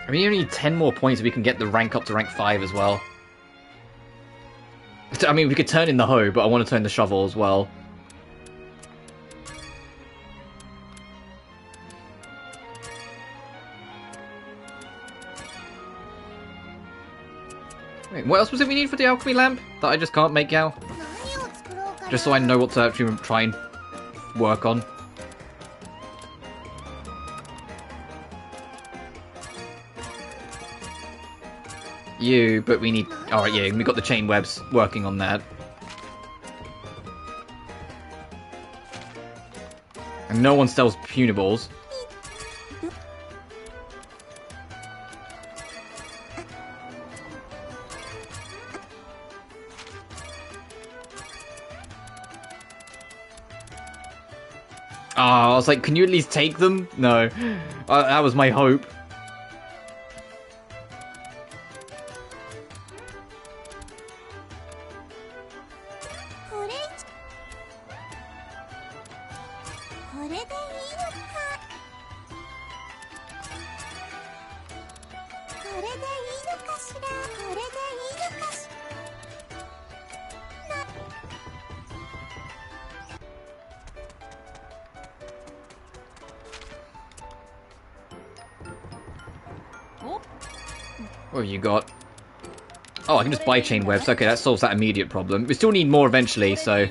I mean, you only need 10 more points so we can get the rank up to rank 5 as well. I mean, we could turn in the hoe, but I want to turn the shovel as well. Wait, what else was it we need for the alchemy lamp that I just can't make now? Just so I know what to actually try and work on. You, but we need... Alright, yeah, we got the chain webs working on that. And no one sells punables. Oh, I was like, can you at least take them? No. That was my hope. What have you got? Oh, I can just buy chain webs. Okay, that solves that immediate problem. We still need more eventually, so...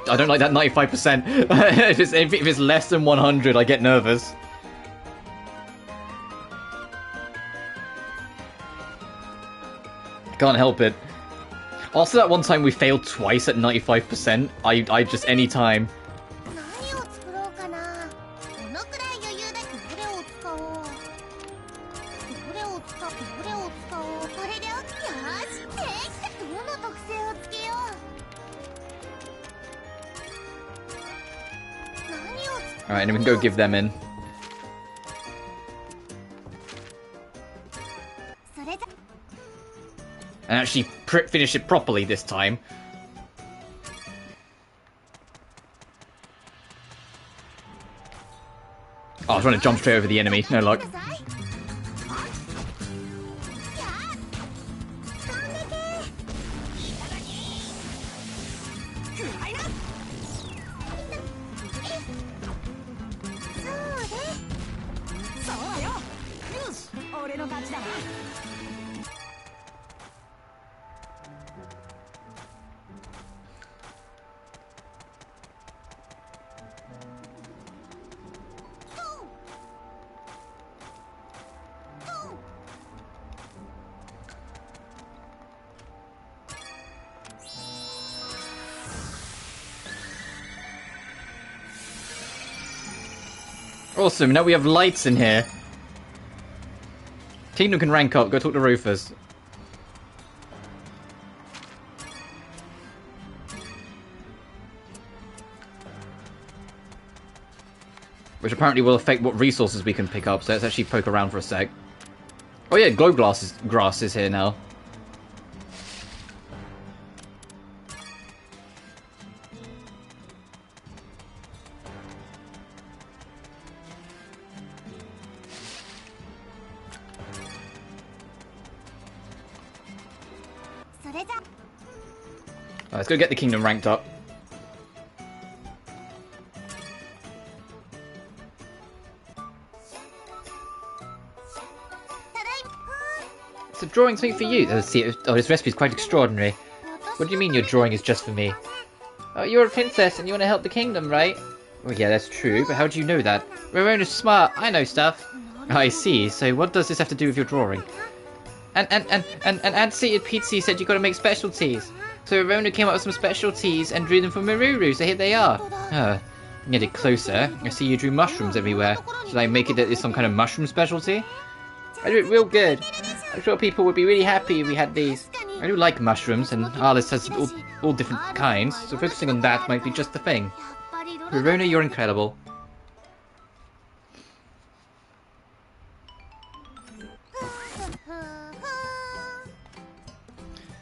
I don't like that 95%. if it's less than 100, I get nervous. Can't help it. Also, that one time we failed twice at 95%. I just any time. Alright, and then we can go give them in. And actually finish it properly this time. Oh, I was trying to jump straight over the enemy. No luck. Awesome, now we have lights in here. Kingdom can rank up, go talk to Rufus. Which apparently will affect what resources we can pick up, so let's actually poke around for a sec. Oh yeah, glow grass is here now. Let's go get the kingdom ranked up. So drawing something for you. Oh, this recipe is quite extraordinary. What do you mean your drawing is just for me? Oh, you're a princess and you want to help the kingdom, right? Well, yeah, that's true, but how do you know that? Rarona's smart. I know stuff. I see. So what does this have to do with your drawing? And Auntie and Pizzi said you got to make specialties. So Rarona came up with some specialties and drew them for Meruru, so here they are. Get it closer. I see you drew mushrooms everywhere. Should I make it that it's some kind of mushroom specialty? I do it real good. I'm sure people would be really happy if we had these. I do like mushrooms, and Alice has all different kinds, so focusing on that might be just the thing. Rarona, you're incredible.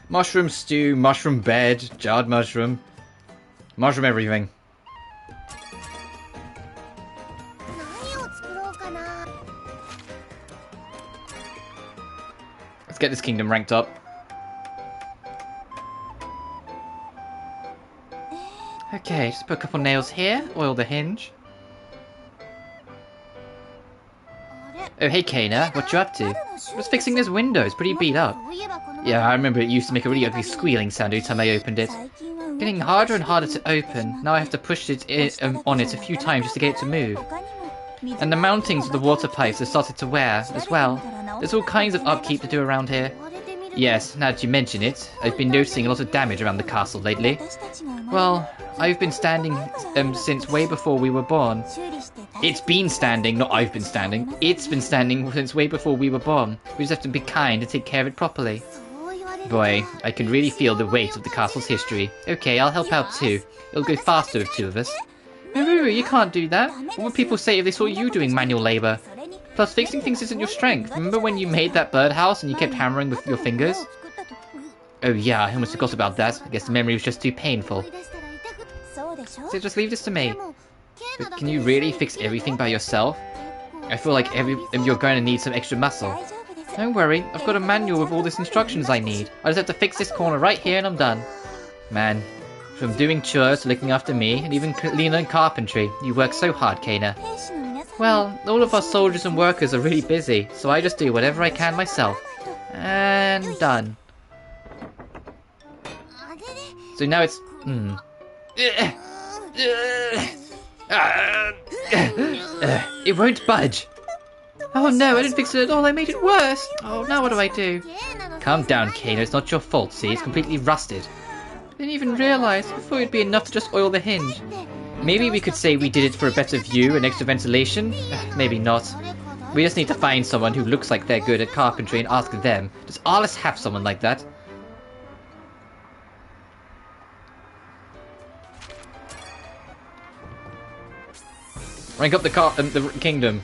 Mushroom stew, mushroom bed, jarred mushroom. Mushroom everything. Let's get this kingdom ranked up. Okay, just put a couple nails here, oil the hinge. Oh hey Kana, what you up to? I was fixing this window, it's pretty beat up. Yeah, I remember it used to make a really ugly squealing sound every time I opened it. Getting harder and harder to open, now I have to push it on it a few times just to get it to move. And the mountings of the water pipes have started to wear as well. There's all kinds of upkeep to do around here. Yes, now that you mention it, I've been noticing a lot of damage around the castle lately. Well, I've been standing since way before we were born. It's been standing, not I've been standing. It's been standing since way before we were born. We just have to be kind and take care of it properly. Boy, I can really feel the weight of the castle's history. Okay, I'll help out too. It'll go faster with two of us. Meruru, you can't do that. What would people say if they saw you doing manual labor? Plus, fixing things isn't your strength. Remember when you made that birdhouse and you kept hammering with your fingers? Oh yeah, I almost forgot about that. I guess the memory was just too painful. So just leave this to me. But can you really fix everything by yourself? I feel like you're going to need some extra muscle. Don't worry, I've got a manual with all the instructions I need. I just have to fix this corner right here and I'm done. Man, from doing chores to looking after me, and even learning carpentry, you work so hard, Kana. Well, all of our soldiers and workers are really busy, so I just do whatever I can myself. And done. So now it's... It won't budge. Oh no, I didn't fix it at all, I made it worse. Oh, now what do I do? Calm down, Kana, it's not your fault, see? It's completely rusted. I didn't even realise. I thought it'd be enough to just oil the hinge. Maybe we could say we did it for a better view and extra ventilation? Maybe not. We just need to find someone who looks like they're good at carpentry and ask them. Does Alice have someone like that? Rank up the kingdom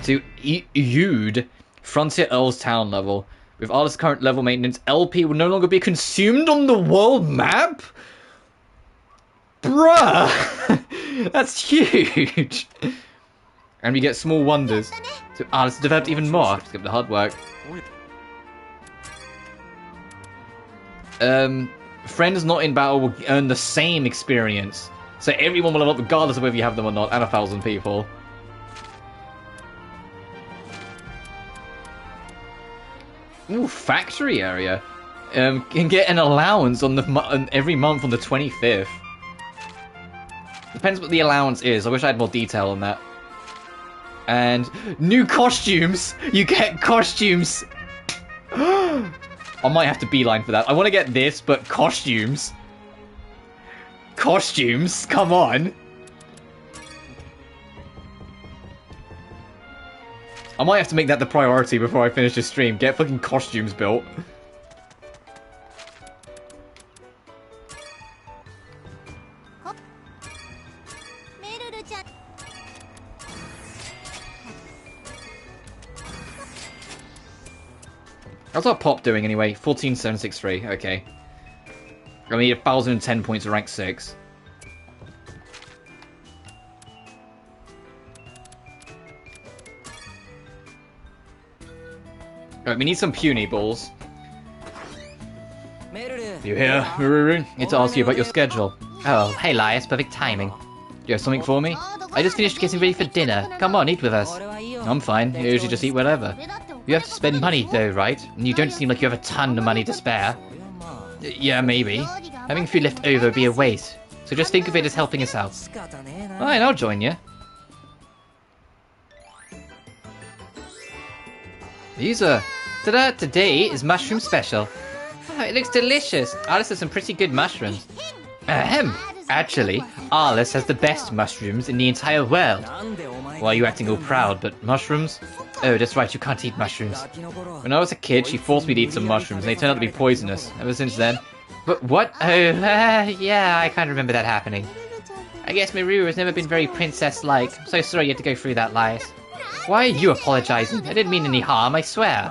to Yude, Frontier Earl's Town level. With Arl's current level maintenance, LP will no longer be consumed on the world map? Bruh! That's huge! And we get small wonders. So Arl's developed even more. Skip the hard work. Friends not in battle will earn the same experience. So everyone will level up regardless of whether you have them or not, and 1,000 people. Ooh, factory area. Can get an allowance on every month on the 25th. Depends what the allowance is. I wish I had more detail on that. And new costumes. You get costumes. I might have to beeline for that. I want to get this, but costumes. Costumes? Come on. I might have to make that the priority before I finish this stream. Get fucking costumes built. How's our pop doing anyway? 14,763. Okay. I need 1,010 points to rank 6. Alright, we need some puny balls. You here, Meruru? Need to ask you about your schedule. Oh, hey Lias, perfect timing. Do you have something for me? I just finished getting ready for dinner. Come on, eat with us. I'm fine. I usually just eat whatever. You have to spend money though, right? And you don't seem like you have a ton of money to spare. Yeah, maybe. Having food left over would be a waste. So just think of it as helping us out. Alright, I'll join you. These are... Ta-da! Today is mushroom special. Oh, it looks delicious. Alice has some pretty good mushrooms. Ahem! Actually, Alice has the best mushrooms in the entire world. Why are you acting all proud, but mushrooms? Oh, that's right, you can't eat mushrooms. When I was a kid, she forced me to eat some mushrooms, and they turned out to be poisonous. Ever since then... But what? Oh, yeah, I can't remember that happening. I guess Meruru has never been very princess-like. I'm so sorry you had to go through that, Lias. Why are you apologizing? I didn't mean any harm, I swear.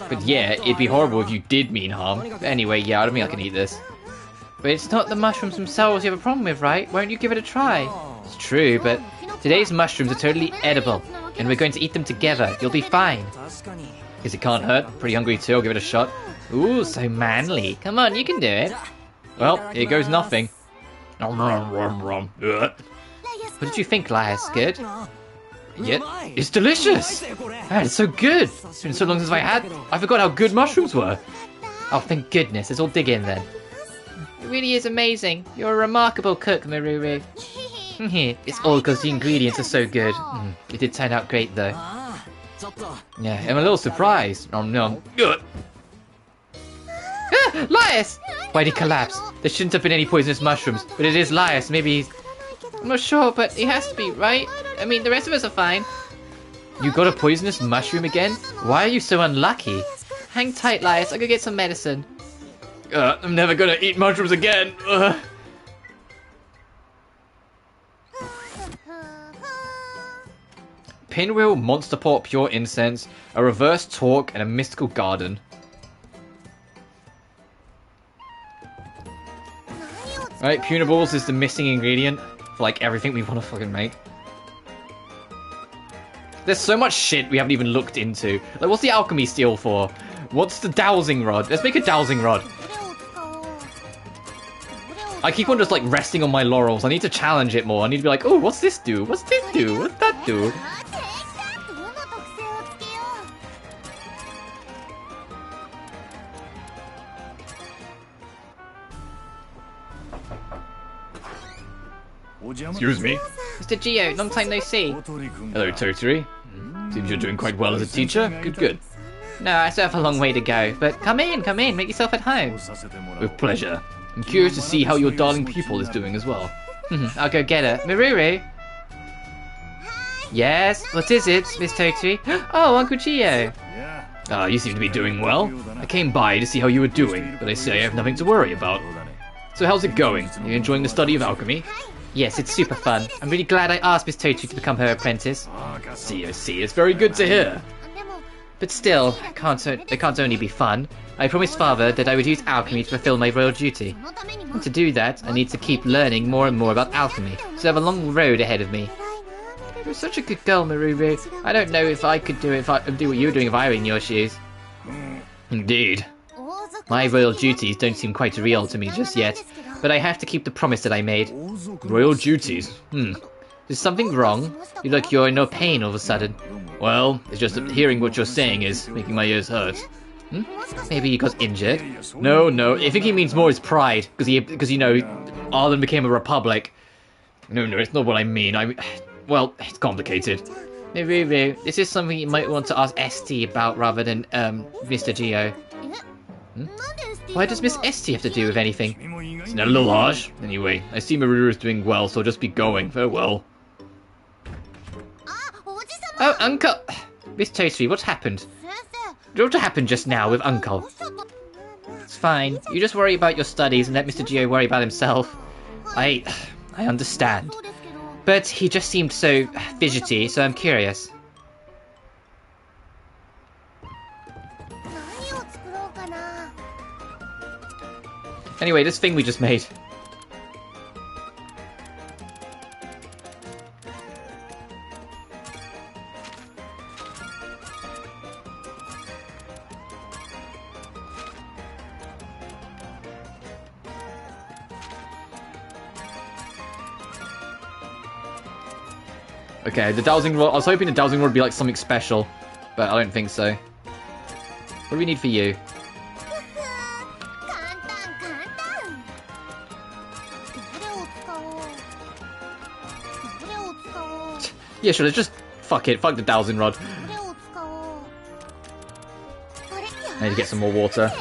But yeah, it'd be horrible if you did mean harm. But anyway, yeah, I don't think I can eat this. But it's not the mushrooms themselves you have a problem with, right? Won't you give it a try? It's true, but today's mushrooms are totally edible. And we're going to eat them together. You'll be fine. Guess it can't hurt. Pretty hungry too, I'll give it a shot. Ooh, so manly. Come on, you can do it. Well, here goes nothing. What did you think, Lias? Good? Yet, it's delicious! Man, it's so good! It's been so long since I forgot how good mushrooms were. Oh, thank goodness. Let's all dig in then. It really is amazing. You're a remarkable cook, Meruru. It's all because the ingredients are so good. It did turn out great, though. Yeah, I'm a little surprised. No. Ah, Lias! Why'd he collapse? There shouldn't have been any poisonous mushrooms, but it is Lias. Maybe he's... I'm not sure, but he has to be, right? I mean, the rest of us are fine. You got a poisonous mushroom again? Why are you so unlucky? Hang tight, Lias. I'll go get some medicine. I'm never gonna eat mushrooms again. Pinwheel, Monster Pot, Pure Incense, a Reverse Torque, and a Mystical Garden. Alright, Punables is the missing ingredient for like everything we want to fucking make. There's so much shit we haven't even looked into. Like, what's the alchemy steel for? What's the dowsing rod? Let's make a dowsing rod. I keep on just like resting on my laurels. I need to challenge it more. I need to be like, oh, what's this do? What's this do? What's that do? Excuse me? Mr. Geo, long time no see. Hello, Toturi. Seems you're doing quite well as a teacher. Good. No, I still have a long way to go, but come in, make yourself at home. With pleasure. I'm curious to see how your darling pupil is doing as well. I'll go get her. Meruru? Yes, what is it, Miss Toturi? Oh, Uncle Geo. You seem to be doing well. I came by to see how you were doing, but they say I have nothing to worry about. So how's it going? Are you enjoying the study of alchemy? Yes, it's super fun. I'm really glad I asked Miss Totu to become her apprentice. See, it's very good to hear. But still, it can't only be fun. I promised Father that I would use alchemy to fulfill my royal duty. And to do that, I need to keep learning more and more about alchemy, so I have a long road ahead of me. You're such a good girl, Meruru. I don't know if I could do what you were doing if I were in your shoes. Indeed. My royal duties don't seem quite real to me just yet, but I have to keep the promise that I made. Royal duties? Is something wrong? You look like you're in no pain all of a sudden. Well, it's just that hearing what you're saying is making my ears hurt. Maybe you got injured? No, I think he means more his pride, because you know, Ireland became a republic. No, it's not what I mean. Well, it's complicated. Meruru, this is something you might want to ask ST about rather than, Mr. Gio. Why does Miss ST have to do with anything? Isn't that a little harsh? Anyway, I see Meruru is doing well, so I'll just be going. Farewell. Oh, Uncle! Miss Totu, what's happened? What happened just now with Uncle? It's fine. You just worry about your studies and let Mr. Gio worry about himself. I understand. But he just seemed so fidgety, so I'm curious. Anyway, this thing we just made. Okay, the dowsing rod. I was hoping the dowsing rod would be like something special, but I don't think so. What do we need for you? Yeah, sure, let's just fuck it. Fuck the dowsing rod. I need to get some more water.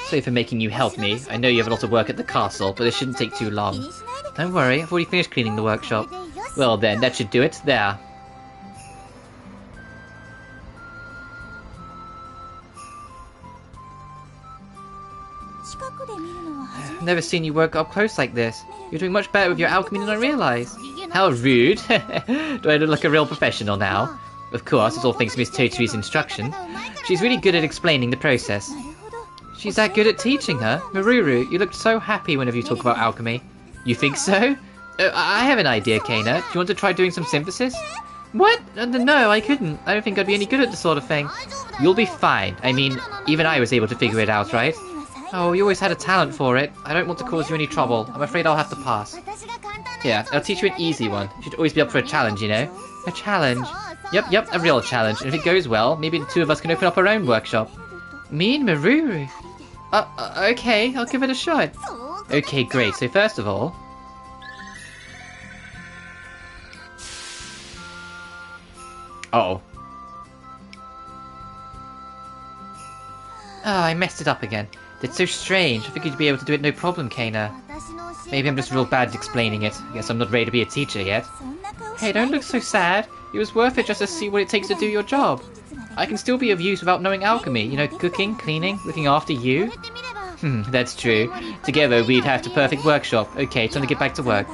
Sorry for making you help me. I know you have a lot of work at the castle, but it shouldn't take too long. Don't worry, I've already finished cleaning the workshop. Well then, that should do it. There. I've never seen you work up close like this. You're doing much better with your alchemy than I realised. How rude. Do I look like a real professional now? Of course, it's all thanks to Miss Totui's instruction. She's really good at explaining the process. She's that good at teaching her? Meruru, you looked so happy whenever you talk about alchemy. You think so? I have an idea, Kana. Do you want to try doing some synthesis? What? No, I couldn't. I don't think I'd be any good at this sort of thing. You'll be fine. I mean, even I was able to figure it out, right? Oh, you always had a talent for it. I don't want to cause you any trouble. I'm afraid I'll have to pass. Yeah, I'll teach you an easy one. You should always be up for a challenge, you know? A challenge? Yep, a real challenge. And if it goes well, maybe the two of us can open up our own workshop. Me and Meruru? Okay, I'll give it a shot. Okay, great. So first of all... Uh-oh. Oh, I messed it up again. That's so strange. I figured you'd be able to do it no problem, Kana. Maybe I'm just real bad at explaining it. I guess I'm not ready to be a teacher yet. Hey, don't look so sad. It was worth it just to see what it takes to do your job. I can still be of use without knowing alchemy. You know, cooking, cleaning, looking after you. That's true. Together we'd have the perfect workshop. Okay, time to get back to work.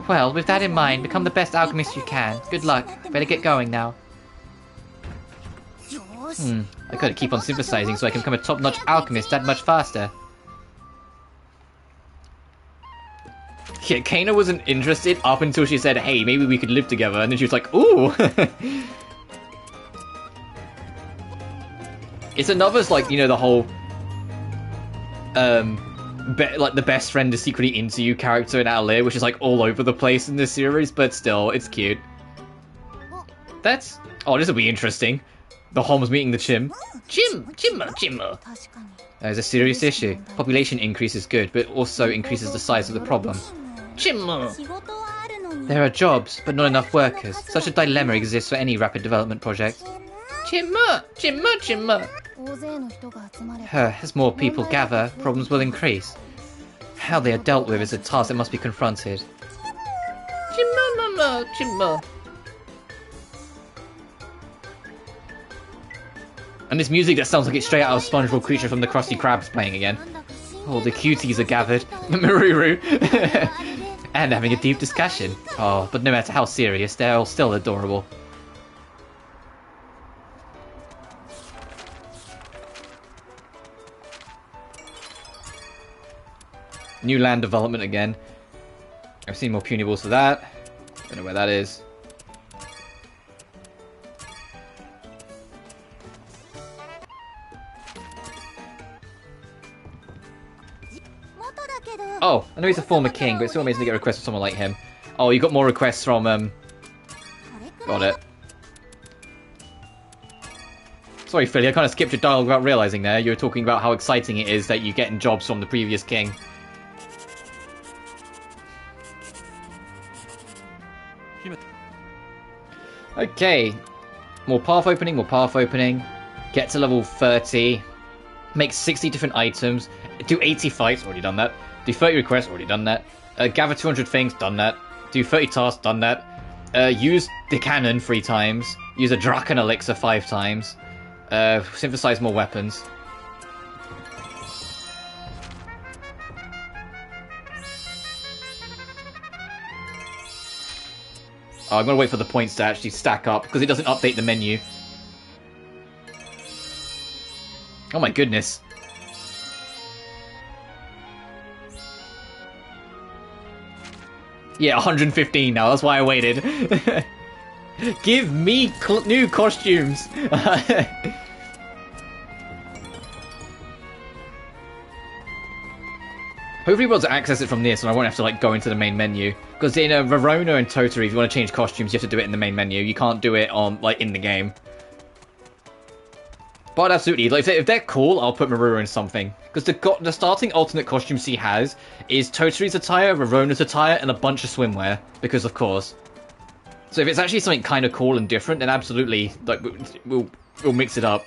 Well, with that in mind, become the best alchemist you can. Good luck. Better get going now. I gotta keep on synthesizing so I can become a top-notch alchemist that much faster. Yeah, Kana wasn't interested up until she said, hey, maybe we could live together, and then she was like, ooh! It's another, like, you know, the whole, like, the best friend is secretly into you character in Atelier, which is, like, all over the place in this series, but still, it's cute. That's... Oh, this will be interesting. The Homs meeting the Chim. Chimma. There's a serious issue. Population increase is good, but it also increases the size of the problem. Chimma. There are jobs, but not enough workers. Such a dilemma exists for any rapid development project. Chimma. As more people gather, problems will increase. How they are dealt with is a task that must be confronted. Chimma, chimma. And this music that sounds like it's straight out of SpongeBob Creature from the Krusty Krab's playing again. Oh, the cuties are gathered. Meruru. And having a deep discussion. Oh, but no matter how serious, they're all still adorable. New land development again. I've seen more punibles for that. Don't know where that is. Oh, I know he's a former king, but it's still amazing to get requests from someone like him. Oh, you got more requests from, Got it. Sorry, Philly, I kind of skipped your dialogue without realising there. You were talking about how exciting it is that you're getting jobs from the previous king. Okay. More path opening, more path opening. Get to level 30. Make 60 different items. Do 80 fights, already done that. Do 30 requests, already done that. Gather 200 things, done that. Do 30 tasks, done that. Use the cannon 3 times. Use a Draken elixir 5 times. Synthesize more weapons. Oh, I'm gonna wait for the points to actually stack up, because it doesn't update the menu. Oh my goodness. Yeah, 115 now, that's why I waited. Give me new costumes! Hopefully we'll be able to access it from this and I won't have to like go into the main menu. Because in Verona and Toturi, if you want to change costumes, you have to do it in the main menu. You can't do it on like in the game. But absolutely, like if they're cool, I'll put Meruru in something. Because the starting alternate costumes he has is Toturi's attire, Verona's attire, and a bunch of swimwear. Because of course. So if it's actually something kind of cool and different, then absolutely, like we'll mix it up.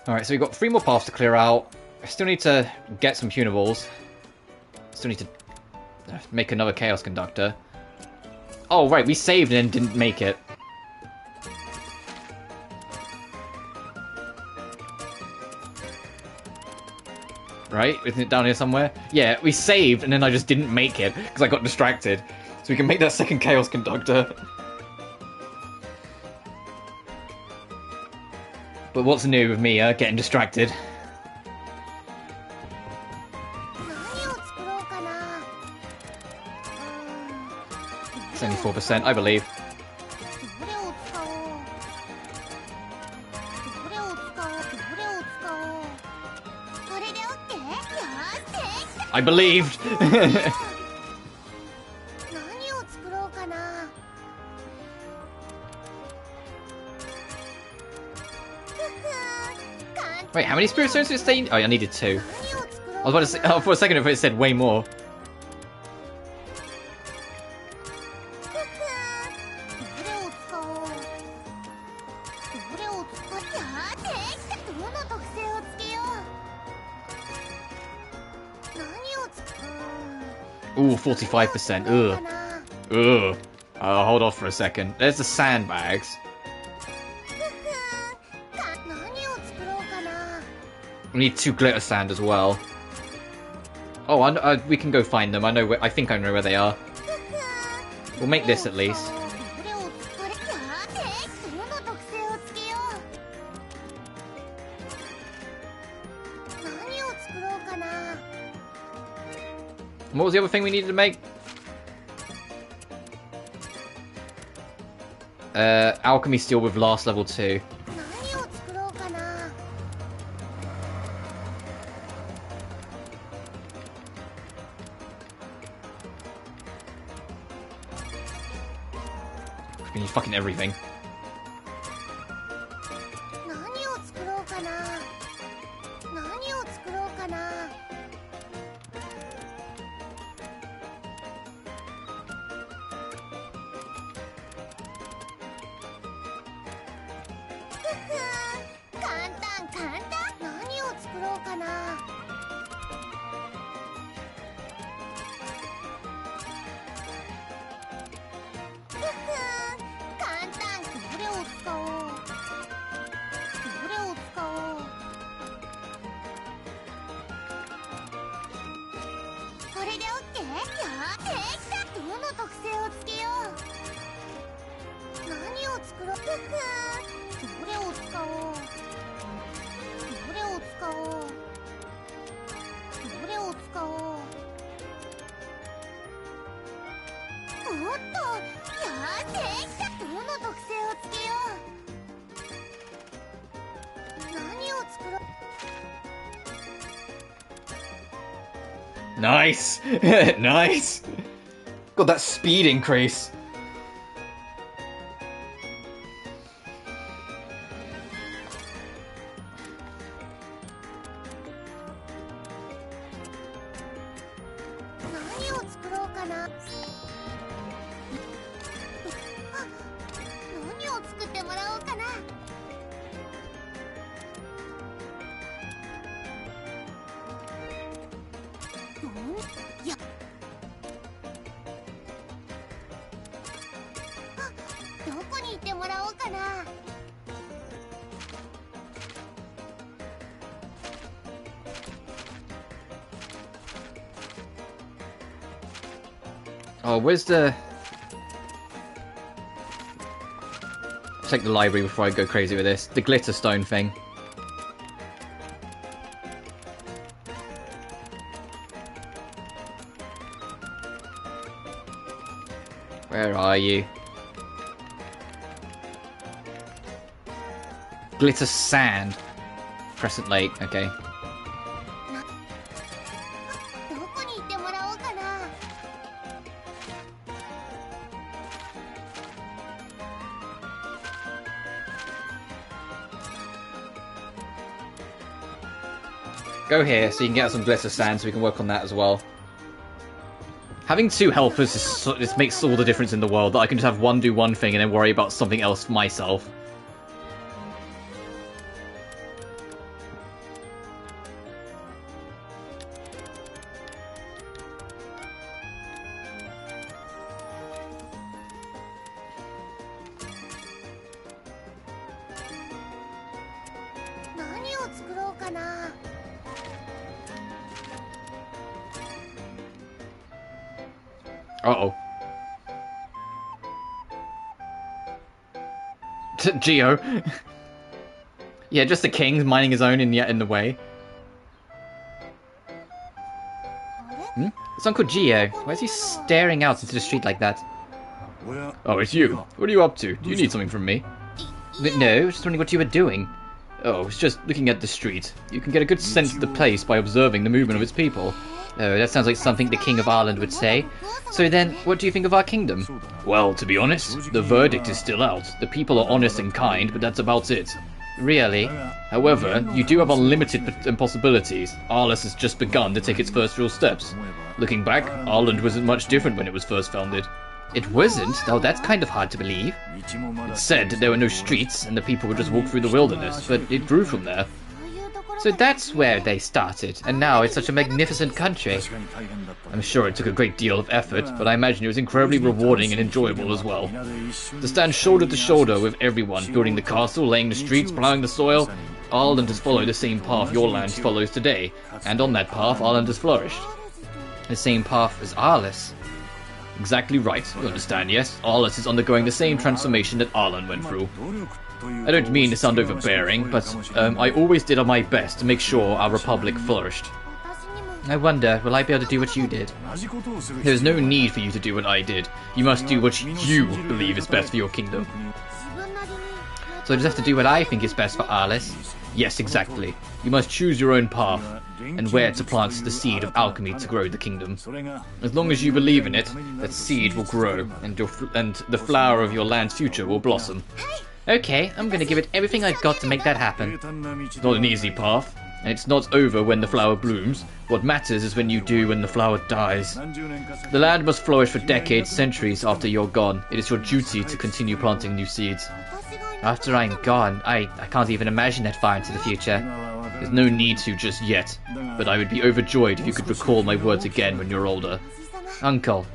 Alright, so we've got 3 more paths to clear out. I still need to get some punables. Still need to make another Chaos Conductor. Oh, right, we saved and didn't make it. Right? Isn't it down here somewhere? Yeah, we saved and then I just didn't make it because I got distracted. So we can make that second Chaos Conductor. But what's new with me, getting distracted? 74%, I believe. I believed! Wait, how many Spirit Stones did it say? Oh, I needed 2. I was about to say, oh, for a second it said way more. Ooh, 45%. Ugh. Ugh. Hold off for a second. There's the sandbags. We need 2 glitter sand as well. Oh, we can go find them. I think I know where they are. We'll make this at least. What was the other thing we needed to make? Alchemy Steel with last level 2. We need fucking everything. Nice! Nice! Got that speed increase. Oh, where's the... Check the library before I go crazy with this. The glitter stone thing. Where are you? Glitter sand. Crescent Lake, okay. Go here so you can get some glitter sand so we can work on that as well. Having two helpers just makes all the difference in the world, that I can just have one do one thing and then worry about something else myself. Uh-oh. Geo. Yeah, just the king minding his own in the way. It's Uncle Geo. Why is he staring out into the street like that? Oh, it's you. What are you up to? Do you need something from me? No, just wondering what you were doing. Oh, it's just looking at the street. You can get a good sense of the place by observing the movement of its people. Oh, that sounds like something the King of Ireland would say. So then, what do you think of our kingdom? Well, to be honest, the verdict is still out. The people are honest and kind, but that's about it. Really? However, you do have unlimited possibilities. Ireland has just begun to take its first real steps. Looking back, Ireland wasn't much different when it was first founded. It wasn't? Oh, that's kind of hard to believe. It's said that there were no streets, and the people would just walk through the wilderness, but it grew from there. So that's where they started, and now it's such a magnificent country. I'm sure it took a great deal of effort, but I imagine it was incredibly rewarding and enjoyable as well. To stand shoulder to shoulder with everyone, building the castle, laying the streets, plowing the soil, Ireland has followed the same path your land follows today, and on that path Ireland has flourished. The same path as Arlis. Exactly right, you understand, yes? Arlis is undergoing the same transformation that Ireland went through. I don't mean to sound overbearing, but I always did my best to make sure our republic flourished. I wonder, will I be able to do what you did? There's no need for you to do what I did. You must do what you believe is best for your kingdom. So I just have to do what I think is best for Arlis? Yes, exactly. You must choose your own path, and where to plant the seed of alchemy to grow the kingdom. As long as you believe in it, that seed will grow, and the flower of your land's future will blossom. Okay, I'm gonna give it everything I've got to make that happen. It's not an easy path, and it's not over when the flower blooms. What matters is when the flower dies. The land must flourish for decades, centuries after you're gone. It is your duty to continue planting new seeds. After I'm gone, I can't even imagine that far into the future. There's no need to just yet, but I would be overjoyed if you could recall my words again when you're older. Uncle,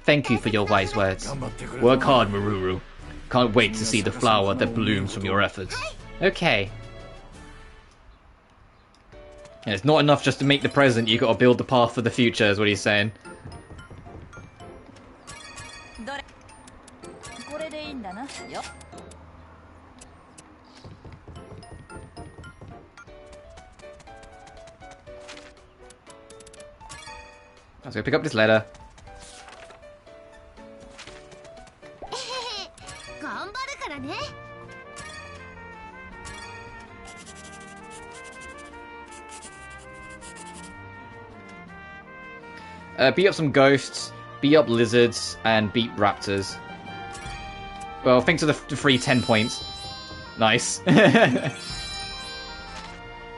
thank you for your wise words. Work hard, Meruru. Can't wait to see the flower that blooms from your efforts. Okay. Yeah, it's not enough just to make the present, you gotta build the path for the future, is what he's saying. Let's go pick up this letter. Beat up some ghosts, beat up lizards, and beat raptors. Well, thanks to the free 10 points. Nice. That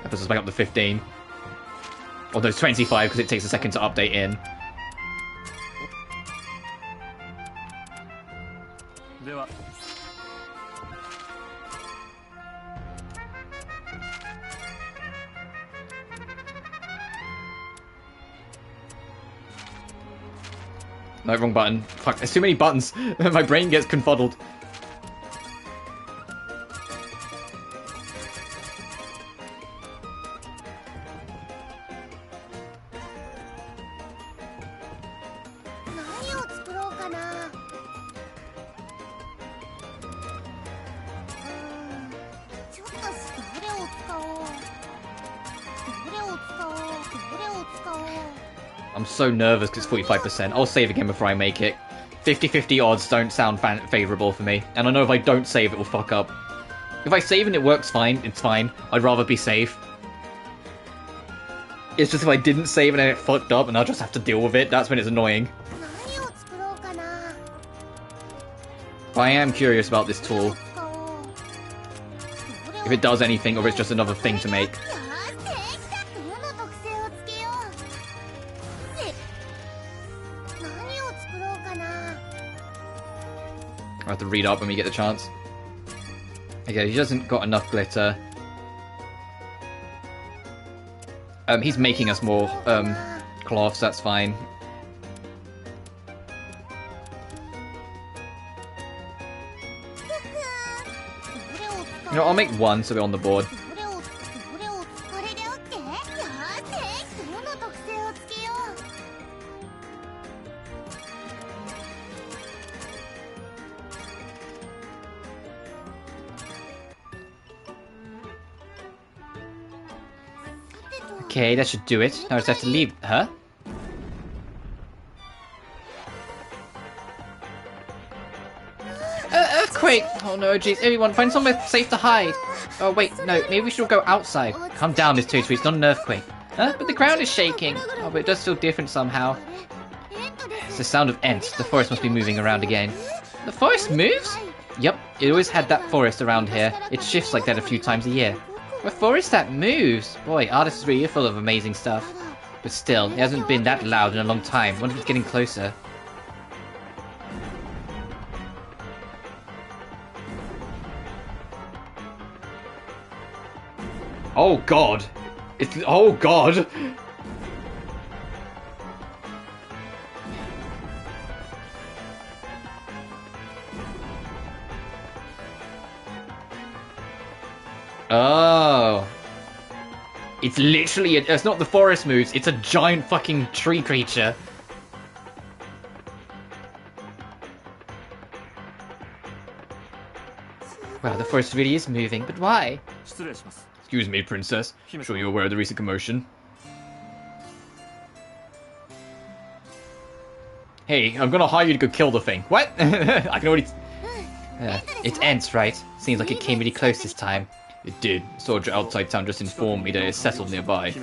puts us back up to 15. Although it's 25 because it takes a second to update in. No, wrong button. Fuck, there's too many buttons. My brain gets confuddled. I'm so nervous because it's 45%. I'll save again before I make it. 50-50 odds don't sound favourable for me. And I know if I don't save, it will fuck up. If I save and it works fine, it's fine. I'd rather be safe. It's just if I didn't save and then it fucked up and I'll just have to deal with it, that's when it's annoying. But I am curious about this tool. If it does anything or it's just another thing to make. I have to read up when we get the chance. Okay, he hasn't got enough glitter. He's making us more cloths, that's fine. You know, I'll make one so we're on the board. Okay, that should do it. Now I just have to leave. Huh? Earthquake! Oh no, jeez. Everyone, find somewhere safe to hide. Oh wait, no. Maybe we should go outside. Calm down, Miss Toadstool. It's not an earthquake. Huh? But the ground is shaking. Oh, but it does feel different somehow. It's the sound of Ents. The forest must be moving around again. The forest moves? Yep, it always had that forest around here. It shifts like that a few times a year. A forest that moves! Boy, artists really are full of amazing stuff. But still, it hasn't been that loud in a long time. Wonder if it's getting closer. Oh god! It's... oh god! Oh. It's literally, it's not the forest moves, it's a giant fucking tree creature. Wow, the forest really is moving, but why? Excuse me, princess. Sure you're aware of the recent commotion? Hey, I'm gonna hire you to go kill the thing. What? I can already... it's Ents, right? Seems like it came really close this time. It did. A soldier outside town just informed me that it's settled nearby.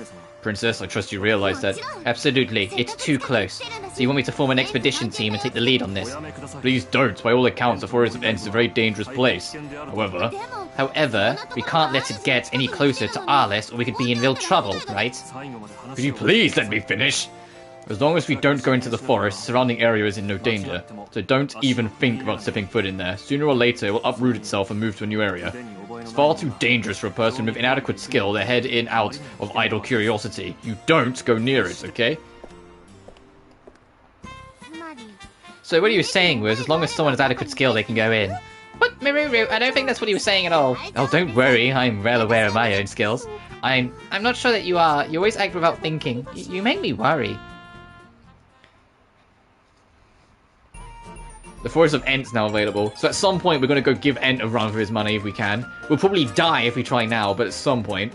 Princess, I trust you realize that. Absolutely. It's too close. So you want me to form an expedition team and take the lead on this? Please don't. By all accounts, the Forest of Ents is a very dangerous place. However, we can't let it get any closer to Arles or we could be in real trouble, right? Could you please let me finish? As long as we don't go into the forest, surrounding area is in no danger. So don't even think about stepping foot in there. Sooner or later, it will uproot itself and move to a new area. It's far too dangerous for a person with inadequate skill to head in out of idle curiosity. You don't go near it, okay? So what he was saying was, as long as someone has adequate skill, they can go in. What, Meruru? I don't think that's what he was saying at all. Oh, don't worry. I'm well aware of my own skills. I'm not sure that you are. You always act without thinking. You make me worry. The Forest of Ent's now available. So at some point, we're going to go give Ent a run for his money if we can. We'll probably die if we try now, but at some point.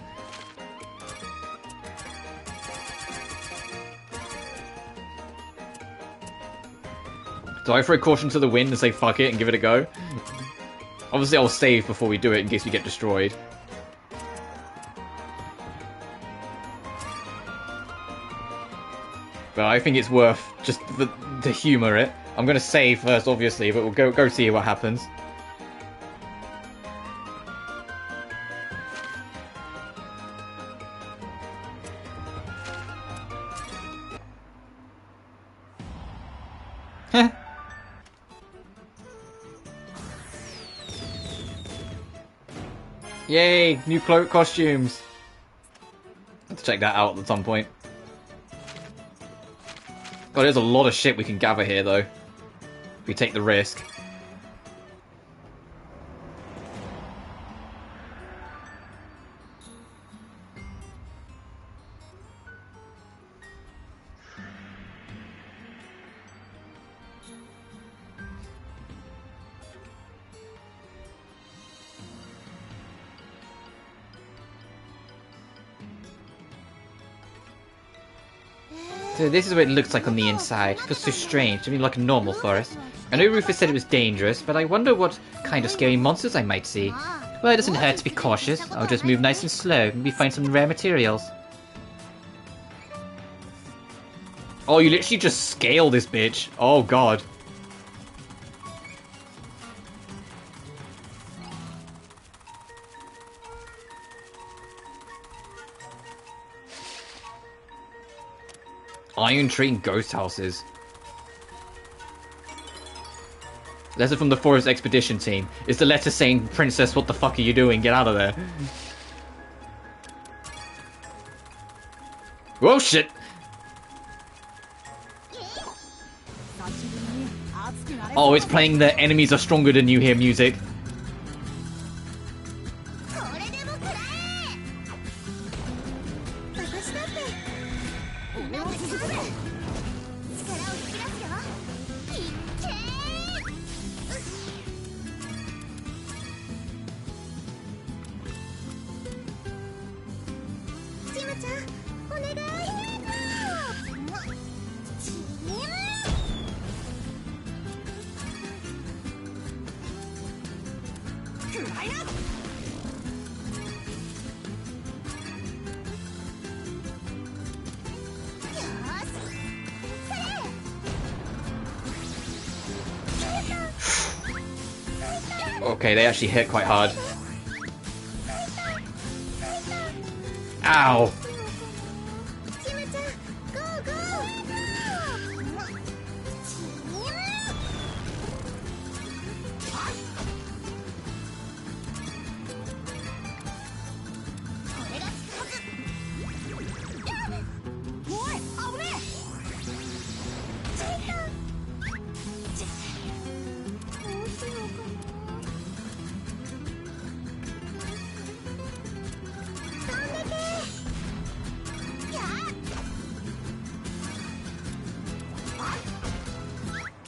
Do I throw caution to the wind and say fuck it and give it a go? Obviously, I'll save before we do it in case we get destroyed. But I think it's worth just to humour it. I'm going to save first, obviously, but we'll go see what happens. Yay! New cloak costumes! Let's check that out at some point. God, there's a lot of shit we can gather here, though. If we take the risk. So this is what it looks like on the inside. It feels so strange, to me like a normal forest. I know Rufus said it was dangerous, but I wonder what kind of scary monsters I might see. Well, it doesn't hurt to be cautious. I'll just move nice and slow, maybe find some rare materials. Oh, you literally just scale this bitch. Oh god. Iron Tree and Ghost Houses. Letter from the Forest Expedition Team. It's the letter saying, Princess, what the fuck are you doing? Get out of there. Whoa, shit! Oh, it's playing the enemies are stronger than you here music. Okay, they actually hit quite hard. Ow!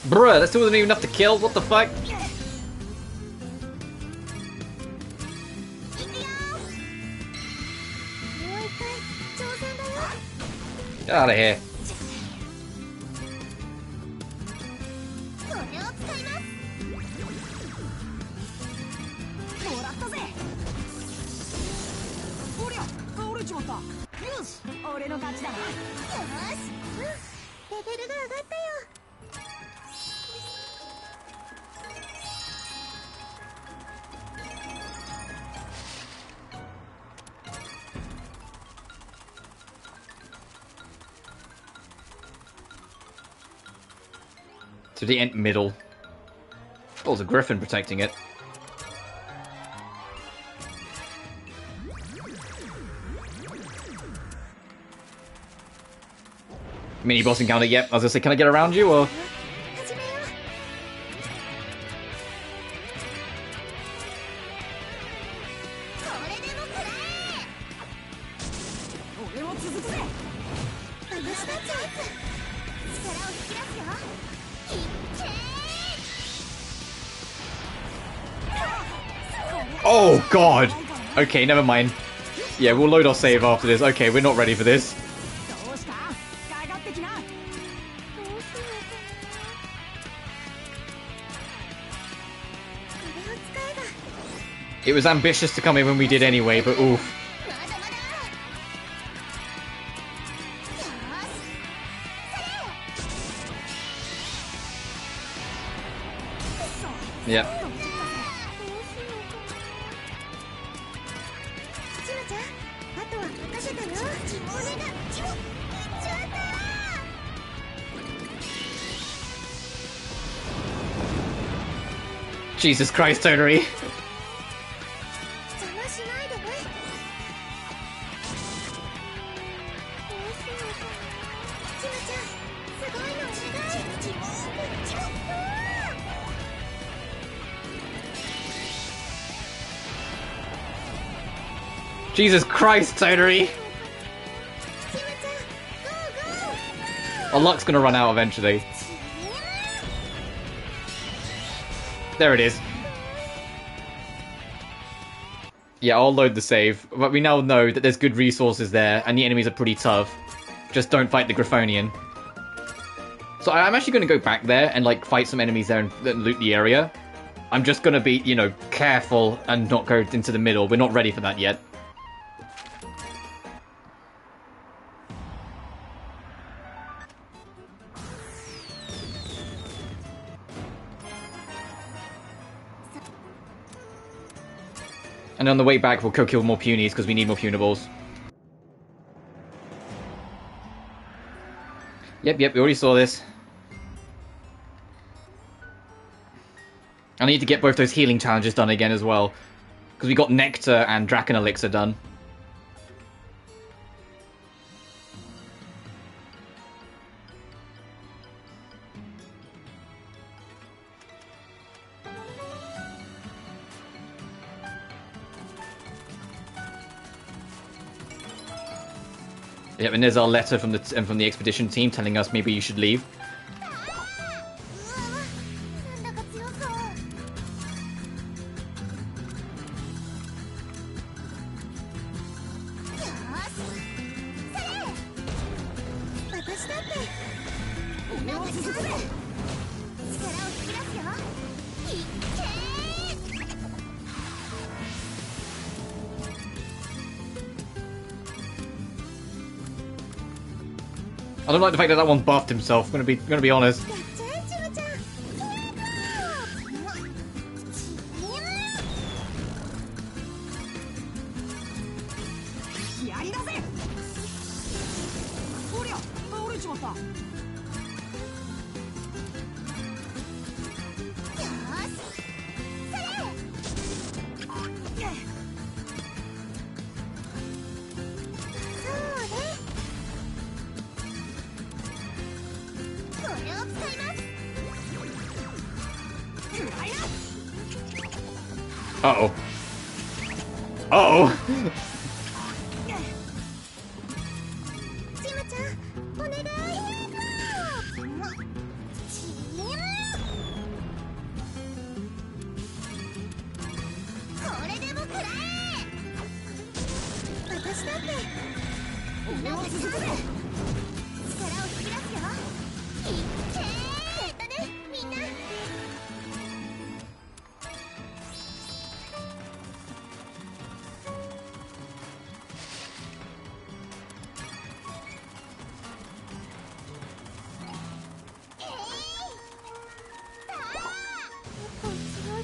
Bruh, that still wasn't even enough to kill? What the fuck? Get out of here. To the end middle. Oh, there's a griffin protecting it. Mini boss encounter, yep. I was gonna say, can I get around you, or...? Oh, God! Okay, never mind. Yeah, we'll load our save after this. Okay, we're not ready for this. It was ambitious to come in when we did anyway, but oof. Yep. Jesus Christ, Tonari. Jesus Christ, Tonari! Our luck's gonna run out eventually. There it is. Yeah, I'll load the save. But we now know that there's good resources there, and the enemies are pretty tough. Just don't fight the Griffonian. So I'm actually going to go back there and, like, fight some enemies there and loot the area. I'm just going to be, you know, careful and not go into the middle. We're not ready for that yet. And on the way back, we'll go kill more punies, because we need more punables. Yep, we already saw this. I need to get both those healing challenges done again as well. Because we got Nectar and Draken Elixir done. Yep, and there's our letter from the expedition team telling us maybe you should leave. I don't like the fact that that one buffed himself. I'm gonna be honest. Uh-oh. Uh-oh!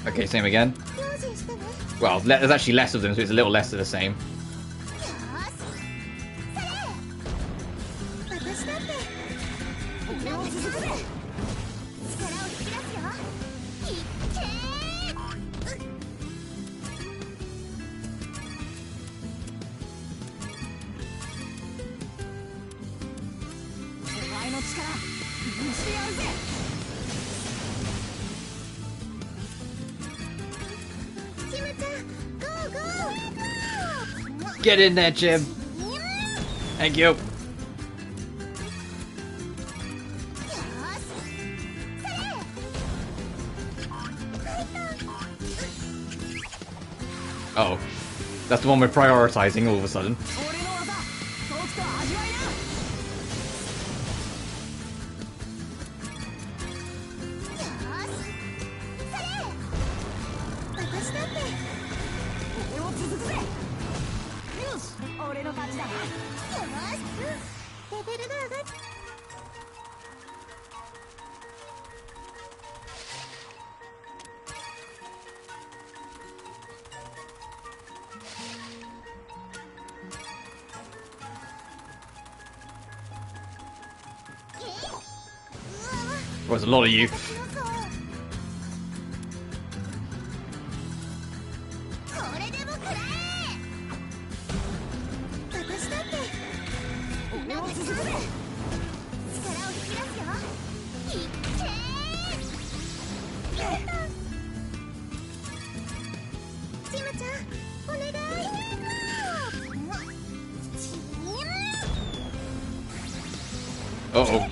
Okay, same again. Well, there's actually less of them, so it's a little less of the same. Get in there, Jim. Thank you. Uh oh. That's the one we're prioritizing all of a sudden. There's a lot of you. Uh-oh.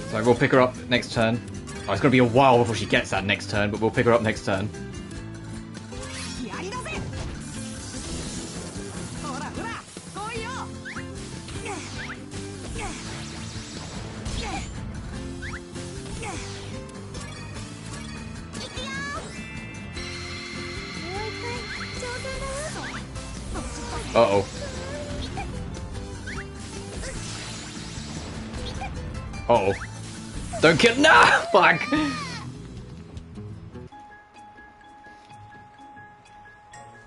So we'll pick her up next turn. Oh, it's going to be a while before she gets that next turn, but we'll pick her up next turn. Uh-oh. Uh-oh. Don't kill- No! Fuck!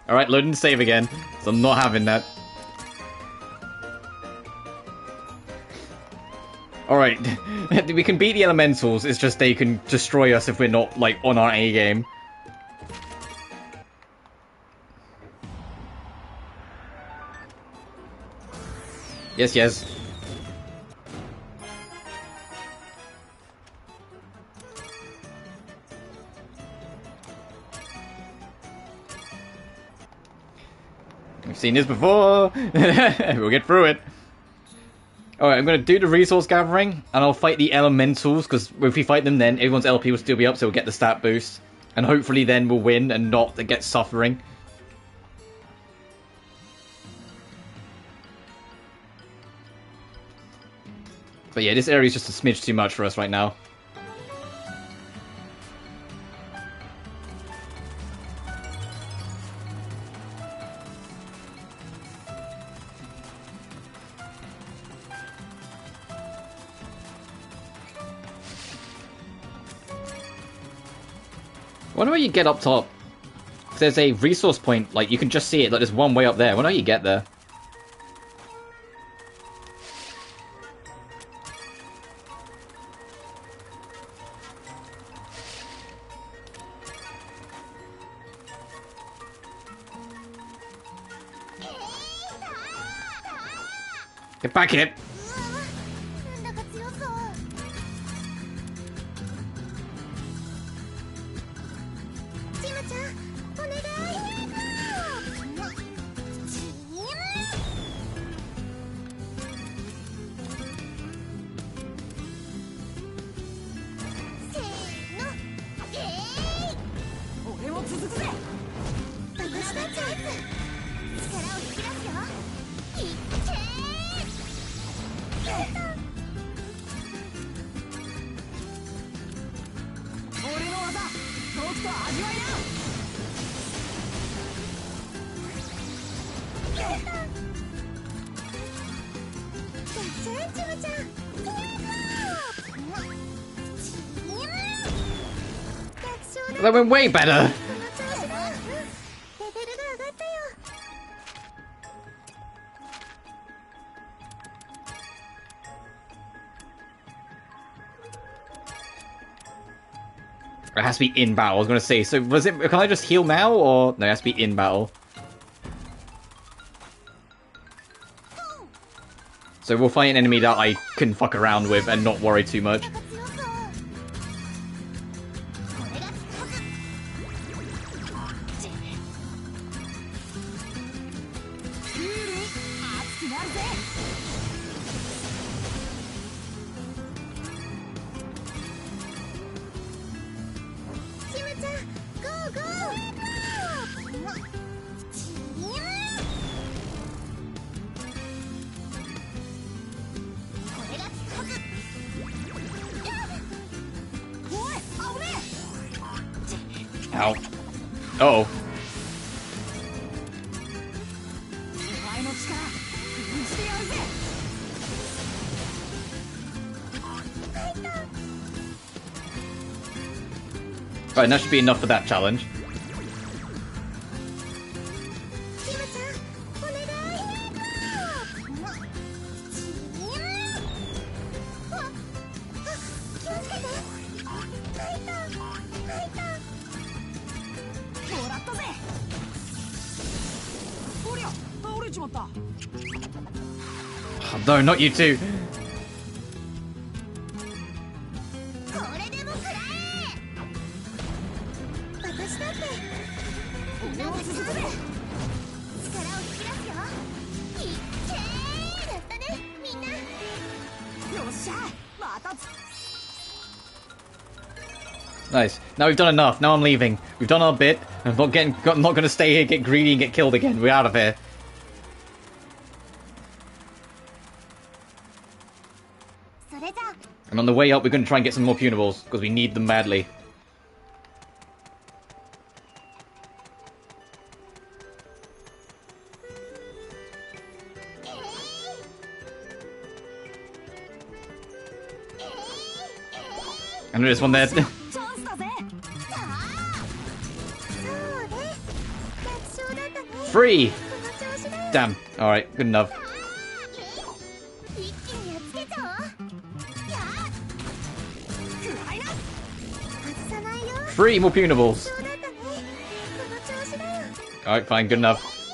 Alright, loading the save again. So I'm not having that. Alright. We can beat the elementals, it's just they can destroy us if we're not, like, on our A game. Yes, yes. We've seen this before. We'll get through it. Alright, I'm going to do the resource gathering, and I'll fight the elementals, because if we fight them then, everyone's LP will still be up, so we'll get the stat boost. And hopefully then we'll win, and not get suffering. But yeah, this area is just a smidge too much for us right now. I wonder how you get up top. If there's a resource point, like, you can just see it, like, there's one way up there. I wonder how you get there. Get back in it! That went way better! It has to be in battle, I was gonna say. So was it, can I just heal now, or no, it has to be in battle. So we'll fight an enemy that I can fuck around with and not worry too much. Ow. Uh-oh. Right, that should be enough for that challenge. Oh, no, not you two. Nice. Now we've done enough. Now I'm leaving. We've done our bit. I'm not going to stay here, get greedy, and get killed again. We're out of here. And on the way up, we're going to try and get some more punables, because we need them badly. And there's one there. Free! Damn. Alright, good enough. Free! More punables! Alright, fine, good enough.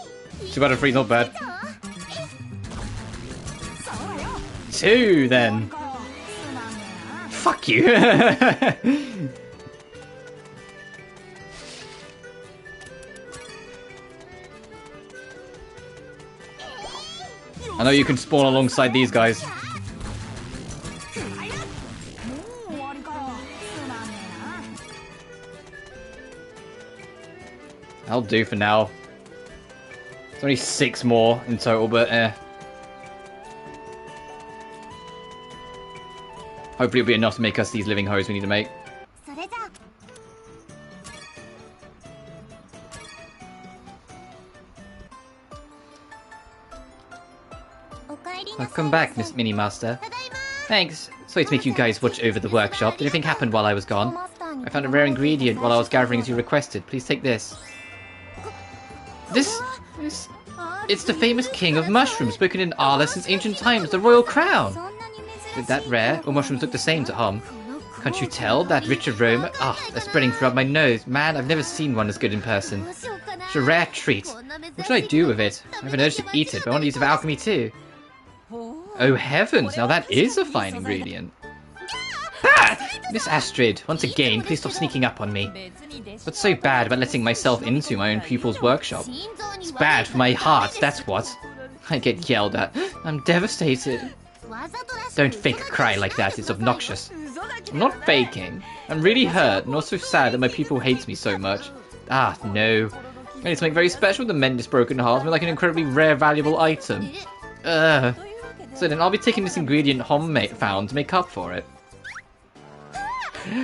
Too bad a free's not bad. 2 then! Fuck you! I know you can spawn alongside these guys. I'll do for now. There's only 6 more in total, but hopefully it'll be enough to make us these living hoes we need to make. Welcome back, Miss Mini Master. Thanks. Sorry to make you guys watch over the workshop. Did anything happen while I was gone? I found a rare ingredient while I was gathering as you requested. Please take this. This... It's the famous king of mushrooms, spoken in Arla since ancient times, the royal crown! Is that rare? All mushrooms look the same to Hom. Can't you tell? That rich aroma? Ah, they're spreading throughout my nose. Man, I've never seen one as good in person. It's a rare treat. What should I do with it? I have an urge to eat it, but I want to use it for alchemy too. Oh heavens, now that is a fine ingredient. Ah! Miss Astrid, once again, please stop sneaking up on me. What's so bad about letting myself into my own pupil's workshop? It's bad for my heart, that's what. I get yelled at. I'm devastated. Don't fake a cry like that, it's obnoxious. I'm not faking. I'm really hurt and also sad that my pupil hates me so much. Ah, no. I need something very special to mend this broken heart with like an incredibly rare, valuable item. So then I'll be taking this ingredient Hom found to make up for it.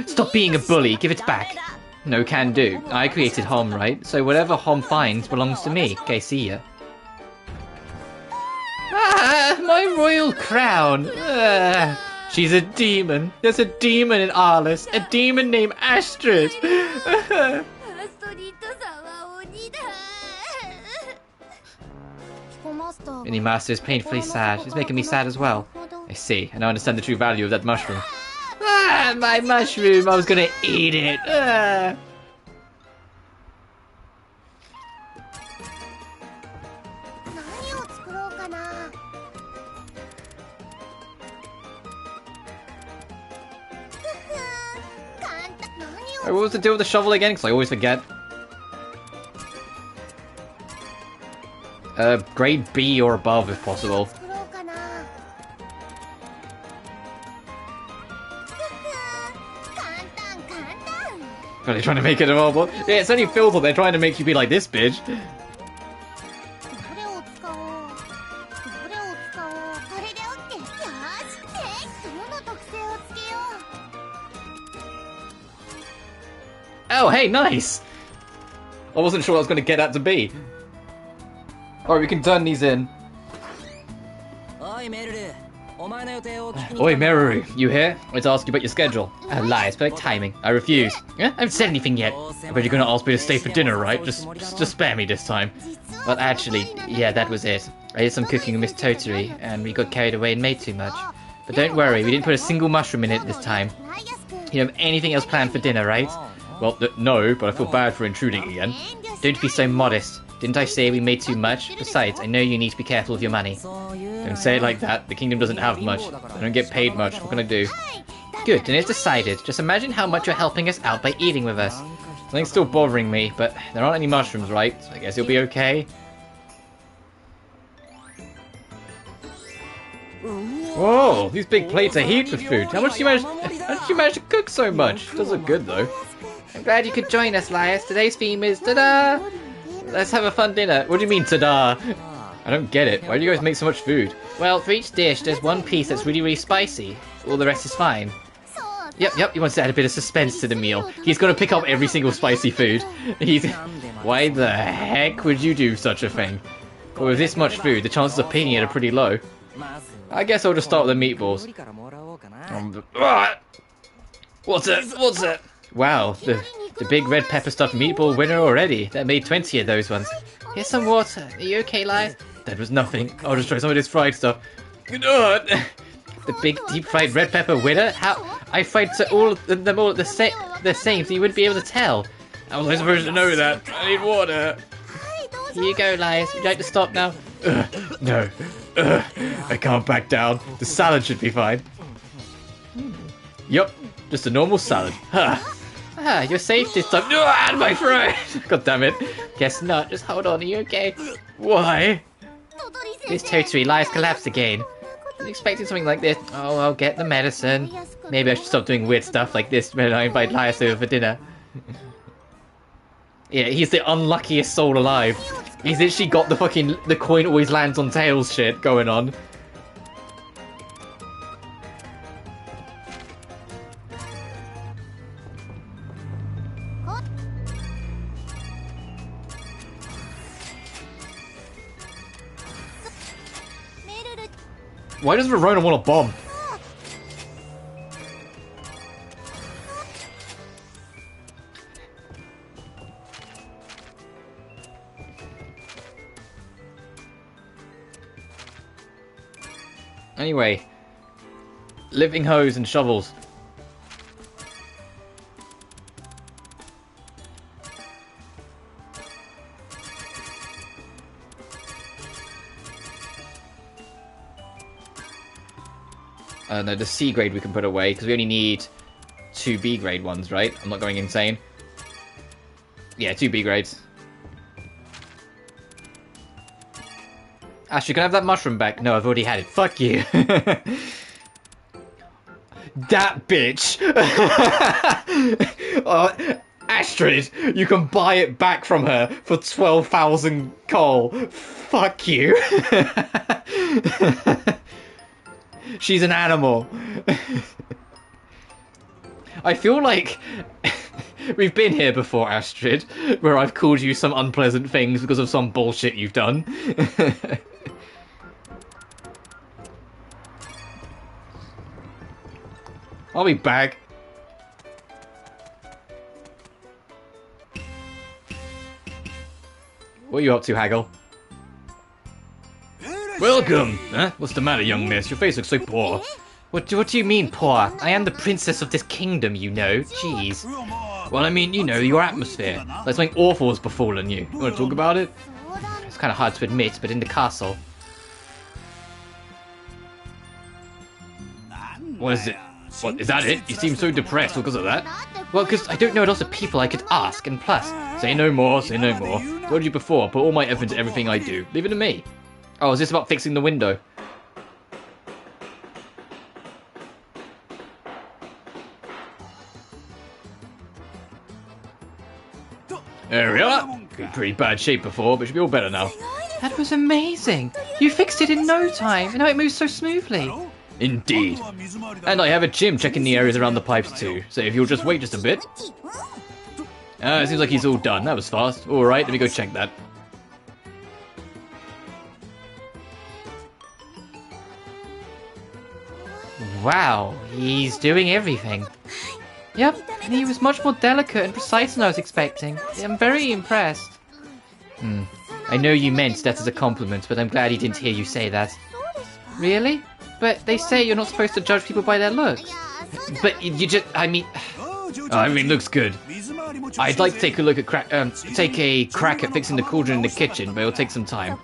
Stop being a bully, give it back. No can do. I created Hom, right? So whatever Hom finds belongs to me. Okay, see ya. Ah, my royal crown. She's a demon. There's a demon in Arlis. A demon named Astrid. Mini Master is painfully sad. She's making me sad as well. I see. I now understand the true value of that mushroom. Ah! Ah, my mushroom! I was gonna eat it! Ah. What was the deal with the shovel again? Because I always forget. Grade B or above if possible. Are they trying to make it available? Yeah, it's only filled up. They're trying to make you be like this, bitch. Oh, hey, nice! I wasn't sure I was going to get that to be. Alright, we can turn these in. Oi, Meruru, you here? I want to ask you about your schedule. Lies, perfect timing. I refuse. I haven't said anything yet. I bet you're going to ask me to stay for dinner, right? Just spare me this time. Well, actually, yeah, that was it. I did some cooking with Miss Toturi, and we got carried away and made too much. But don't worry, we didn't put a single mushroom in it this time. You don't have anything else planned for dinner, right? Well, no, but I feel bad for intruding again. Don't be so modest. Didn't I say we made too much? Besides, I know you need to be careful with your money. Don't say it like that. The kingdom doesn't have much. I don't get paid much. What can I do? Good, then it's decided. Just imagine how much you're helping us out by eating with us. Something's still bothering me, but there aren't any mushrooms, right? So I guess you'll be okay. Whoa, these big plates are heaped with food. How did you manage to cook so much? It does look good, though. I'm glad you could join us, Lias. Today's theme is ta-da! Let's have a fun dinner. What do you mean, ta-da? I don't get it. Why do you guys make so much food? Well, for each dish, there's one piece that's really, really spicy. All the rest is fine. Yep, he wants to add a bit of suspense to the meal. He's gonna pick up every single spicy food. Why the heck would you do such a thing? But with this much food, the chances of picking it are pretty low. I guess I'll just start with the meatballs. What's it? Wow, the big red pepper stuffed meatball winner already. That made 20 of those ones. Here's some water. Are you okay, Lias? That was nothing. I'll just try some of this fried stuff. The big deep fried red pepper winner? How? I fried them all the same, so you wouldn't be able to tell. How was I supposed to know that? I need water. Here you go, Lias. Would you like to stop now? No. I can't back down. The salad should be fine. Yup, just a normal salad. You're safe this time. My throat! God damn it. Guess not. Just hold on. Are you okay? Why? This Toturi, Lias collapsed again. I was expecting something like this. Oh, I'll get the medicine. Maybe I should stop doing weird stuff like this when I invite Lias over for dinner. Yeah, he's the unluckiest soul alive. He's literally got the coin always lands on tails shit going on. Why does Verona want a bomb? Anyway, living hose and shovels. No, the C grade we can put away, because we only need 2 B grade ones, right? I'm not going insane. Yeah, 2 B grades. Ash, you can have that mushroom back. No, I've already had it. Fuck you. That bitch. Astrid, you can buy it back from her for 12,000 coal. Fuck you. She's an animal. I feel like we've been here before, Astrid, where I've called you some unpleasant things because of some bullshit you've done. I'll be back. What are you up to, Haggle? Welcome! Huh? What's the matter, young miss? Your face looks so poor. What do you mean, poor? I am the princess of this kingdom, you know. Jeez. Well, I mean, you know, your atmosphere. Like something awful has befallen you. You want to talk about it? It's kind of hard to admit, but in the castle. What is it? What, is that it? You seem so depressed because of that? Well, because I don't know what else of people I could ask, and plus... Say no more, say no more. Told you before, put all my effort into everything I do. Leave it to me. Oh, is this about fixing the window? There we are. In pretty bad shape before, but should be all better now. That was amazing. You fixed it in no time, and now it moves so smoothly. Indeed. And I have a Jim checking the areas around the pipes too, so if you'll just wait just a bit. It seems like he's all done. That was fast. Alright, let me go check that. Wow, he's doing everything. Yep, and he was much more delicate and precise than I was expecting. I'm very impressed. I know you meant that as a compliment, but I'm glad he didn't hear you say that. Really? But they say you're not supposed to judge people by their looks. But you just, I mean, looks good. I'd like to take a look at take a crack at fixing the cauldron in the kitchen, but it'll take some time.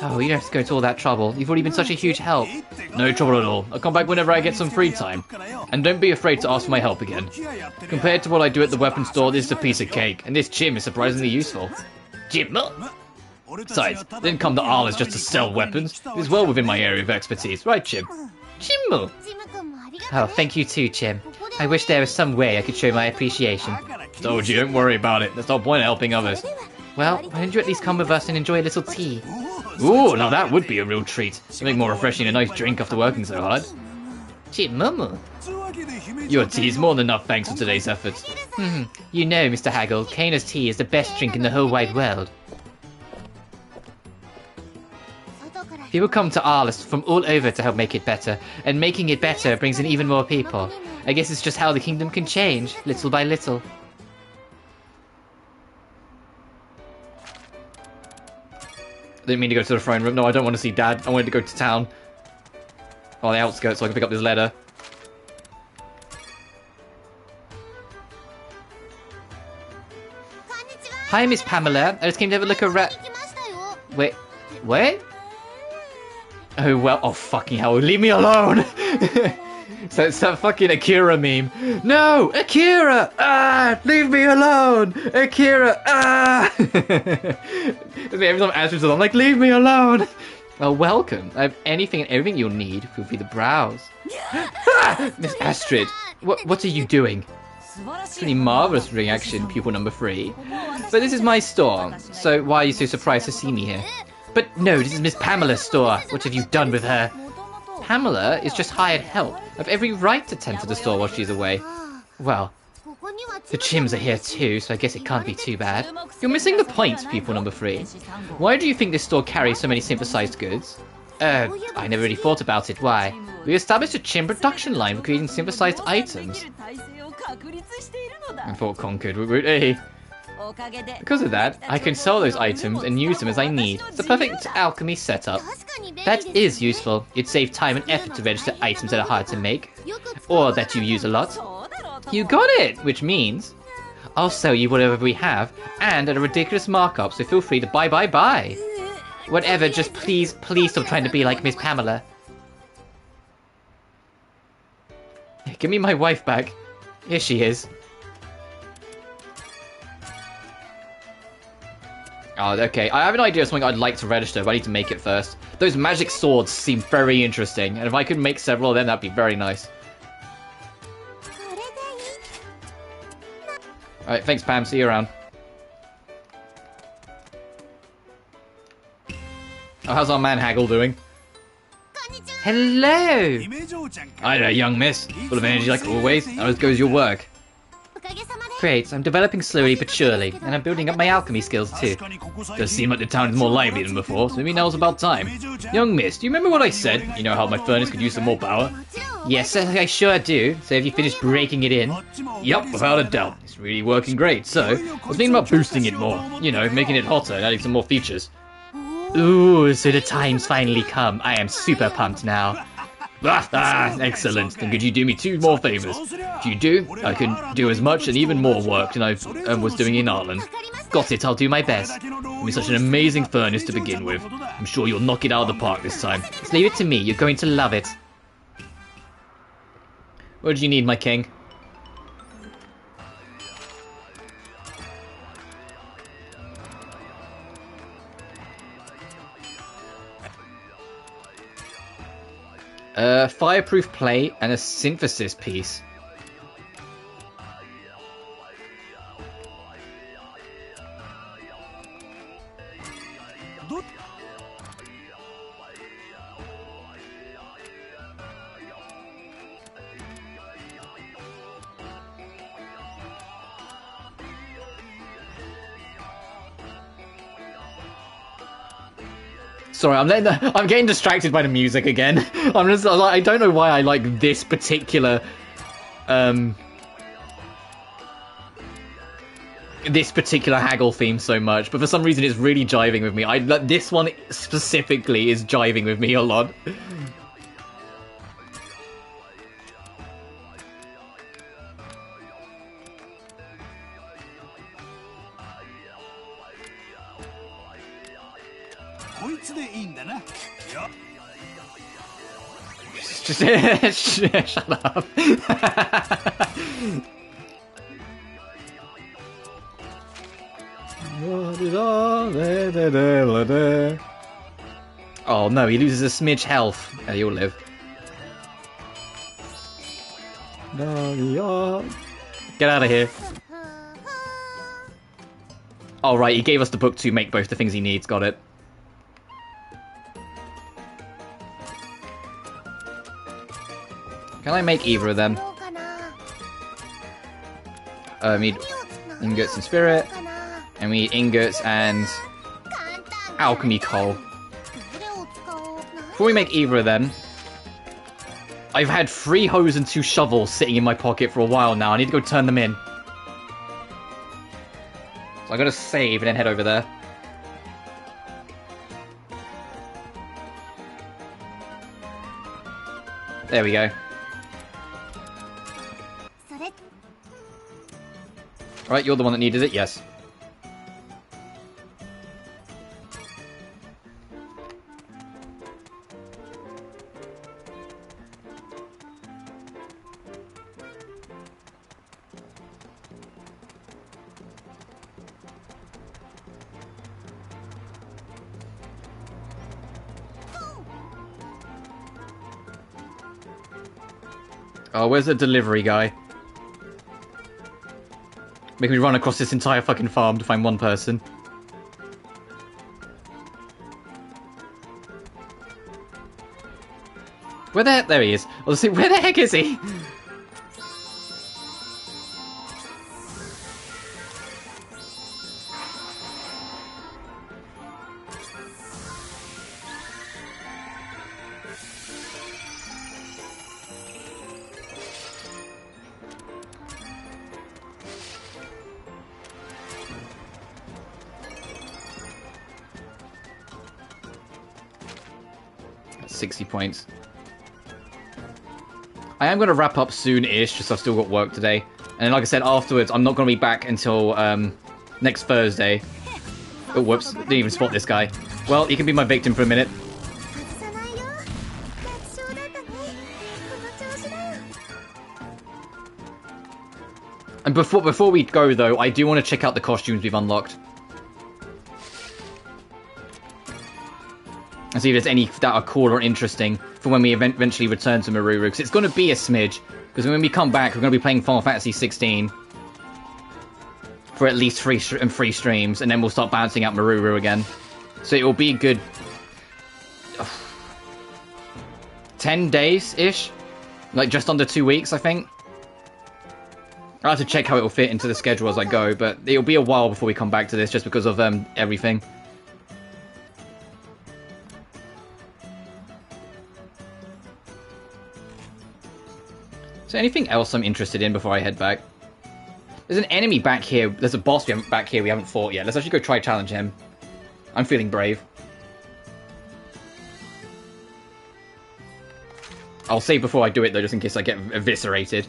Oh, you don't have to go to all that trouble. You've already been such a huge help. No trouble at all. I'll come back whenever I get some free time. And don't be afraid to ask for my help again. Compared to what I do at the weapon store, this is a piece of cake, and this Jim is surprisingly useful. Jim? Besides, I didn't come to Arles just to sell weapons. It is well within my area of expertise, right, Jim? Jim! Oh, thank you too, Jim. I wish there was some way I could show my appreciation. Told you, don't worry about it. That's no point in helping others. Well, why don't you at least come with us and enjoy a little tea? Ooh, now that would be a real treat. Something more refreshing than a nice drink after working so hard. Jim, your tea is more than enough thanks for today's efforts. You know, Mr. Haggle, Kana's tea is the best drink in the whole wide world. People come to Arles from all over to help make it better, and making it better brings in even more people. I guess it's just how the kingdom can change, little by little. I didn't mean to go to the throne room. No, I don't want to see Dad. I wanted to go to town. On the outskirts so I can pick up this letter. Hi, Miss Pamela. I just came to have a look around. Wait, what? Oh, well, oh, fucking hell, leave me alone! So it's that fucking Akira meme. No! Akira! Ah! Leave me alone! Akira! Ah! Every time Astrid's I'm like, leave me alone! Well, welcome. I have anything and everything you'll need. Feel free to browse. Ah! Miss Astrid, what are you doing? Pretty marvellous reaction, pupil number 3. But this is my store, so why are you so surprised to see me here? But no, this is Miss Pamela's store. What have you done with her? Pamela is just hired help. I have every right to tend to the store while she's away. Well, the Chims are here too, so I guess it can't be too bad. You're missing the point, pupil number 3. Why do you think this store carries so many synthesized goods? I never really thought about it. Why? We established a Chim production line for creating synthesized items. I thought conquered. Hey. Because of that, I can sell those items and use them as I need. It's the perfect alchemy setup. That is useful. It saves time and effort to register items that are hard to make, or that you use a lot. You got it! Which means I'll sell you whatever we have, and at a ridiculous markup, so feel free to buy. Whatever, just please stop trying to be like Miss Pamela. Give me my wife back. Here she is. Oh, okay. I have an idea of something I'd like to register, but I need to make it first. Those magic swords seem very interesting, and if I could make several of them, that'd be very nice. Alright, thanks Pam, see you around. Oh, how's our man Haggle doing? Hello! Hi there, young miss. Full of energy like always. How goes your work? Great, I'm developing slowly but surely, and I'm building up my alchemy skills too. Does seem like the town is more lively than before, so maybe now's about time. Young miss, do you remember what I said? You know how my furnace could use some more power? Yes, I sure do. So have you finished breaking it in? Yup, without a doubt. It's really working great, so I was thinking about boosting it more. You know, making it hotter and adding some more features. Ooh, so the time's finally come. I am super pumped now. Excellent. Then could you do me 2 more favors? If you do, I can do as much and even more work than I was doing in Ireland. Got it, I'll do my best. It's such an amazing furnace to begin with. I'm sure you'll knock it out of the park this time. Just leave it to me, you're going to love it. What do you need, my king? Fireproof plate and a synthesis piece. Sorry, I'm getting distracted by the music again. I don't know why I like this particular haggle theme so much, but for some reason it's really jiving with me. This one specifically is jiving with me a lot. Shut up. Oh no, he loses a smidge health. Oh, you'll live. Get out of here. Oh right, he gave us the book to make both the things he needs, got it. Can I make either of them? We need ingots and spirit, and we need ingots and alchemy coal. Before we make either of them, I've had 3 hoes and 2 shovels sitting in my pocket for a while now. I need to go turn them in. So I gotta save and then head over there. There we go. Right, you're the one that needed it, yes. Oh, where's the delivery guy? Make me run across this entire fucking farm to find one person. There he is. Let's see, where the heck is he? That's 60 points. I am going to wrap up soon-ish, just I've still got work today. And like I said, afterwards, I'm not going to be back until next Thursday. Oh, whoops. Didn't even spot this guy. Well, he can be my victim for a minute. And before we go, though, I do want to check out the costumes we've unlocked. And see if there's any that are cool or interesting for when we eventually return to Meruru. Because it's going to be a smidge. Because when we come back, we're going to be playing Final Fantasy 16 for at least three streams. And then we'll start bouncing out Meruru again. So it will be a good 10 days-ish. Like just under 2 weeks, I think. I'll have to check how it will fit into the schedule as I go. But it'll be a while before we come back to this just because of everything. Is there anything else I'm interested in before I head back? There's an enemy back here. There's a boss back here we haven't fought yet. Let's actually go try challenge him. I'm feeling brave. I'll save before I do it though, just in case I get eviscerated.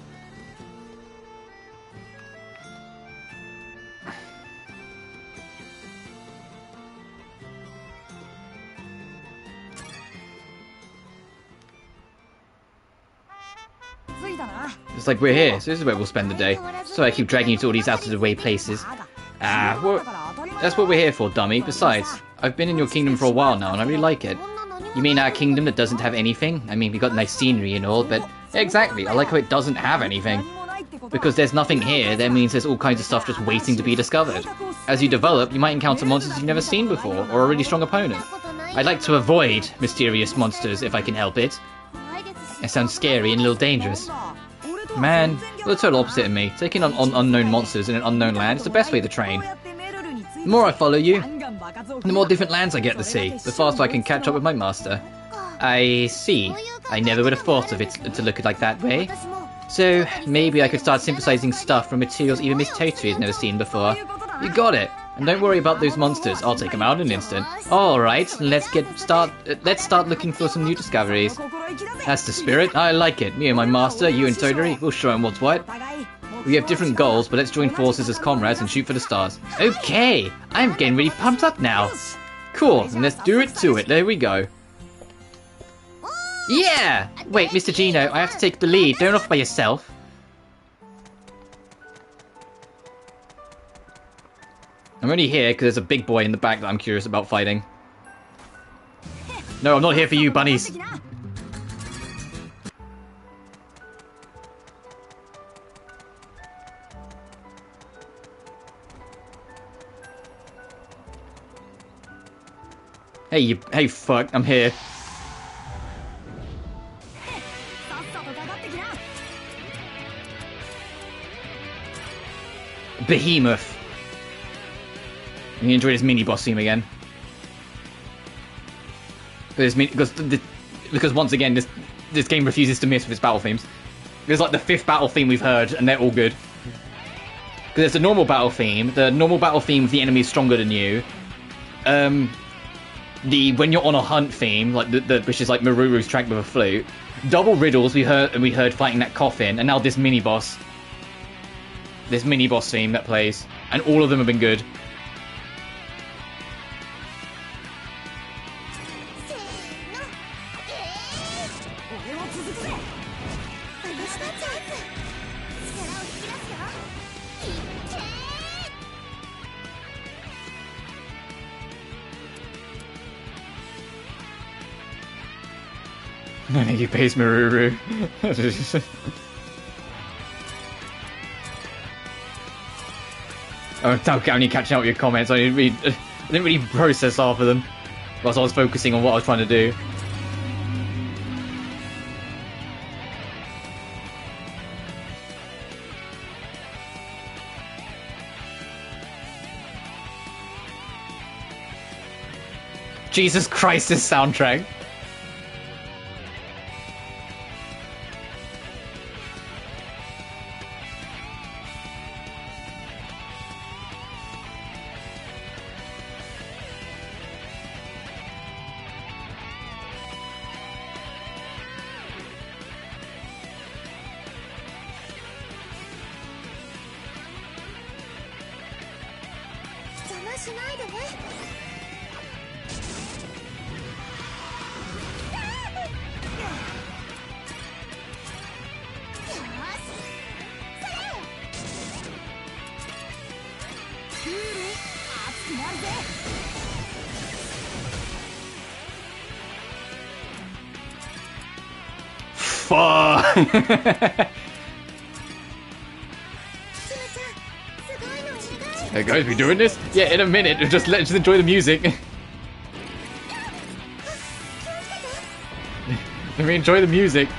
It's like we're here, so this is where we'll spend the day. So I keep dragging you to all these out-of-the-way places. Well, that's what we're here for, dummy. Besides, I've been in your kingdom for a while now, and I really like it. You mean our kingdom that doesn't have anything? I mean, we got nice scenery and all, but... Exactly, I like how it doesn't have anything. Because there's nothing here, that means there's all kinds of stuff just waiting to be discovered. As you develop, you might encounter monsters you've never seen before, or a really strong opponent. I'd like to avoid mysterious monsters if I can help it. It sounds scary and a little dangerous. Man, you're the total opposite of me. Taking on unknown monsters in an unknown land is the best way to train. The more I follow you, the more different lands I get to see, the faster I can catch up with my master. I see. I never would have thought of it to look like that way. So, maybe I could start synthesizing stuff from materials even Miss Totri has never seen before. You got it. And don't worry about those monsters, I'll take them out in an instant. Alright, let's start looking for some new discoveries. That's the spirit, I like it. Me and my master, you and Totri, we'll show him what's what. We have different goals, but let's join forces as comrades and shoot for the stars. Okay, I'm getting really pumped up now. Cool, and let's do it to it, there we go. Yeah! Wait, Mr. Gino, I have to take the lead, don't off by yourself. I'm only here because there's a big boy in the back that I'm curious about fighting. No, I'm not here for you, bunnies. Hey, fuck, I'm here. Behemoth. You enjoy this mini boss theme again. Because once again, this game refuses to miss with its battle themes. There's like the 5th battle theme we've heard, and they're all good. Because there's the normal battle theme. The normal battle theme with the enemy is stronger than you. The when you're on a hunt theme, like which is like Meruru's track with a flute. Double riddles we heard fighting that coffin, and now this mini boss. This mini boss theme that plays, and all of them have been good. I think he pays Meruru. Oh, I'm only catching up with your comments. I didn't really process half of them whilst I was focusing on what I was trying to do. Jesus Christ, this soundtrack. Hey guys, we doing this? Yeah, in a minute. Just let's enjoy the music. Let me enjoy the music.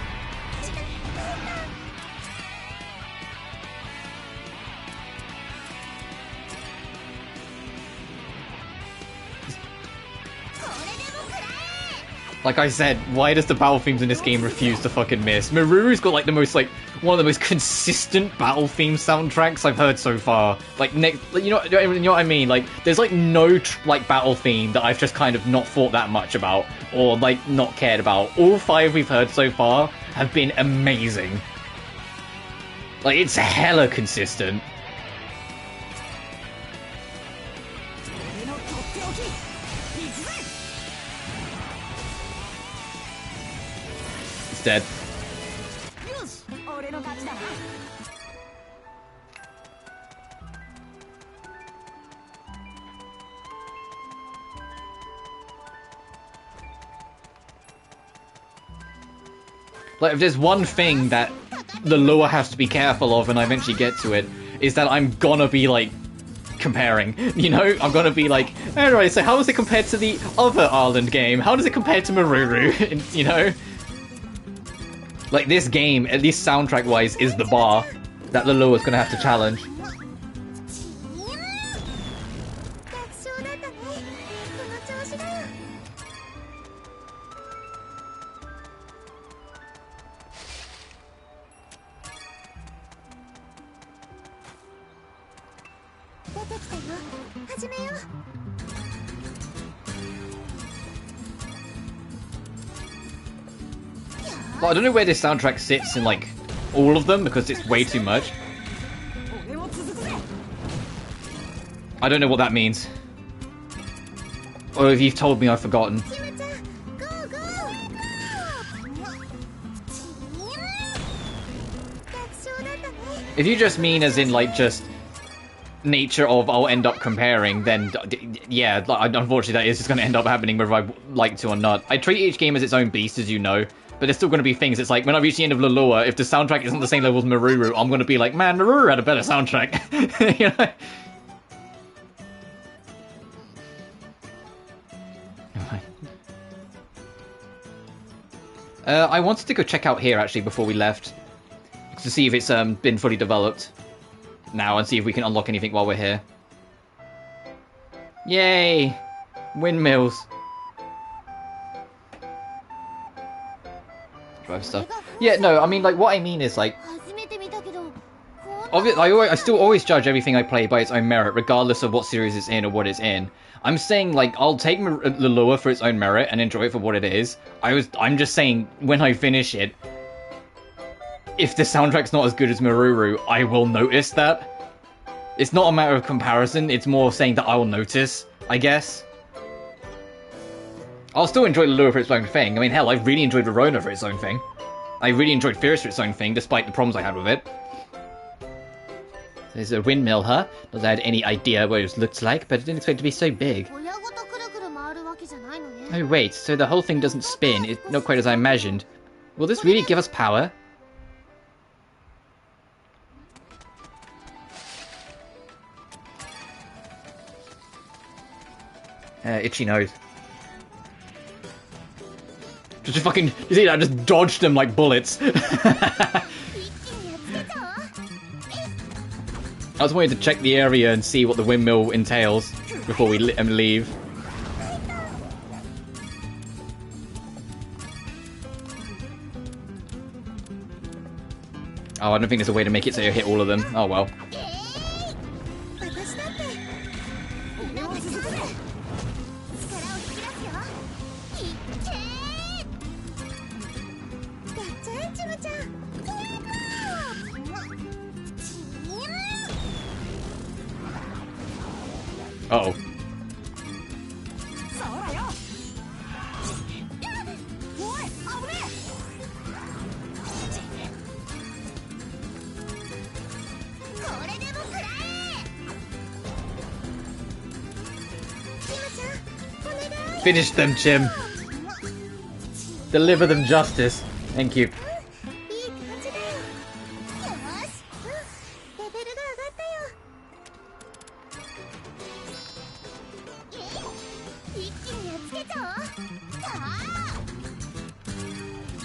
Like I said, why does the battle themes in this game refuse to fucking miss? Meruru's got like the most one of the most consistent battle theme soundtracks I've heard so far. Like you know what I mean? Like there's like no battle theme that I've just kind of not thought that much about or like not cared about. All 5 we've heard so far have been amazing. Like it's hella consistent. It's dead. Like, if there's one thing that the lure has to be careful of, and I eventually get to it, is that I'm gonna be, like, comparing, you know? I'm gonna be like, alright, so how is it compared to the other Ireland game? How does it compare to Meruru? You know? Like, this game, at least soundtrack-wise, is the bar that the lure's gonna have to challenge. Well, I don't know where this soundtrack sits in, like, all of them, because it's way too much. I don't know what that means. Or if you've told me, I've forgotten. If you just mean as in, like, just nature of I'll end up comparing, then yeah, unfortunately that is just going to end up happening whether I like to or not. I treat each game as its own beast, as you know, but there's still going to be things. It's like, when I reach the end of Lulua, if the soundtrack isn't the same level as Meruru, I'm going to be like, man, Meruru had a better soundtrack. You know? I wanted to go check out here, actually, before we left, to see if it's been fully developed now, and see if we can unlock anything while we're here. Yay! Windmills. Drive stuff. Yeah, no, I mean, like, what I mean is, like, I still always judge everything I play by its own merit, regardless of what series it's in or what it's in. I'm saying, like, I'll take the lure for its own merit and enjoy it for what it is. I'm just saying, when I finish it, if the soundtrack's not as good as Meruru, I will notice that. It's not a matter of comparison, it's more saying that I will notice, I guess. I'll still enjoy the lure for its own thing. I mean, hell, I've really enjoyed Verona for its own thing. I really enjoyed Fierce for its own thing, despite the problems I had with it. There's a windmill, huh? Not that I had any idea what it looks like, but I didn't expect it to be so big. Oh wait, so the whole thing doesn't spin, it's not quite as I imagined. Will this really give us power? Itchy nose. Just fucking, you see that? I just dodged them like bullets. I just wanted to check the area and see what the windmill entails before we leave. Oh, I don't think there's a way to make it so you hit all of them. Oh well. Uh-oh. Finish them, Chim. Deliver them justice. Thank you.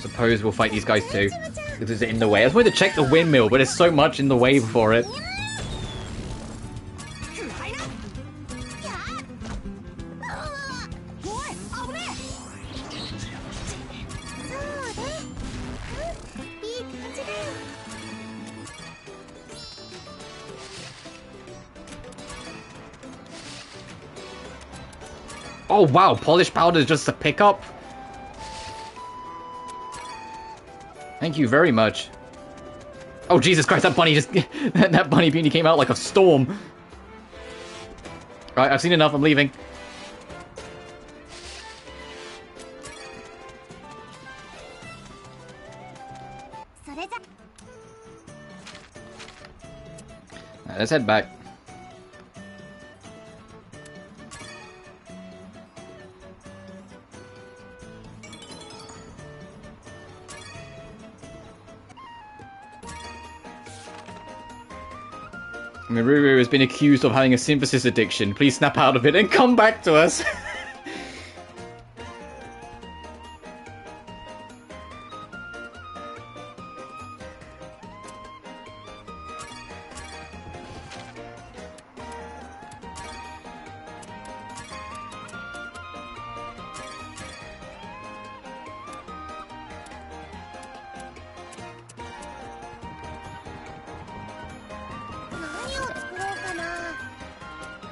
Suppose we'll fight these guys too. Because it's in the way. I just wanted to check the windmill, but there's so much in the way for it. Oh wow, polish powder is just a pickup? Thank you very much. Oh Jesus Christ, that bunny just... that bunny beauty came out like a storm. Right, I've seen enough, I'm leaving. Right, let's head back. Meruru has been accused of having a synthesis addiction. Please snap out of it and come back to us.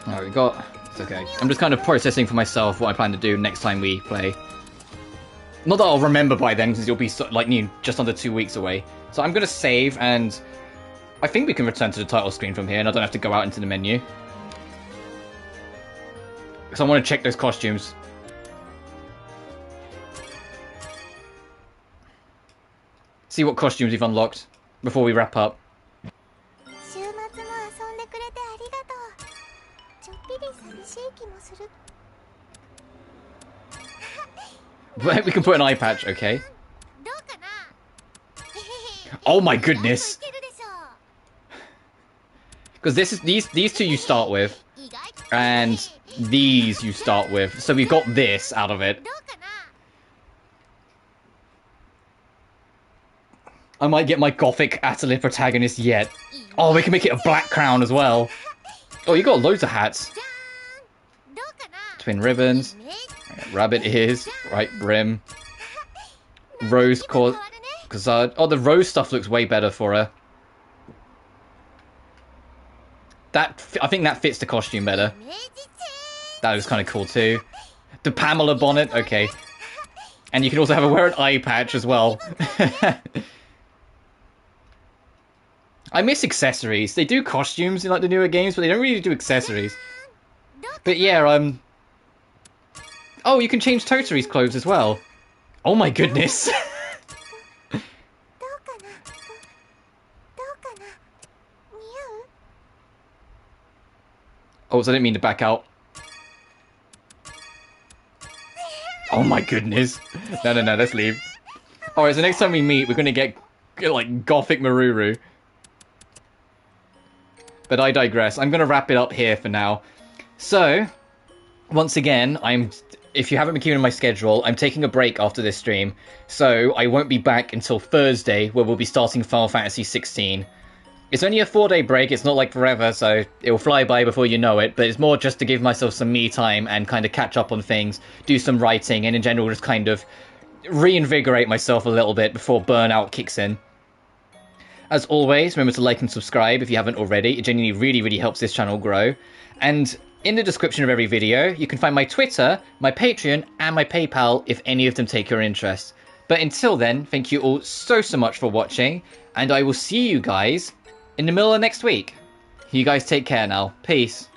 Alright, we got... It's okay. I'm just kind of processing for myself what I plan to do next time we play. Not that I'll remember by then, because it'll be like just under 2 weeks away. So I'm going to save, and I think we can return to the title screen from here, and I don't have to go out into the menu. Because I want to check those costumes. See what costumes we've unlocked before we wrap up. We can put an eye patch, okay. Oh my goodness! Because this is these two you start with, and these you start with. So we've got this out of it. I might get my gothic Atelier protagonist yet. Oh, we can make it a black crown as well. Oh, you got loads of hats. Twin ribbons. Rabbit ears, right brim, rose corsage. Oh, the rose stuff looks way better for her. I think that fits the costume better. That was kind of cool too. The Pamela bonnet, okay. And you can also have her wear an eye patch as well. I miss accessories. They do costumes in like the newer games, but they don't really do accessories. But yeah, oh, you can change Totari's clothes as well. Oh my goodness. Oh, so I didn't mean to back out. Oh my goodness. No, let's leave. Alright, so next time we meet, we're gonna get like gothic Meruru. But I digress. I'm gonna wrap it up here for now. So, once again, if you haven't been keeping my schedule, I'm taking a break after this stream, so I won't be back until Thursday, where we'll be starting Final Fantasy 16. It's only a 4-day break, it's not like forever, so it'll fly by before you know it, but it's more just to give myself some me time and kind of catch up on things, do some writing, and in general just kind of reinvigorate myself a little bit before burnout kicks in. As always, remember to like and subscribe if you haven't already, it genuinely really helps this channel grow, and in the description of every video, you can find my Twitter, my Patreon, and my PayPal if any of them take your interest. But until then, thank you all so much for watching, and I will see you guys in the middle of next week. You guys take care now. Peace.